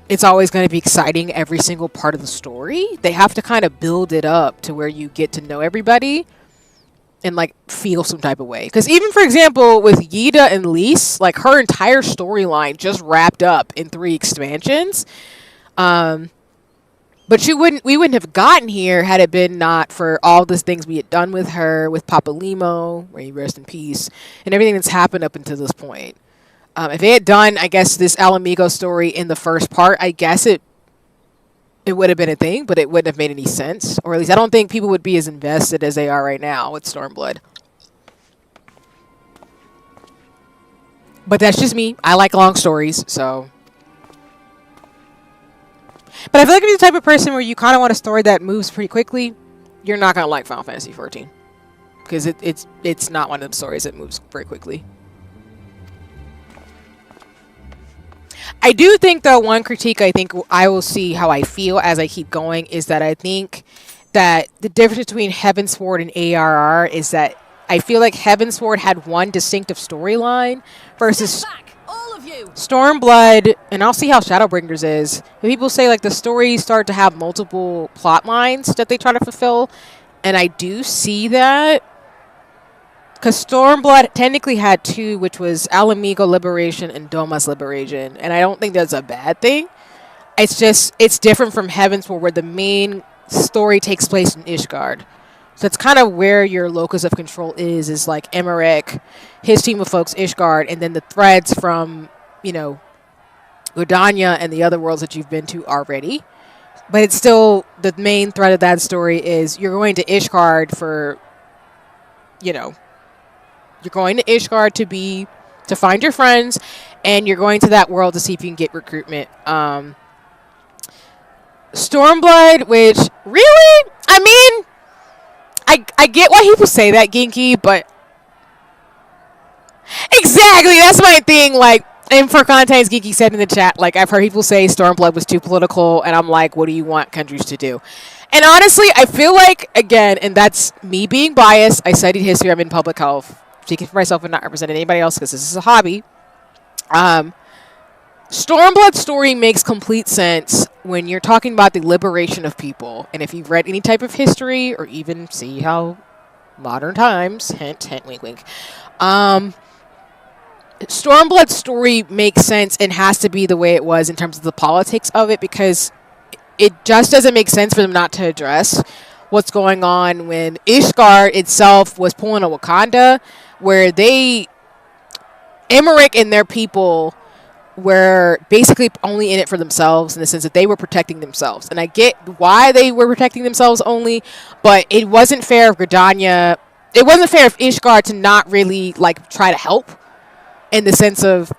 Speaker 1: it's always going to be exciting every single part of the story. They have to kind of build it up to where you get to know everybody and, like, feel some type of way. Because even, for example, with Yida and Lise, like, her entire storyline just wrapped up in 3 expansions. But we wouldn't have gotten here had it been not for all the things we had done with her, with Papa Limo, may he rest in peace, and everything that's happened up until this point. If they had done, I guess, this Alamigo story in the first part, I guess it would have been a thing, but it wouldn't have made any sense. Or at least I don't think people would be as invested as they are right now with Stormblood. But that's just me. I like long stories, so. But I feel like if you're the type of person where you kind of want a story that moves pretty quickly, you're not gonna like Final Fantasy 14 because it's not one of the stories that moves very quickly. I do think, though, one critique I think I will see how I feel as I keep going is that I think that the difference between Heavensward and ARR is that I feel like Heavensward had one distinctive storyline versus
Speaker 3: Back, all of you!
Speaker 1: Stormblood, and I'll see how Shadowbringers is. And people say like the stories start to have multiple plot lines that they try to fulfill, and I do see that. Because Stormblood technically had two, which was Alamigo Liberation and Doma's Liberation. And I don't think that's a bad thing. It's just, it's different from Heavensward, where the main story takes place in Ishgard. So it's kind of where your locus of control is like Emmerich, his team of folks, Ishgard, and then the threads from, you know, Gridania and the other worlds that you've been to already. But it's still, the main thread of that story is you're going to Ishgard for, you know, you're going to Ishgard to find your friends, and you're going to that world to see if you can get recruitment. Stormblood, which really, I mean, I get why people say that, Ginky, but exactly, that's my thing. Like, and for context, Ginky said in the chat, like, I've heard people say Stormblood was too political, and I'm like, what do you want countries to do? And honestly, I feel like, again, and that's me being biased, I studied history, I'm in public health, speaking for myself and not representing anybody else because this is a hobby. Stormblood's story makes complete sense when you're talking about the liberation of people. And if you've read any type of history or even see how modern times, hint, hint, wink, wink, Stormblood's story makes sense and has to be the way it was in terms of the politics of it, because it just doesn't make sense for them not to address what's going on when Ishgard itself was pulling a Wakanda, where Emmerich and their people were basically only in it for themselves, in the sense that they were protecting themselves. And I get why they were protecting themselves only, but it wasn't fair of Gridania, it wasn't fair of Ishgard to not really, like, try to help, in the sense of,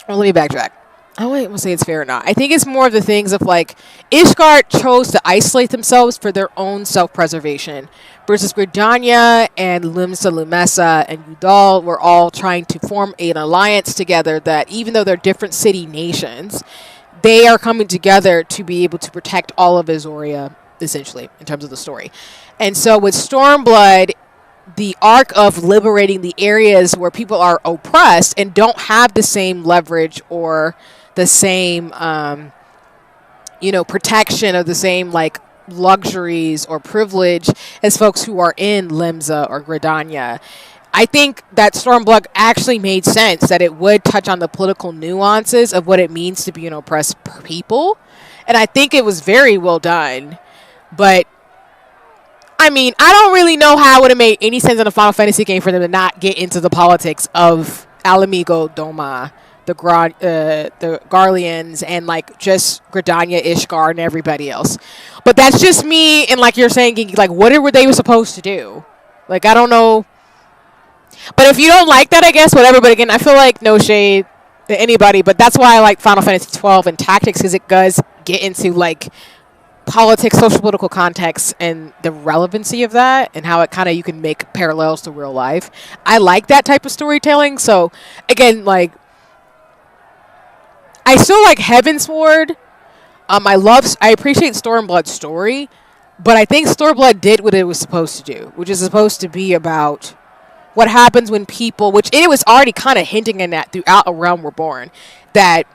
Speaker 1: well, let me backtrack. I don't want to say it's fair or not. I think it's more of the things of, like, Ishgard chose to isolate themselves for their own self-preservation, versus Gridania and Limsa Lumesa and Udal were all trying to form an alliance together that, even though they're different city nations, they are coming together to be able to protect all of Azoria, essentially, in terms of the story. And so with Stormblood, the arc of liberating the areas where people are oppressed and don't have the same leverage or the same, protection of the same, like, luxuries or privilege as folks who are in Limsa or Gridania. I think that Stormblood actually made sense, that it would touch on the political nuances of what it means to be an oppressed people. And I think it was very well done. But I mean, I don't really know how it would have made any sense in a Final Fantasy game for them to not get into the politics of Alamigo, Doma, the Garleans, and, like, just Gridania, Ishgard, and everybody else. But that's just me, and, like you're saying, like, what were they supposed to do? Like, I don't know. But if you don't like that, I guess, whatever. But again, I feel like no shade to anybody, but that's why I like Final Fantasy 12 and Tactics, because it does get into, like, politics, social political context, and the relevancy of that, and how it kind of, you can make parallels to real life. I like that type of storytelling. So again, like, I still like Heavensward. I appreciate Stormblood's story, but I think Stormblood did what it was supposed to do, which is supposed to be about what happens when people, which it was already kind of hinting in that throughout A Realm Reborn, that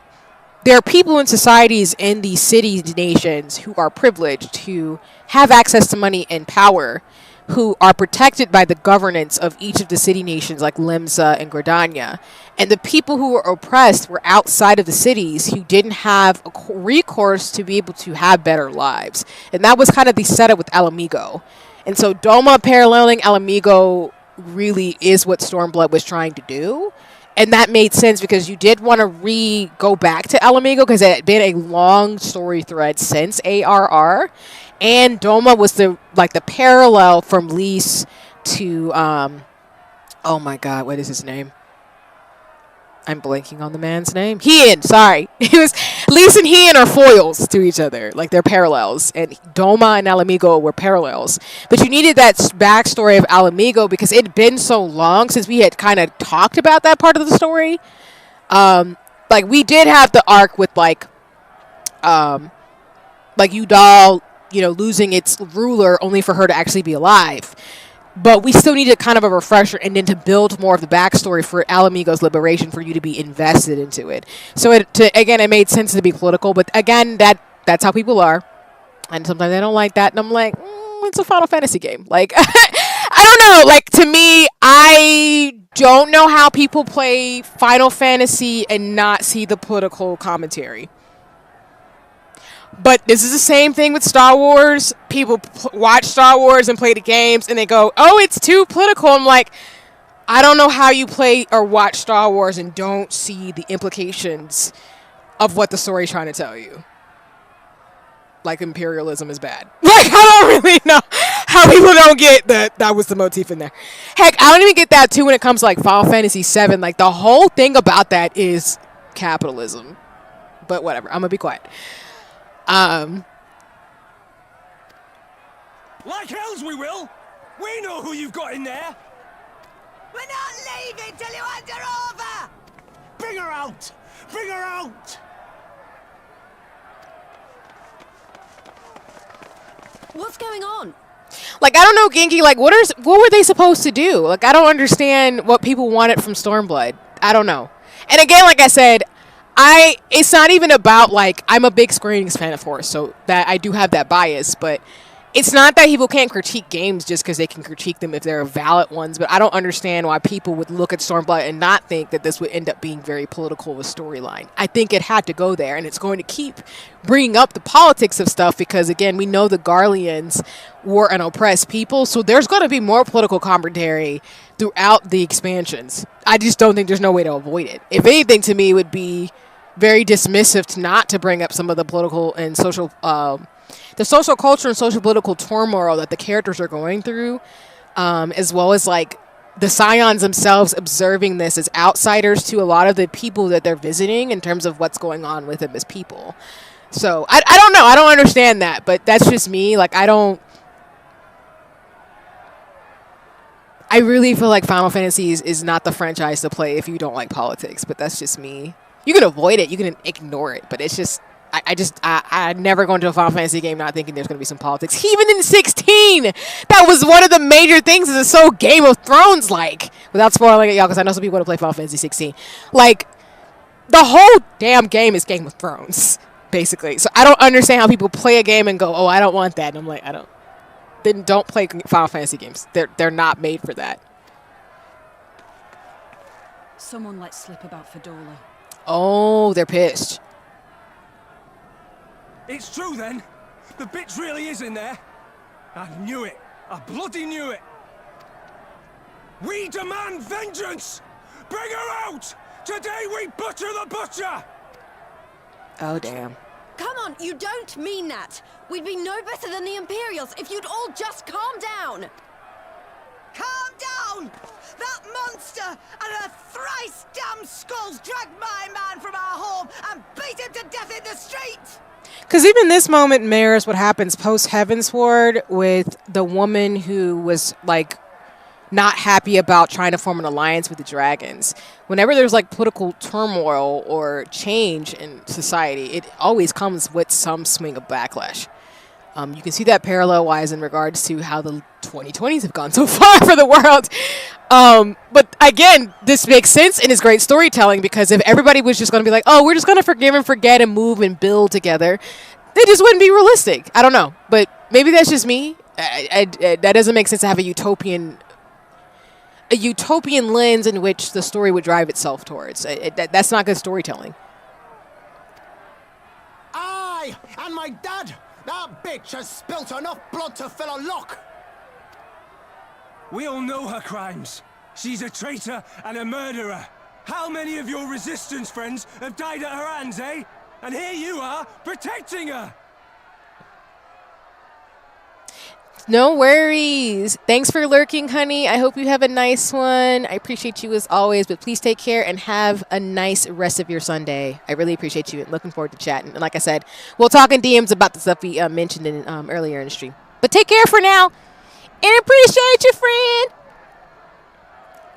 Speaker 1: there are people in societies in these cities, nations, who are privileged, who have access to money and power, who are protected by the governance of each of the city nations like Limsa and Gridania. And the people who were oppressed were outside of the cities, who didn't have a recourse to be able to have better lives. And that was kind of the setup with Alamigo. And so Doma paralleling Alamigo really is what Stormblood was trying to do. And that made sense, because you did want to go back to Alamigo, because it had been a long story thread since ARR. And Doma was the parallel from Lys to oh my god, what is his name? I'm blanking on the man's name. Hien, sorry. It was Lise and Hien are foils to each other, like they're parallels. And Doma and Alamigo were parallels. But you needed that backstory of Alamigo because it had been so long since we had kind of talked about that part of the story. Like we did have the arc with like Udal, losing its ruler only for her to actually be alive. But we still needed kind of a refresher and then to build more of the backstory for Alamigo's liberation for you to be invested into it. So it made sense to be political, but again, that's how people are. And sometimes they don't like that, and I'm like, it's a Final Fantasy game. Like, I don't know. Like, to me, I don't know how people play Final Fantasy and not see the political commentary. But this is the same thing with Star Wars. People watch Star Wars and play the games, and they go, oh, it's too political. I'm like, I don't know how you play or watch Star Wars and don't see the implications of what the story's trying to tell you. Like, imperialism is bad. Like, I don't really know how people don't get that was the motif in there. Heck, I don't even get that, too, when it comes to, like, Final Fantasy VII. Like, the whole thing about that is capitalism. But whatever. I'm going to be quiet.
Speaker 4: Like hells we will! We know who you've got in there!
Speaker 7: We're not leaving till you hand her over!
Speaker 4: Bring her out! Bring her out!
Speaker 2: What's going on?
Speaker 1: Like, I don't know, Genki, like, what were they supposed to do? Like, I don't understand what people wanted from Stormblood. I don't know. And again, like I said, it's not even about, like, I'm a big Square Enix fan, of course, so that I do have that bias, but it's not that people can't critique games just because they can critique them if they're valid ones, but I don't understand why people would look at Stormblood and not think that this would end up being very political of a storyline. I think it had to go there, and it's going to keep bringing up the politics of stuff because, again, we know the Garleans were an oppressed people, so there's going to be more political commentary throughout the expansions. I just don't think there's no way to avoid it. If anything, to me, it would be very dismissive not to bring up some of the political and social the social culture and social political turmoil that the characters are going through, as well as like the Scions themselves observing this as outsiders to a lot of the people that they're visiting in terms of what's going on with them as people. So I don't know. I don't understand that, but that's just me. Like, I really feel like Final Fantasy is not the franchise to play if you don't like politics, but that's just me. You can avoid it, you can ignore it, but it's just I never go into a Final Fantasy game not thinking there's going to be some politics. Even in 16, that was one of the major things. It's so Game of Thrones like. Without spoiling it, y'all, because I know some people want to play Final Fantasy 16. Like, the whole damn game is Game of Thrones, basically. So I don't understand how people play a game and go, oh, I don't want that. And I'm like, then don't play Final Fantasy games. They're not made for that.
Speaker 3: Someone let slip about Fedora.
Speaker 1: Oh, they're pissed.
Speaker 4: It's true then. The bitch really is in there. I knew it. I bloody knew it. We demand vengeance. Bring her out. Today we butcher the butcher.
Speaker 1: Oh, damn.
Speaker 2: Come on, you don't mean that. We'd be no better than the Imperials if you'd all just calm down.
Speaker 7: Calm down! That monster and her thrice damned skulls dragged my man from our home and beat him to death in the street!
Speaker 1: Because even this moment mirrors what happens post Heavensward with the woman who was like not happy about trying to form an alliance with the dragons. Whenever there's like political turmoil or change in society, it always comes with some swing of backlash. You can see that parallel-wise in regards to how the 2020s have gone so far for the world. But again, this makes sense and is great storytelling because if everybody was just going to be like, oh, we're just going to forgive and forget and move and build together, they just wouldn't be realistic. I don't know. But maybe that's just me. That doesn't make sense to have a utopian lens in which the story would drive itself towards. That's not good storytelling.
Speaker 7: I and my dad! That bitch has spilt enough blood to fill a lock!
Speaker 4: We all know her crimes. She's a traitor and a murderer. How many of your resistance friends have died at her hands, eh? And here you are, protecting her!
Speaker 1: No worries. Thanks for lurking, honey. I hope you have a nice one. I appreciate you as always, but please take care and have a nice rest of your Sunday. I really appreciate you and looking forward to chatting. And like I said, we'll talk in DMs about the stuff we mentioned in earlier in the stream. But take care for now and appreciate you, friend.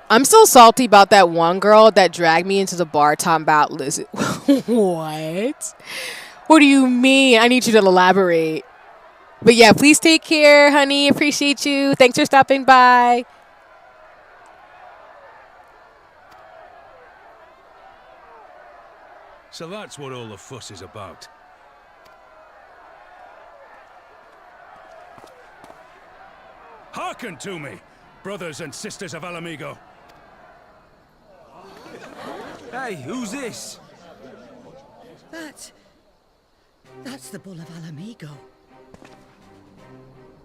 Speaker 1: I'm still salty about that one girl that dragged me into the bar talking about, listen, what? What do you mean? I need you to elaborate. But yeah, please take care, honey. Appreciate you. Thanks for stopping by.
Speaker 4: So that's what all the fuss is about. Hearken to me, brothers and sisters of Alamigo.
Speaker 8: Hey, who's this?
Speaker 7: That's the Bull of Alamigo.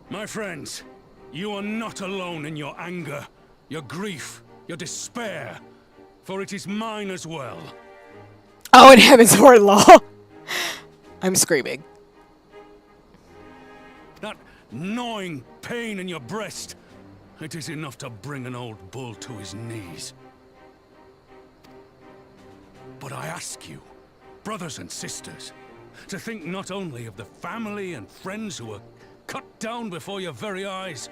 Speaker 4: My friends, you are not alone in your anger, your grief, your despair, for it is mine as well.
Speaker 1: Oh, in heaven's word, law. I'm screaming.
Speaker 4: That gnawing pain in your breast, it is enough to bring an old bull to his knees. But I ask you, brothers and sisters, to think not only of the family and friends who were cut down before your very eyes,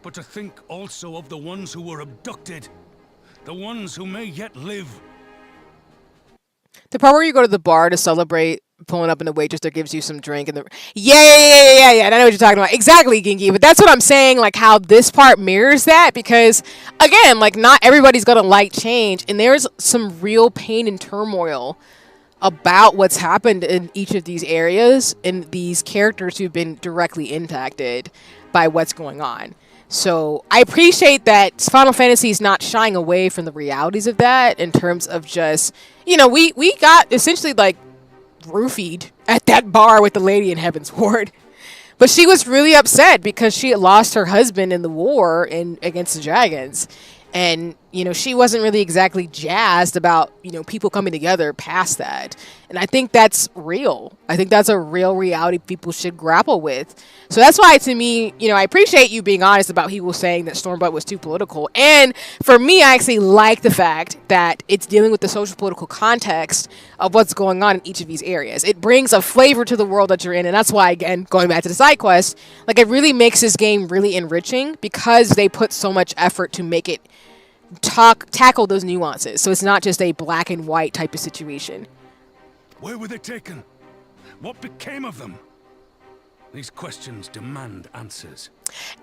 Speaker 4: but to think also of the ones who were abducted, the ones who may yet live.
Speaker 1: The part where you go to the bar to celebrate pulling up and the waitress that gives you some drink and the yeah. I know what you're talking about. Exactly, Gingy. But that's what I'm saying, like how this part mirrors that, because again, like not everybody's gonna like change, and there's some real pain and turmoil about what's happened in each of these areas and these characters who've been directly impacted by what's going on. So I appreciate that Final Fantasy is not shying away from the realities of that in terms of just, you know, we got essentially like roofied at that bar with the lady in Heaven's Ward. But she was really upset because she had lost her husband in the war against the dragons. And, you know, she wasn't really exactly jazzed about, you know, people coming together past that. And I think that's real. I think that's a real reality people should grapple with. So that's why, to me, you know, I appreciate you being honest about people saying that Stormblood was too political. And for me, I actually like the fact that it's dealing with the social political context of what's going on in each of these areas. It brings a flavor to the world that you're in. And that's why, again, going back to the side quest, like it really makes this game really enriching because they put so much effort to make it tackle those nuances. So it's not just a black and white type of situation.
Speaker 4: Where were they taken? What became of them? These questions demand answers.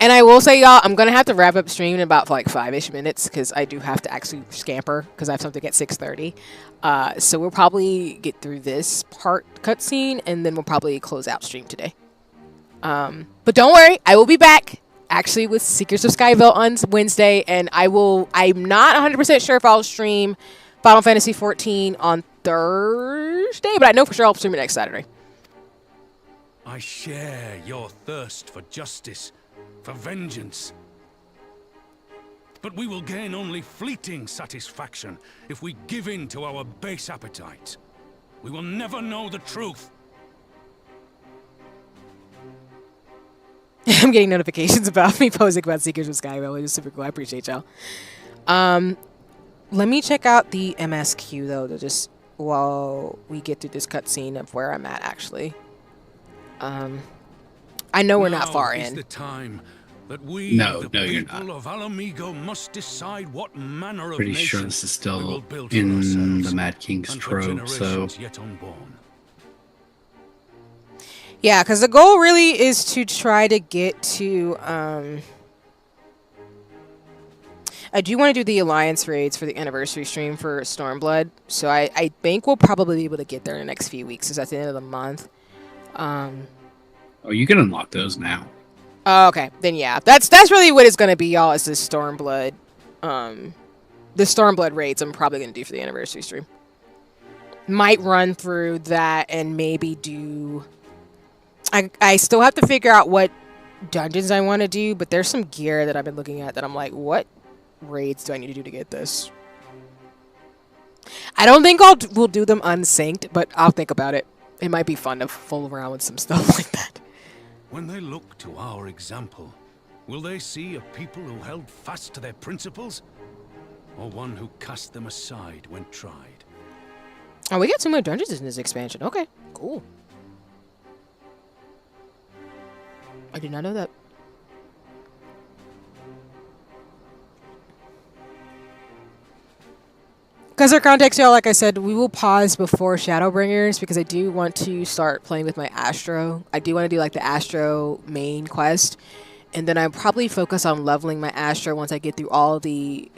Speaker 1: And I will say, y'all, I'm going to have to wrap up stream in about like 5-ish minutes because I do have to actually scamper because I have something at 6:30. So we'll probably get through this part cutscene and then we'll probably close out stream today. But don't worry, I will be back actually with Seekers of Skyville on Wednesday, and I'm not 100% sure if I'll stream Final Fantasy 14 on Thursday, but I know for sure I'll stream it next Saturday.
Speaker 4: I share your thirst for justice, for vengeance. But we will gain only fleeting satisfaction if we give in to our base appetites. We will never know the truth.
Speaker 1: I'm getting notifications about me posting about Seekers of Skyville, which is super cool. I appreciate y'all. Let me check out the MSQ though, to just while we get through this cutscene of where I'm at actually. I know we're not far in.
Speaker 4: The time that we, the people of Alamigo, must decide what manner of
Speaker 5: pretty
Speaker 4: nation
Speaker 5: sure this is still
Speaker 4: we will build
Speaker 5: in
Speaker 4: for
Speaker 5: the Mad King's
Speaker 4: and for
Speaker 5: trope, so
Speaker 4: generations yet unborn.
Speaker 1: Yeah, because the goal really is to try to get to, I do want to do the Alliance raids for the anniversary stream for Stormblood, so I think we'll probably be able to get there in the next few weeks, because that's the end of the month.
Speaker 5: oh, you can unlock those now.
Speaker 1: Oh, okay, then yeah, that's really what it's going to be, y'all, is this Stormblood, the Stormblood raids I'm probably going to do for the anniversary stream. Might run through that and maybe do... I still have to figure out what dungeons I want to do, but there's some gear that I've been looking at that I'm like, what raids do I need to do to get this? I don't think we'll do them unsynced, but I'll think about it. It might be fun to fool around with some stuff like that.
Speaker 8: When they look to our example, will they see a people who held fast to their principles? Or one who cast them aside when tried?
Speaker 1: Oh, we got 2 more dungeons in this expansion. Okay, cool. I did not know that. Because for context, y'all, like I said, we will pause before Shadowbringers because I do want to start playing with my Astro. I do want to do like the Astro main quest, and then I'll probably focus on leveling my Astro once I get through all the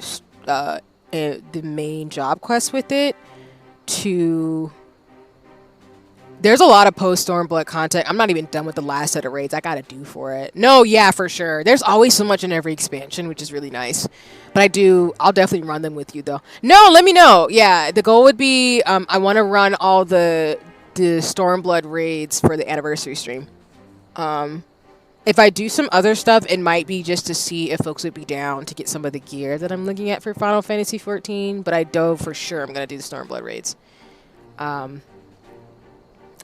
Speaker 1: main job quests with it. There's a lot of post Stormblood content. I'm not even done with the last set of raids I gotta do for it. No, yeah, for sure. There's always so much in every expansion, which is really nice. But I'll definitely run them with you though. No, let me know. Yeah, the goal would be, I want to run all the Stormblood raids for the anniversary stream. If I do some other stuff, it might be just to see if folks would be down to get some of the gear that I'm looking at for Final Fantasy XIV. But I know for sure I'm gonna do the Stormblood raids.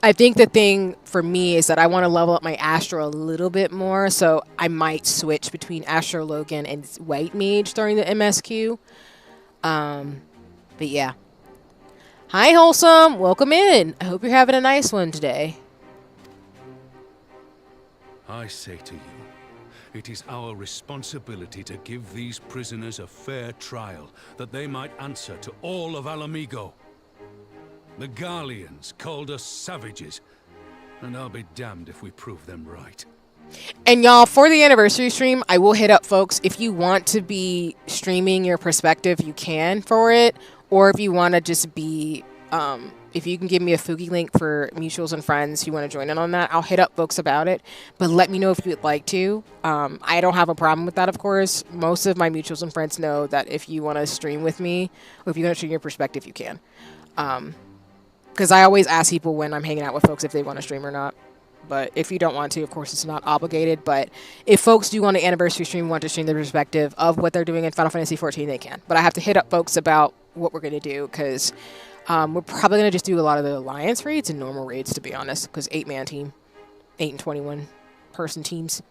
Speaker 1: I think the thing for me is that I want to level up my Astro a little bit more, so I might switch between Astro Logan and White Mage during the MSQ. But yeah. Hi, Wholesome. Welcome in. I hope you're having a nice one today.
Speaker 8: I say to you, it is our responsibility to give these prisoners a fair trial, that they might answer to all of Alamigo. The Garleans called us savages, and I'll be damned if we prove them right.
Speaker 1: And y'all, for the anniversary stream, I will hit up folks. If you want to be streaming your perspective, you can for it. Or if you want to just be, if you can give me a Fugi link for mutuals and friends who want to join in on that, I'll hit up folks about it. But let me know if you would like to. I don't have a problem with that, of course. Most of my mutuals and friends know that if you want to stream with me, or if you want to stream your perspective, you can. Because I always ask people when I'm hanging out with folks if they want to stream or not. But if you don't want to, of course, it's not obligated. But if folks do want an anniversary stream, want to stream the perspective of what they're doing in Final Fantasy XIV, they can. But I have to hit up folks about what we're going to do, because we're probably going to just do a lot of the Alliance raids and normal raids, to be honest, because 8-man team, 8 and 21 person teams.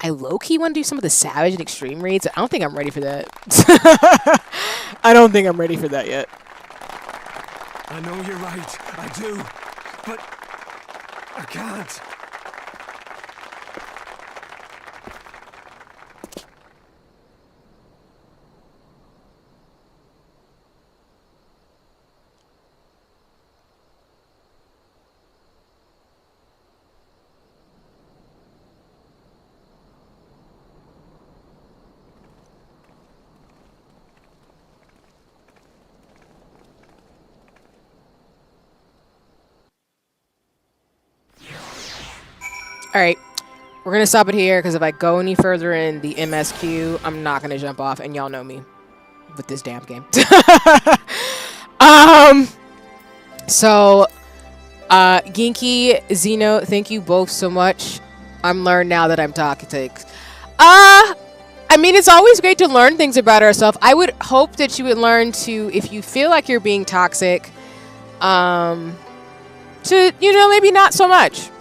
Speaker 1: I low-key want to do some of the Savage and Extreme raids. I don't think I'm ready for that. I don't think I'm ready for that yet.
Speaker 4: I know you're right. I do. But I can't.
Speaker 1: All right, we're going to stop it here, because if I go any further in the MSQ, I'm not going to jump off, and y'all know me with this damn game. So, Ginky, Zeno, thank you both so much. I'm learned now that I'm toxic. I mean, it's always great to learn things about ourselves. I would hope that you would learn to, if you feel like you're being toxic, to, maybe not so much.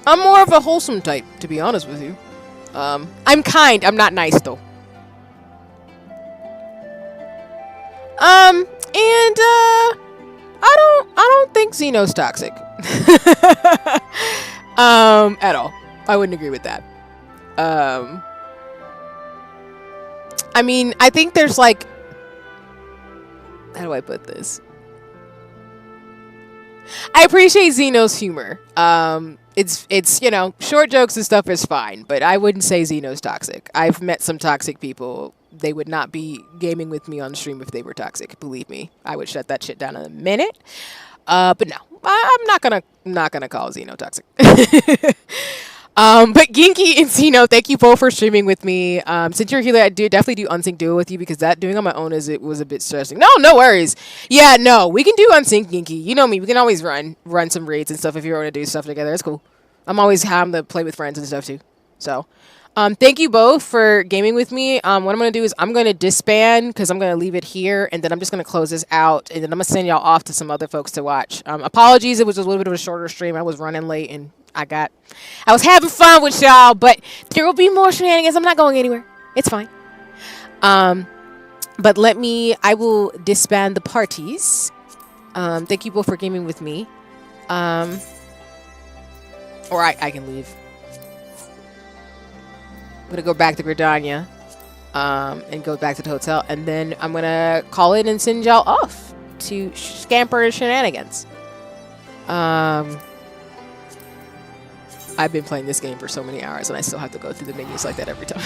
Speaker 1: I'm more of a wholesome type, to be honest with you. I'm kind. I'm not nice, though. I don't think Xeno's toxic. At all. I wouldn't agree with that. I mean, I think there's like, how do I put this? I appreciate Xeno's humor. It's short jokes and stuff is fine, but I wouldn't say Xeno's toxic. I've met some toxic people. They would not be gaming with me on stream if they were toxic. Believe me, I would shut that shit down in a minute. But no, I'm not gonna call Xeno toxic. But Ginky and Xeno, thank you both for streaming with me. Since you're here, I definitely do Unsync Duo with you, because that doing on my own was a bit stressing. No worries. Yeah, no, we can do Unsync, Ginky. You know me, we can always run some raids and stuff if you want to do stuff together. It's cool. I'm always having to play with friends and stuff too. So, thank you both for gaming with me. What I'm going to do is I'm going to disband because I'm going to leave it here, and then I'm just going to close this out, and then I'm going to send y'all off to some other folks to watch. Apologies, it was just a little bit of a shorter stream. I was running late, and I was having fun with y'all, but there will be more shenanigans. I'm not going anywhere. It's fine. But I will disband the parties. Thank you both for gaming with me. Or I can leave. I'm gonna go back to Gridania, and go back to the hotel, and then I'm gonna call it and send y'all off to scamper and shenanigans. I've been playing this game for so many hours, and I still have to go through the menus like that every time.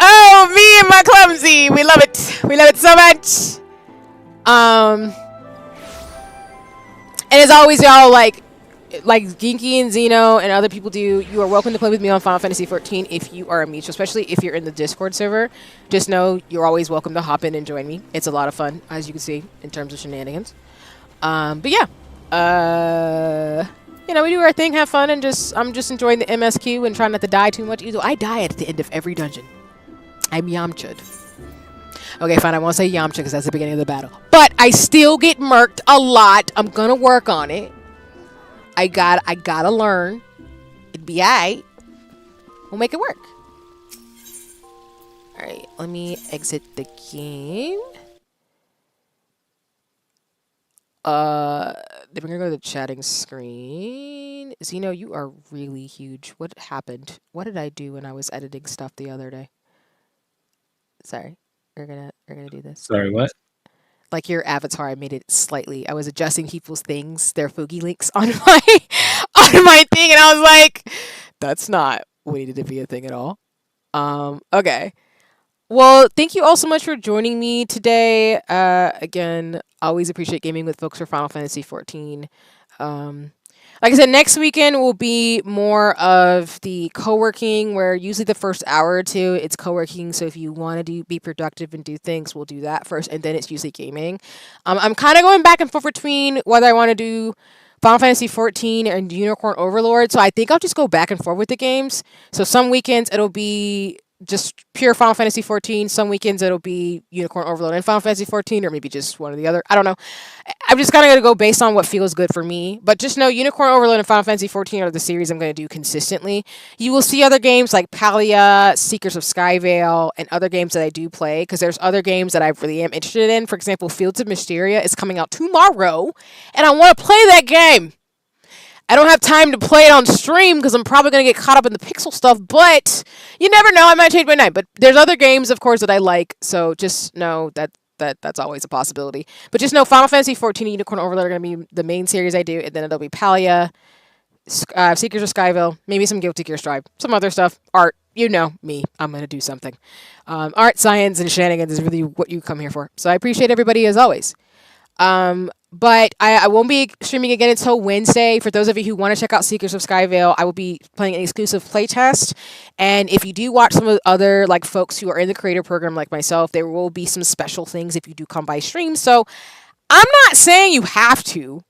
Speaker 1: Oh, me and my clumsy, we love it. We love it so much. And as always, y'all, like Ginky and Zeno and other people do, you are welcome to play with me on Final Fantasy 14 if you are a mutual, especially if you're in the Discord server. Just know you're always welcome to hop in and join me. It's a lot of fun, as you can see, in terms of shenanigans. But yeah, we do our thing, have fun, and I'm just enjoying the MSQ and trying not to die too much. Either I die at the end of every dungeon. I'm Yamcha'd. Okay, fine, I won't say Yamcha because that's the beginning of the battle. But I still get murked a lot. I'm gonna work on it. I gotta learn. It'd be alright. We'll make it work. Alright, let me exit the game. Then we're gonna go to the chatting screen. Zeno, you are really huge. What happened? What did I do when I was editing stuff the other day? Sorry. We're gonna do this.
Speaker 5: Sorry, what?
Speaker 1: Like your avatar, I made it slightly. I was adjusting people's things, their Fugi links on my thing, and I was like, that's not what needed to be a thing at all. Okay. Well, thank you all so much for joining me today. Again, always appreciate gaming with folks for Final Fantasy 14. Like I said, next weekend will be more of the co-working, where usually the first hour or two, it's co-working. So if you want to be productive and do things, we'll do that first, and then it's usually gaming. I'm kind of going back and forth between whether I want to do Final Fantasy 14 and Unicorn Overlord. So I think I'll just go back and forth with the games. So some weekends it'll be just pure Final Fantasy 14. Some weekends it'll be Unicorn Overload and Final Fantasy 14, or maybe just one or the other. I don't know. I'm just kind of going to go based on what feels good for me. But just know Unicorn Overload and Final Fantasy 14 are the series I'm going to do consistently. You will see other games like Palia, Seekers of Skyvale, and other games that I do play, because there's other games that I really am interested in. For example, Fields of Mysteria is coming out tomorrow, and I want to play that game. I don't have time to play it on stream because I'm probably going to get caught up in the pixel stuff, but you never know. I might change my mind. But there's other games, of course, that I like, so just know that's always a possibility. But just know Final Fantasy 14 and Unicorn Overlord are going to be the main series I do, and then it'll be Palia, Seekers of Skyville, maybe some Guilty Gear Strive, some other stuff, art. You know me. I'm going to do something. Art, science, and shenanigans is really what you come here for. So I appreciate everybody as always. But I won't be streaming again until Wednesday. For those of you who want to check out Seekers of Skyvale, I will be playing an exclusive playtest. And if you do watch some of the other folks who are in the creator program like myself, there will be some special things if you do come by stream. So I'm not saying you have to,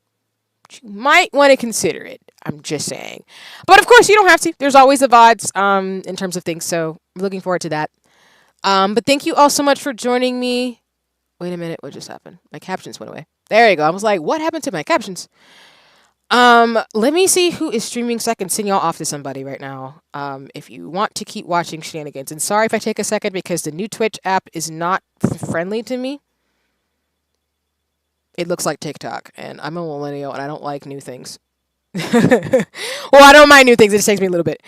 Speaker 1: but you might want to consider it. I'm just saying. But of course, you don't have to. There's always the VODs in terms of things. So I'm looking forward to that. But thank you all so much for joining me. Wait a minute. What just happened? My captions went away. There you go. I was like, what happened to my captions? Let me see who is streaming so I can send y'all off to somebody right now. If you want to keep watching shenanigans. And sorry if I take a second because the new Twitch app is not friendly to me. It looks like TikTok, and I'm a millennial and I don't like new things. Well, I don't mind new things. It just takes me a little bit.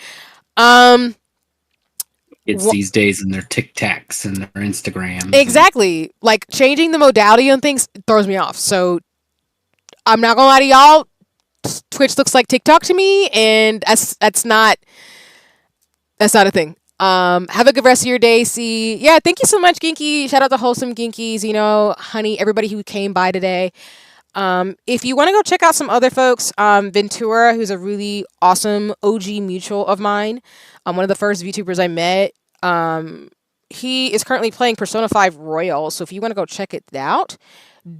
Speaker 5: It's these days and their TikToks and their Instagrams.
Speaker 1: Exactly. Like changing the modality on things throws me off. So I'm not gonna lie to y'all. Twitch looks like TikTok to me, and that's not a thing. Have a good rest of your day. Yeah, thank you so much, Ginky. Shout out to Wholesome Ginkies, Honey, everybody who came by today. If you want to go check out some other folks, Ventura, who's a really awesome OG mutual of mine, one of the first VTubers I met, he is currently playing Persona 5 Royal, so if you want to go check it out,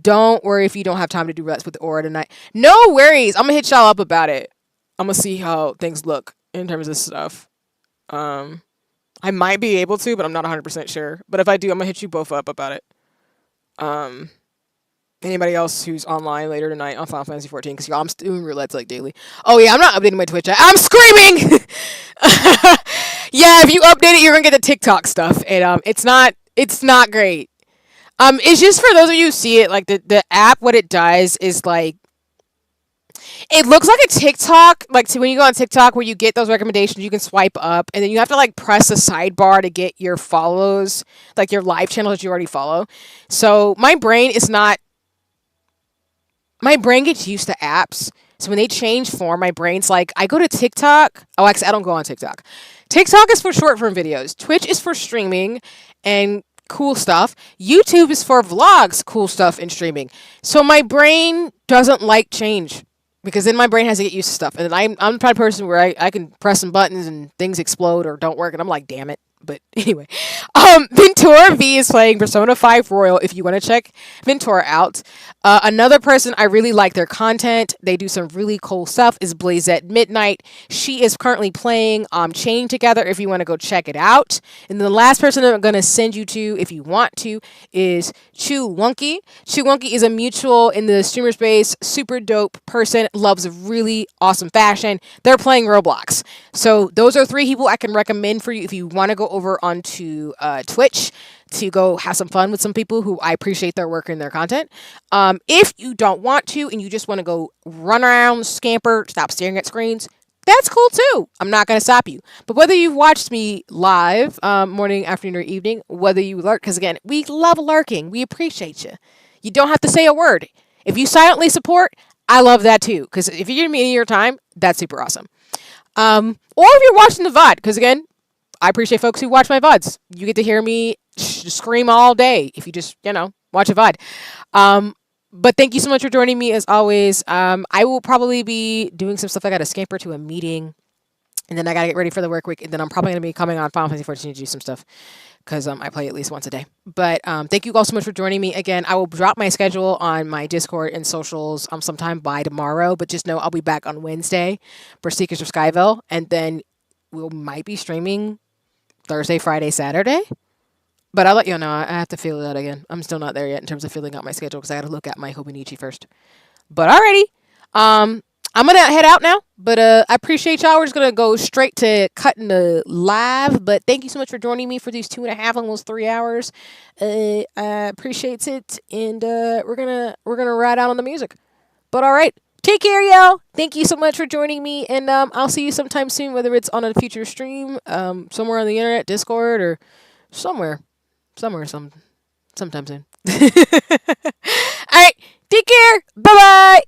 Speaker 1: Don't worry if you don't have time to do reps with the aura tonight. No worries. I'm gonna hit y'all up about it. I'm gonna see how things look in terms of stuff. I might be able to, but I'm not 100% sure. But if I do, I'm gonna hit you both up about it. Anybody else who's online later tonight on Final Fantasy 14? Because y'all, I'm doing roulettes like daily. Oh yeah, I'm not updating my Twitch chat. I'm screaming. Yeah, if you update it, you're gonna get the TikTok stuff, and it's not great. It's just for those of you who see it, like the app. What it does is like it looks like a TikTok, like when you go on TikTok where you get those recommendations, you can swipe up, and then you have to like press the sidebar to get your follows, like your live channels that you already follow. So my brain gets used to apps. So when they change form, my brain's like, I go to TikTok. Oh, actually, I don't go on TikTok. TikTok is for short form videos. Twitch is for streaming and cool stuff. YouTube is for vlogs, cool stuff, and streaming. So my brain doesn't like change because then my brain has to get used to stuff. And then I'm the type of person where I can press some buttons and things explode or don't work. And I'm like, damn it. But anyway, Ventura V is playing Persona 5 Royal if you want to check Ventura out. Another person I really like their content. They do some really cool stuff is Blazette Midnight. She is currently playing Chain Together if you want to go check it out. And the last person I'm going to send you to if you want to is Chu Wonky. Chu Wonky is a mutual in the streamer space, super dope person, loves really awesome fashion. They're playing Roblox. So those are 3 people I can recommend for you if you want to go over onto Twitch to go have some fun with some people who I appreciate their work and their content. If you don't want to and you just want to go run around, scamper, stop staring at screens, that's cool too. I'm not going to stop you. But whether you've watched me live, morning, afternoon, or evening, whether you lurk, because again, we love lurking. We appreciate you. You don't have to say a word. If you silently support, I love that too. Because if you give me any of your time, that's super awesome. Or if you're watching the VOD, because again, I appreciate folks who watch my VODs. You get to hear me scream all day if you just, watch a VOD. But thank you so much for joining me as always. I will probably be doing some stuff. I got to scamper to a meeting, and then I got to get ready for the work week, and then I'm probably going to be coming on Final Fantasy 14 to do some stuff because I play at least once a day. But thank you all so much for joining me. Again, I will drop my schedule on my Discord and socials sometime by tomorrow, but just know I'll be back on Wednesday for Seekers of Skyville, and then we might be streaming Thursday, Friday, Saturday. But I'll let you know. I have to feel that again. I'm still not there yet in terms of filling out my schedule because I got to look at my Hobonichi first. But alrighty. I'm going to head out now. But I appreciate y'all. We're just going to go straight to cutting the live. But thank you so much for joining me for these 2.5, almost 3 hours. I appreciate it. And we're gonna ride out on the music. But alright. Take care, y'all. Thank you so much for joining me. And I'll see you sometime soon, whether it's on a future stream, somewhere on the internet, Discord, or sometime soon. All right, take care. Bye bye.